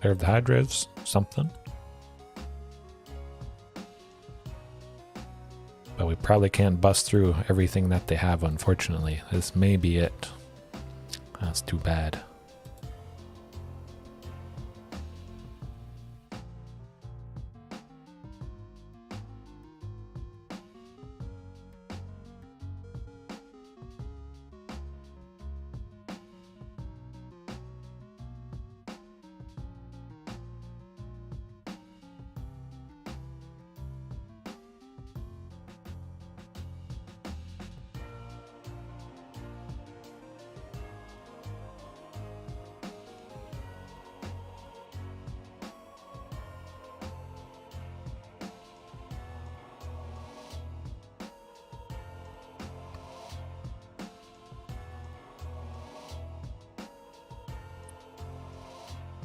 Pair of the Hydras, something. But we probably can't bust through everything that they have, unfortunately. This may be it. That's too bad.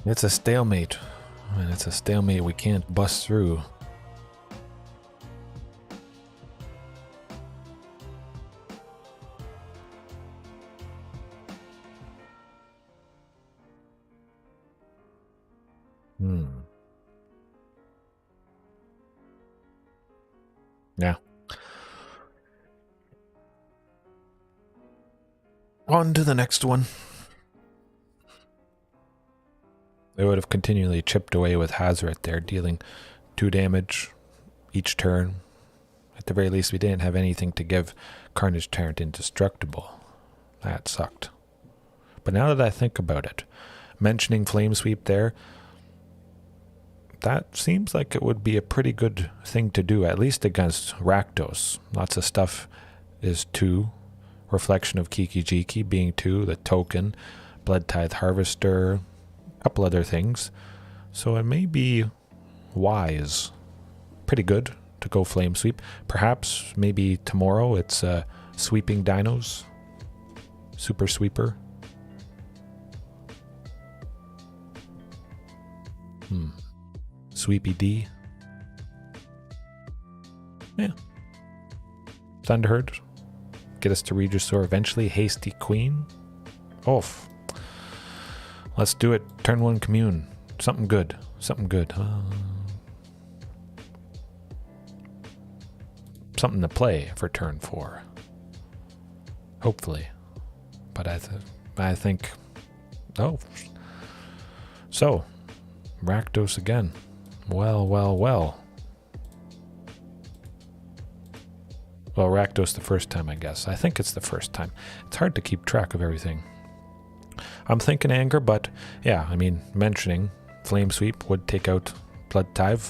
It's a stalemate, and it's a stalemate we can't bust through. Yeah. On to the next one. They would have continually chipped away with Hazoret there, dealing 2 damage each turn. At the very least, we didn't have anything to give Carnage Tyrant indestructible. That sucked. But now that I think about it, mentioning Flame Sweep there, that seems like it would be a pretty good thing to do, at least against Rakdos. Lots of stuff is 2. Reflection of Kiki-Jiki being 2, the token, Blood Tithe Harvester, couple other things, so it may be wise, pretty good to go Flame Sweep. Perhaps maybe tomorrow it's Sweeping Dinos, Super Sweeper. Sweepy D. Yeah. Thunderherd. Get us to Regisaur eventually. Hasty Queen. Oof. Let's do it. Turn 1 Commune. Something good. Something good. Something to play for turn 4. Hopefully. But I think... Oh. So. Rakdos again. Well. Well, Rakdos the first time, I guess. I think it's the first time. It's hard to keep track of everything. I'm thinking Anger, but yeah, I mean, mentioning Flame Sweep would take out Blood Tithe.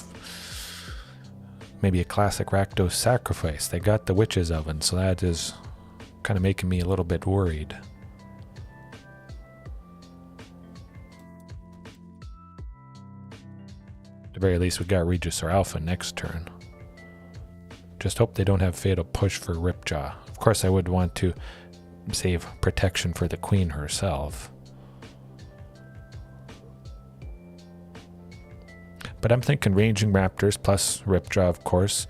Maybe a classic Rakdos Sacrifice. They got the Witch's Oven, so that is kind of making me a little bit worried. At the very least, we got Regisaur Alpha next turn. Just hope they don't have Fatal Push for Ripjaw. Of course, I would want to save protection for the Queen herself. But I'm thinking Raging Raptors plus Ripjaw, of course.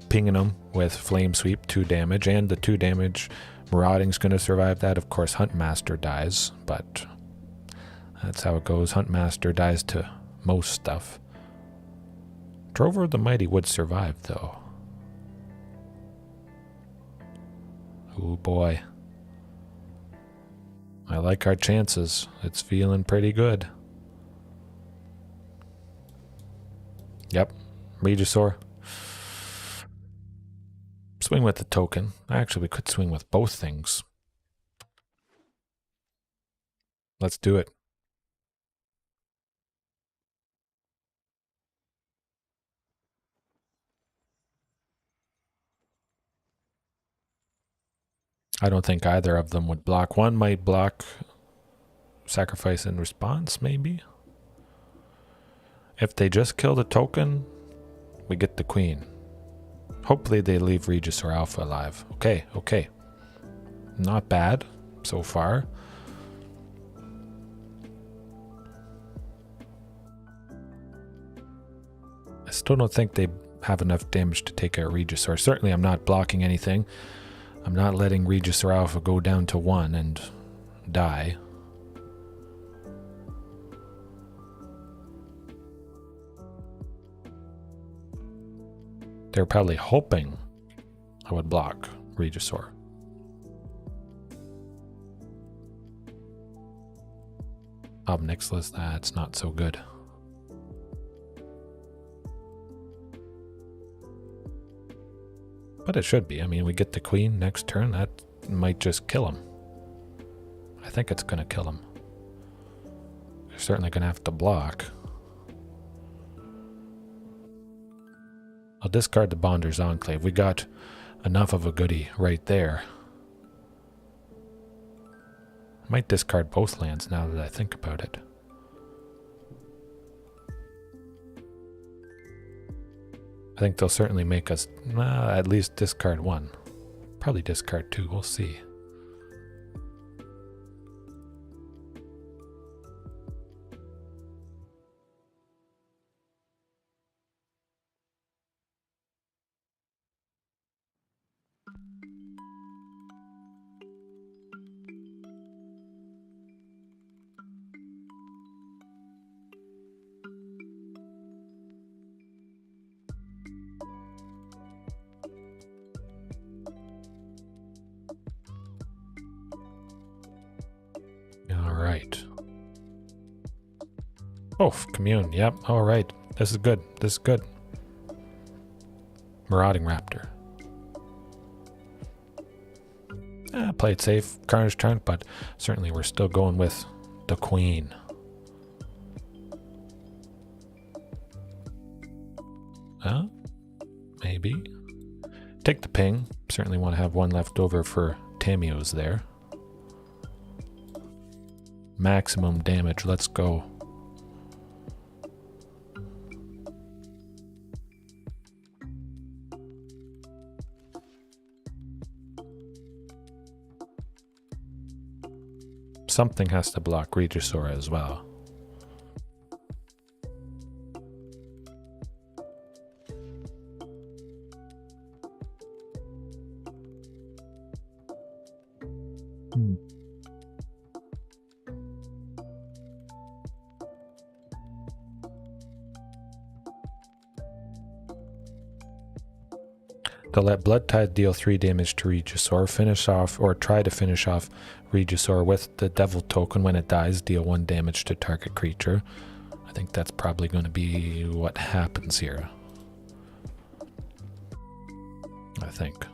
Pinging them with Flame Sweep, 2 damage, and the 2 damage. Marauding's going to survive that. Of course, Huntmaster dies, but that's how it goes. Huntmaster dies to most stuff. Drover the Mighty would survive, though. Oh boy. I like our chances. It's feeling pretty good. Yep. Regisaur. Swing with the token. Actually, we could swing with both things. Let's do it. I don't think either of them would block. One might block Sacrifice in Response, maybe. If they just kill the token, we get the queen. Hopefully they leave Regisaur Alpha alive. Okay, okay. Not bad so far. I still don't think they have enough damage to take out Regisaur. Certainly I'm not blocking anything. I'm not letting Regisaur Alpha go down to 1 and die. They're probably hoping I would block Regisaur. Obnixilus, that's not so good. But it should be. I mean, we get the queen next turn. That might just kill him. I think it's going to kill him. They're certainly going to have to block. I'll discard the Bonder's Enclave. We got enough of a goodie right there. I might discard both lands now that I think about it. I think they'll certainly make us at least discard 1. Probably discard 2. We'll see. Alright. Oh, Commune. Yep. Alright. This is good. This is good. Marauding Raptor. Play it safe. Carnage Tyrant, but certainly we're still going with the queen. Maybe. Take the ping. Certainly want to have 1 left over for Tamiyo's there. Maximum damage. Let's go. Something has to block Regisaur as well. They'll let Blood Tide deal 3 damage to Regisaur, finish off, or try to finish off Regisaur with the Devil token. When it dies, deal 1 damage to target creature. I think that's probably going to be what happens here. I think.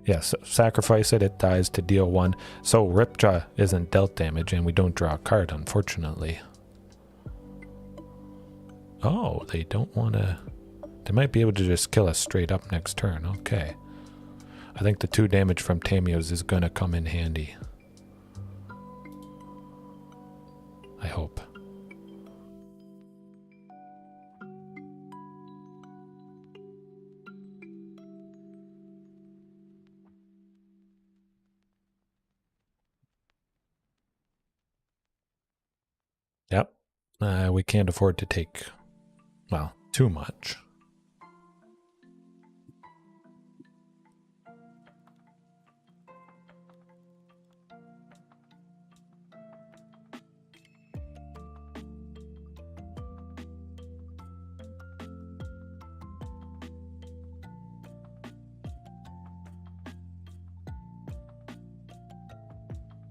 Yes, sacrifice it, it dies to deal 1. So Ripjaw isn't dealt damage, and we don't draw a card, unfortunately. Oh, they don't want to... They might be able to just kill us straight up next turn. Okay. I think the 2 damage from Tamiyo's is going to come in handy. I hope. Yep. We can't afford to take, well, too much.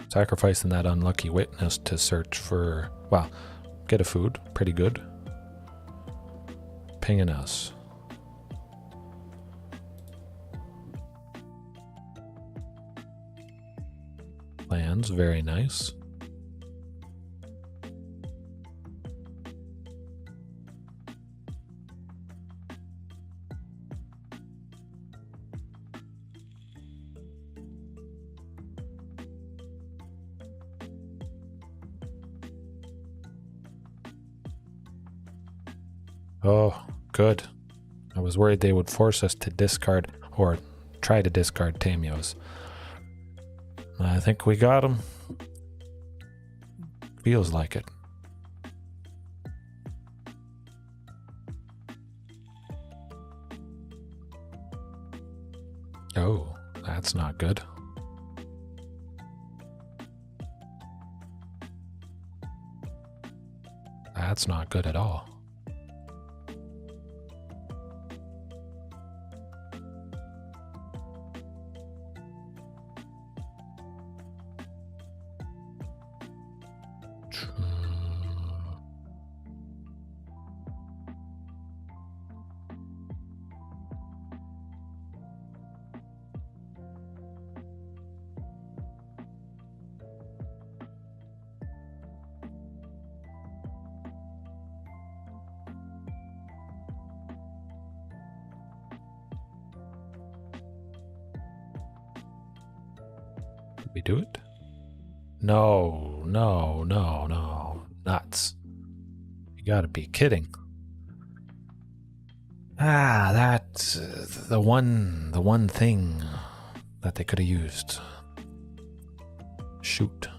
Sacrificing that unlucky witness to search for, well, get a food. Pretty good. Pinging us. Lands, very nice. Oh, good. I was worried they would force us to discard, or try to discard Tamiyos. I think we got him. Feels like it. Oh, that's not good. That's not good at all. Did we do it? No, no, no, no. Nuts. You gotta be kidding. That's the one thing that they could have used. Shoot.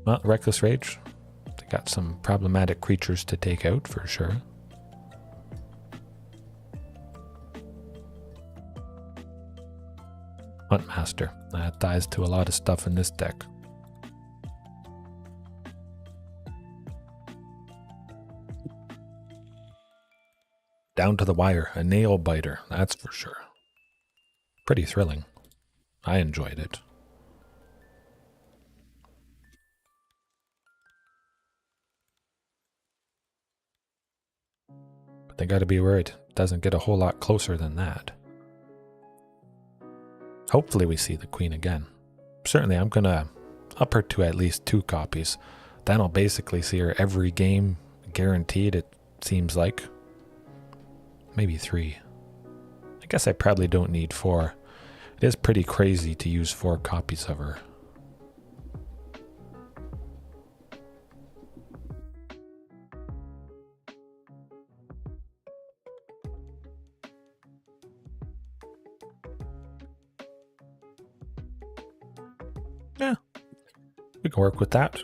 Well, Reckless Rage. They got some problematic creatures to take out for sure. Huntmaster. That dies to a lot of stuff in this deck. Down to the wire. A nail biter. That's for sure. Pretty thrilling. I enjoyed it. But they gotta be worried. It doesn't get a whole lot closer than that. Hopefully we see the queen again. Certainly I'm gonna up her to at least 2 copies. Then I'll basically see her every game, guaranteed, it seems like. Maybe 3. I guess I probably don't need 4. It is pretty crazy to use 4 copies of her. Yeah, we can work with that.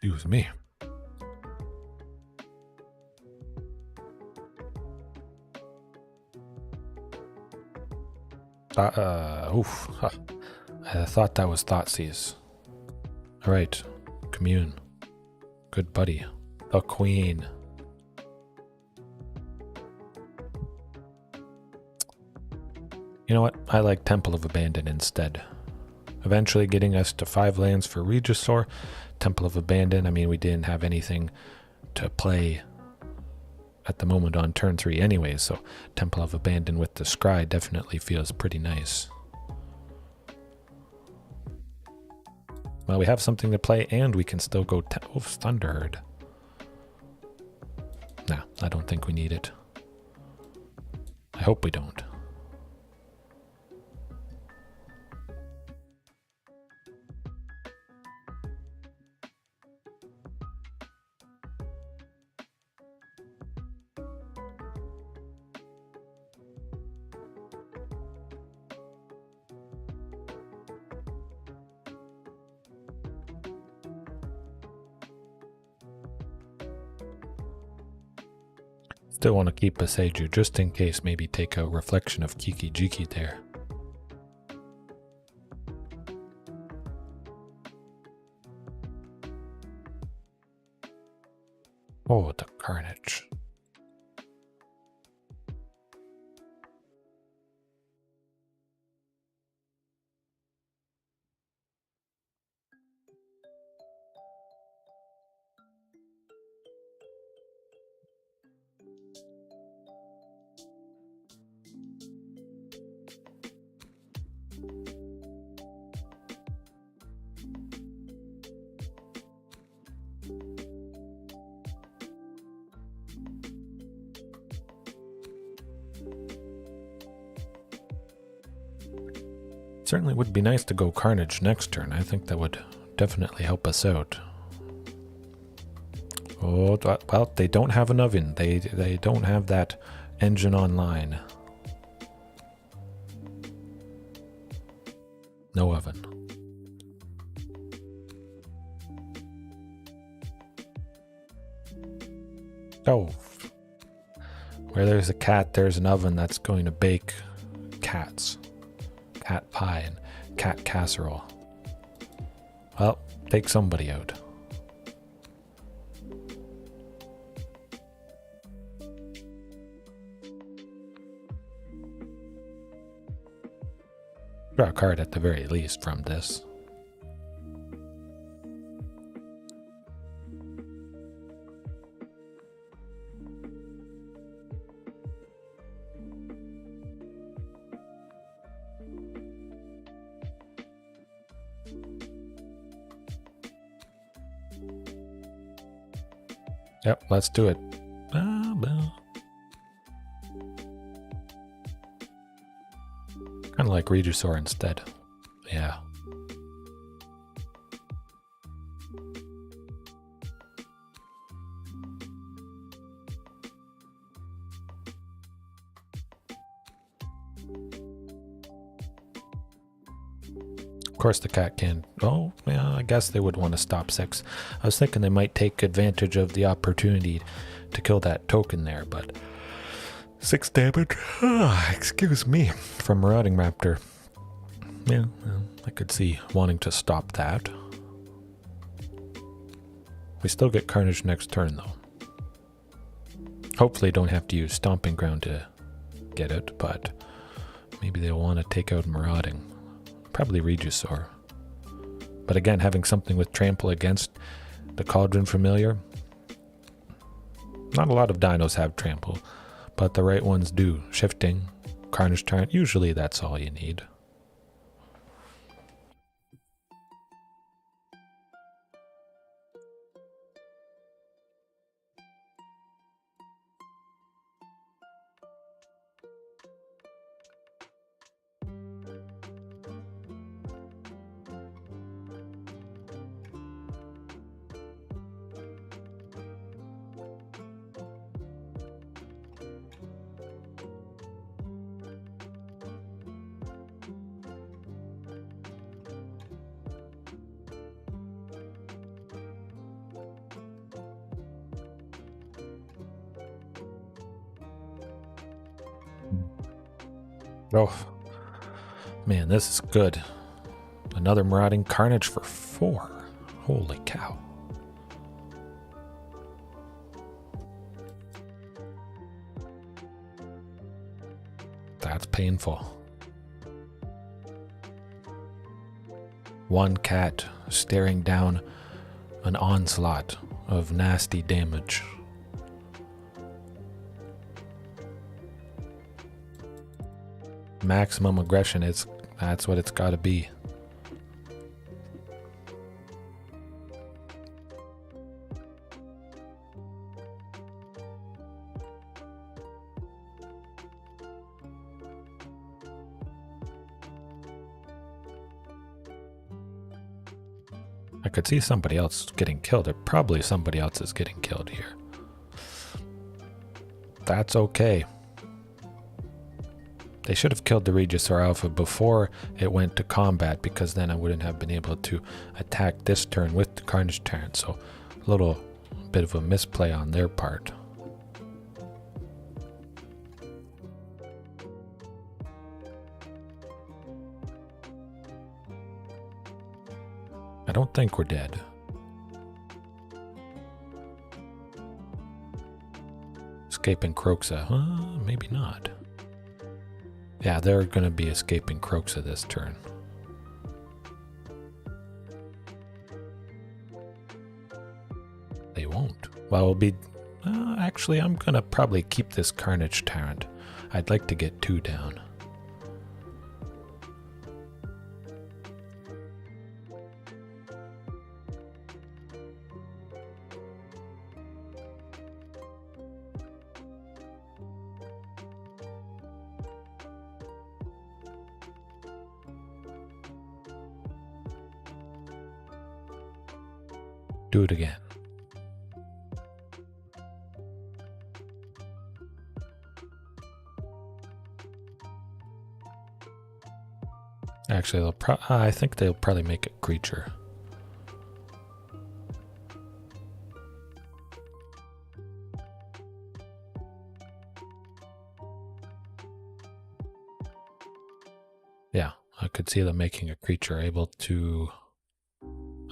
Excuse me. Oof. I thought that was Thoughtseize. Alright, Commune. Good buddy. The Queen. You know what? I like Temple of Abandon instead. Eventually getting us to 5 lands for Regisaur. Temple of Abandon, I mean, we didn't have anything to play at the moment on turn 3 anyway, so Temple of Abandon with the Scry definitely feels pretty nice. Well, we have something to play, and we can still go Thunderherd. Nah, I don't think we need it. I hope we don't. Still want to keep Boseiju just in case, maybe take a Reflection of Kiki Jiki there. Oh, the Carnage. Certainly would be nice to go Carnage next turn. I think that would definitely help us out. Oh, well, they don't have an oven. They don't have that engine online. No oven. Oh. Where there's a cat, there's an oven that's going to bake cats. Cat pie and cat casserole. Well, take somebody out. Draw a card at the very least from this. Yep, let's do it. Kind of like Regisaur instead. Yeah. Of course the cat can. Oh, yeah, I guess they would want to stop 6. I was thinking they might take advantage of the opportunity to kill that token there, but 6 damage. Excuse me. From Marauding Raptor. Yeah, well, I could see wanting to stop that. We still get Carnage next turn though. Hopefully don't have to use Stomping Ground to get it, but maybe they'll want to take out Marauding. Probably Regisaur. But again, having something with Trample against the Cauldron Familiar. Not a lot of dinos have Trample, but the right ones do. Shifting, Carnage Tyrant, usually that's all you need. Oh, man, this is good. Another Marauding Carnage for 4. Holy cow. That's painful. One cat staring down an onslaught of nasty damage. Maximum aggression, that's what it's got to be. I could see somebody else getting killed, or probably somebody else is getting killed here. That's okay. They should have killed the Regisaur Alpha before it went to combat, because then I wouldn't have been able to attack this turn with the Carnage Tyrant. So a little bit of a misplay on their part. I don't think we're dead. Escaping Croxa. Maybe not. Yeah, they're going to be escaping Croxa this turn. They won't. Well, it'll be... actually, I'm going to probably keep this Carnage Tyrant. I'd like to get 2 down. Do it again. Actually, I think they'll probably make a creature. Yeah, I could see them making a creature able to...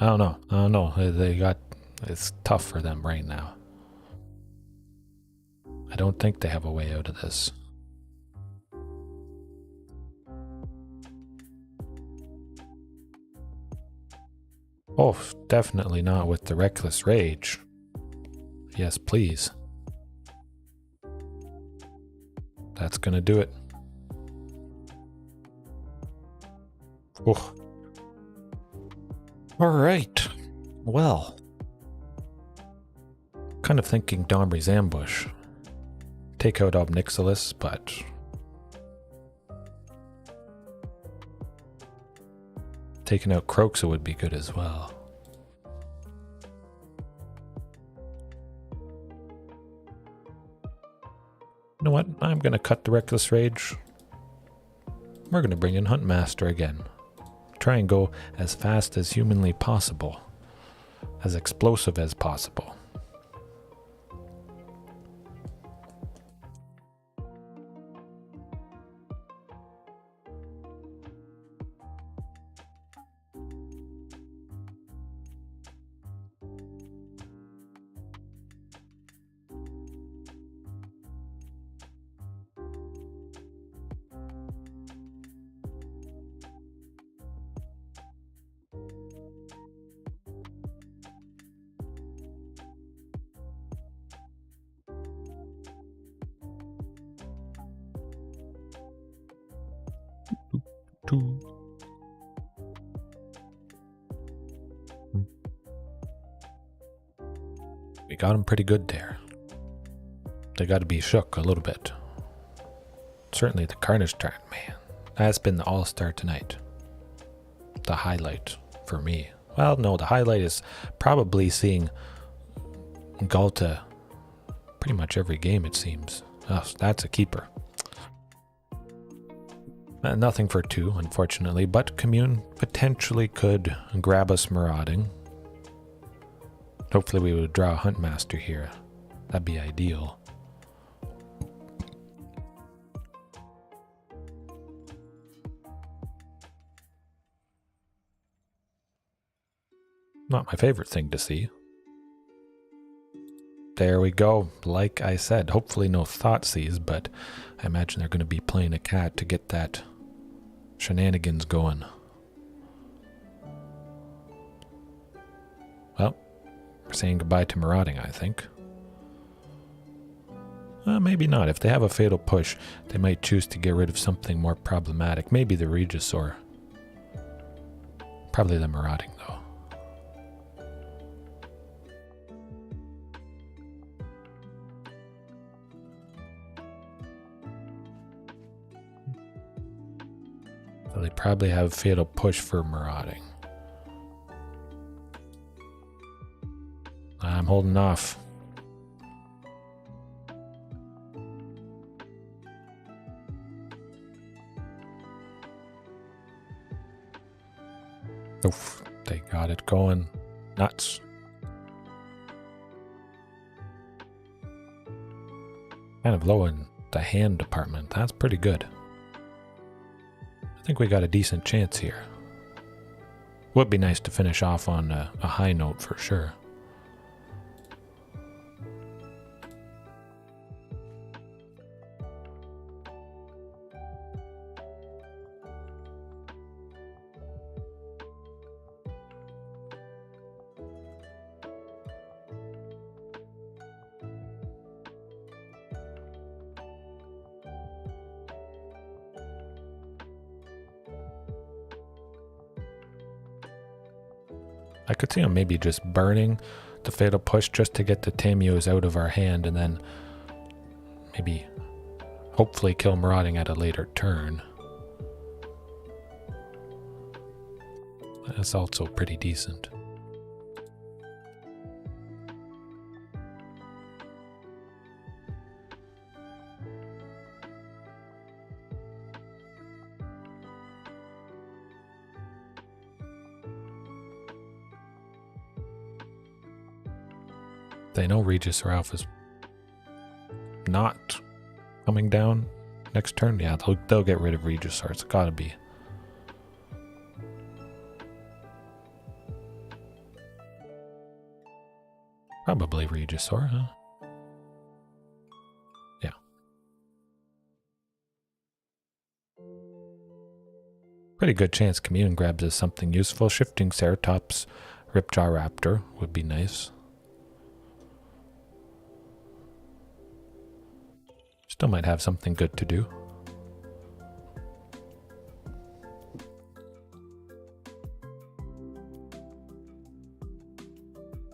I don't know. It's tough for them right now. I don't think they have a way out of this. Oh, definitely not with the Reckless Rage. Yes, please. That's gonna do it. Oh. Alright. Well. Kind of thinking Domri's Ambush. Take out Obnixilis, but... taking out Croxa would be good as well. You know what? I'm going to cut the Reckless Rage. We're going to bring in Huntmaster again. Try and go as fast as humanly possible. As explosive as possible. We got him pretty good there. They got to be shook a little bit. Certainly the Carnage Tyrant, man. That's been the all-star tonight. The highlight for me. Well, no, the highlight is probably seeing Ghalta pretty much every game, it seems. Oh, that's a keeper. Nothing for 2, unfortunately, but Commune potentially could grab us Marauding. Hopefully we would draw a Huntmaster here. That'd be ideal. Not my favorite thing to see. There we go. Like I said, hopefully no Thoughtseize, but I imagine they're going to be playing a cat to get that shenanigans going. Well, we're saying goodbye to Marauding, I think. Maybe not. If they have a Fatal Push, they might choose to get rid of something more problematic. Maybe the Regisaur. Probably the Marauding, though. So they probably have Fatal Push for Marauding. I'm holding off. Oof, they got it going nuts. Kind of low in the hand department. That's pretty good. I think we got a decent chance here. Would be nice to finish off on a high note for sure. I could see him maybe just burning the Fatal Push just to get the Tamiyos out of our hand and then maybe hopefully kill Marauding at a later turn. That's also pretty decent. They know Regisaur Alpha's not coming down next turn. Yeah, they'll get rid of Regisaur. It's gotta be. Probably Regisaur, huh? Yeah. Pretty good chance Commune grabs us something useful. Shifting Ceratops, Ripjaw Raptor would be nice. Still might have something good to do.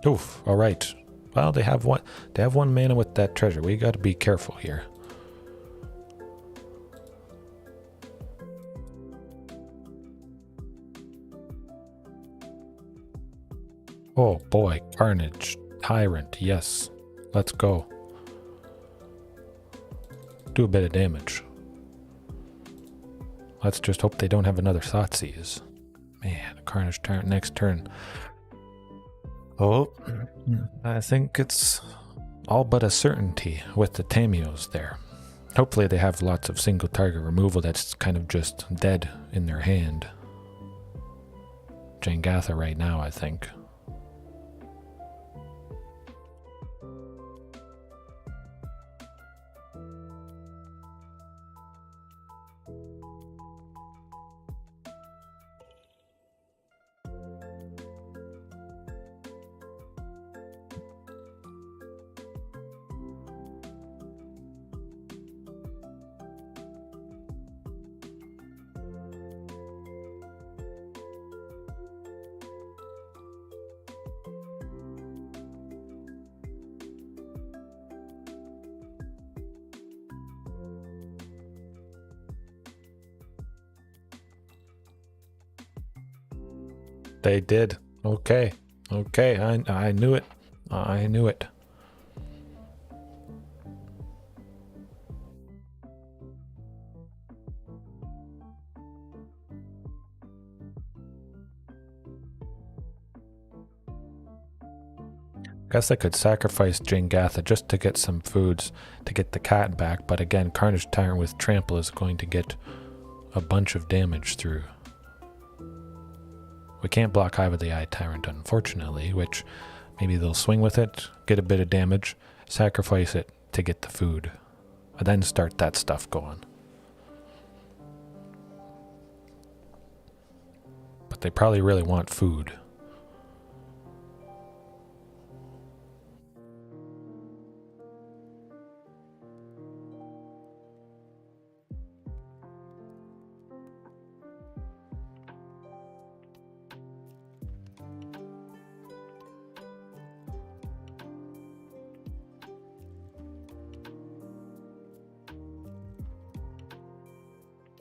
Oof, alright. Well, they have one mana with that treasure. We gotta be careful here. Oh boy, Carnage Tyrant, yes. Let's go. Do a bit of damage. Let's just hope they don't have another Thoughtseize. Man, Carnage Tyrant next turn. Oh, I think it's all but a certainty with the Tamiyos there. Hopefully they have lots of single target removal that's kind of just dead in their hand. Ghalta right now, I think. They did. Okay. Okay. I knew it. I knew it. Guess I could sacrifice Ghalta just to get some foods to get the cat back, but again, Carnage Tyrant with Trample is going to get a bunch of damage through. We can't block Hive of the Eye Tyrant, unfortunately, which maybe they'll swing with it, get a bit of damage, sacrifice it to get the food, and then start that stuff going. But they probably really want food.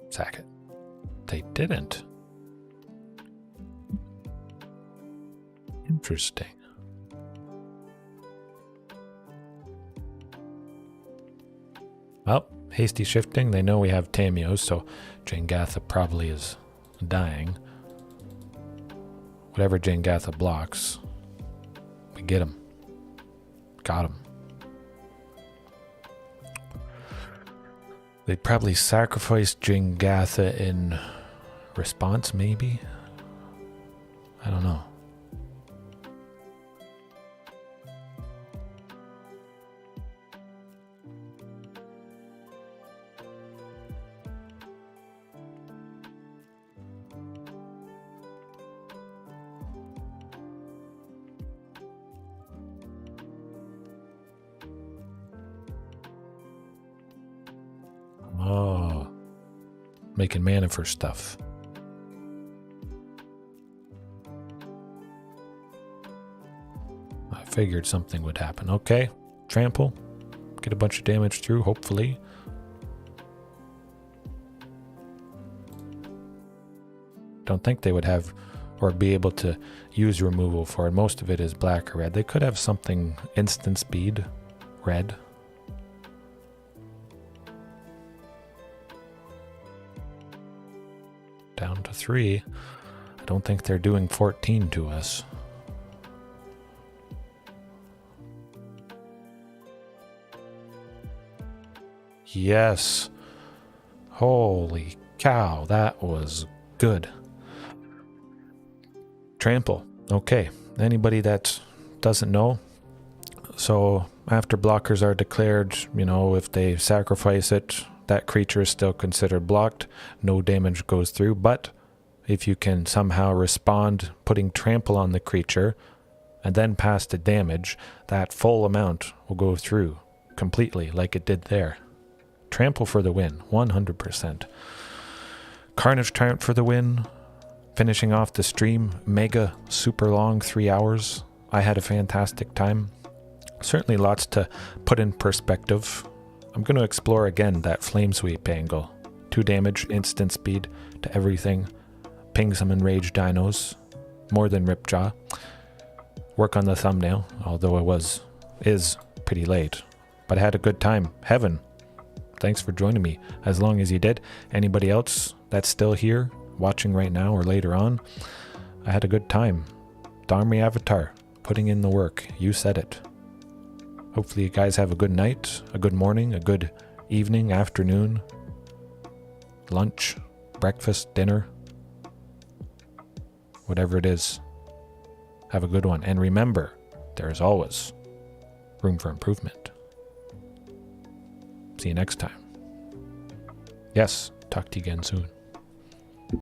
Sack it. They didn't. Interesting. Well, hasty shifting. They know we have Tamiyo, so Ghalta probably is dying. Whatever Ghalta blocks, we get him. Got him. They'd probably sacrifice Ghalta in response, maybe? I don't know. Oh, making mana for stuff. I figured something would happen. Okay, trample. Get a bunch of damage through, hopefully. Don't think they would have or be able to use removal for it. Most of it is black or red. They could have something instant speed, red. Down to 3. I don't think they're doing 14 to us. Yes. Holy cow, that was good. Trample. Okay, anybody that doesn't know, so after blockers are declared, you know, if they sacrifice it, that creature is still considered blocked. No damage goes through, but if you can somehow respond putting trample on the creature and then pass the damage, that full amount will go through completely like it did there. Trample for the win, 100%. Carnage Tyrant for the win. Finishing off the stream, mega super long 3 hours. I had a fantastic time. Certainly lots to put in perspective. I'm going to explore again that flame sweep angle. 2 damage, instant speed to everything. Ping some enraged dinos. More than Ripjaw. Work on the thumbnail, although it is pretty late. But I had a good time. Heaven. Thanks for joining me as long as you did. Anybody else that's still here, watching right now or later on, I had a good time. Domri Avatar, putting in the work. You said it. Hopefully you guys have a good night, a good morning, a good evening, afternoon, lunch, breakfast, dinner, whatever it is. Have a good one. And remember, there is always room for improvement. See you next time. Yes, talk to you again soon.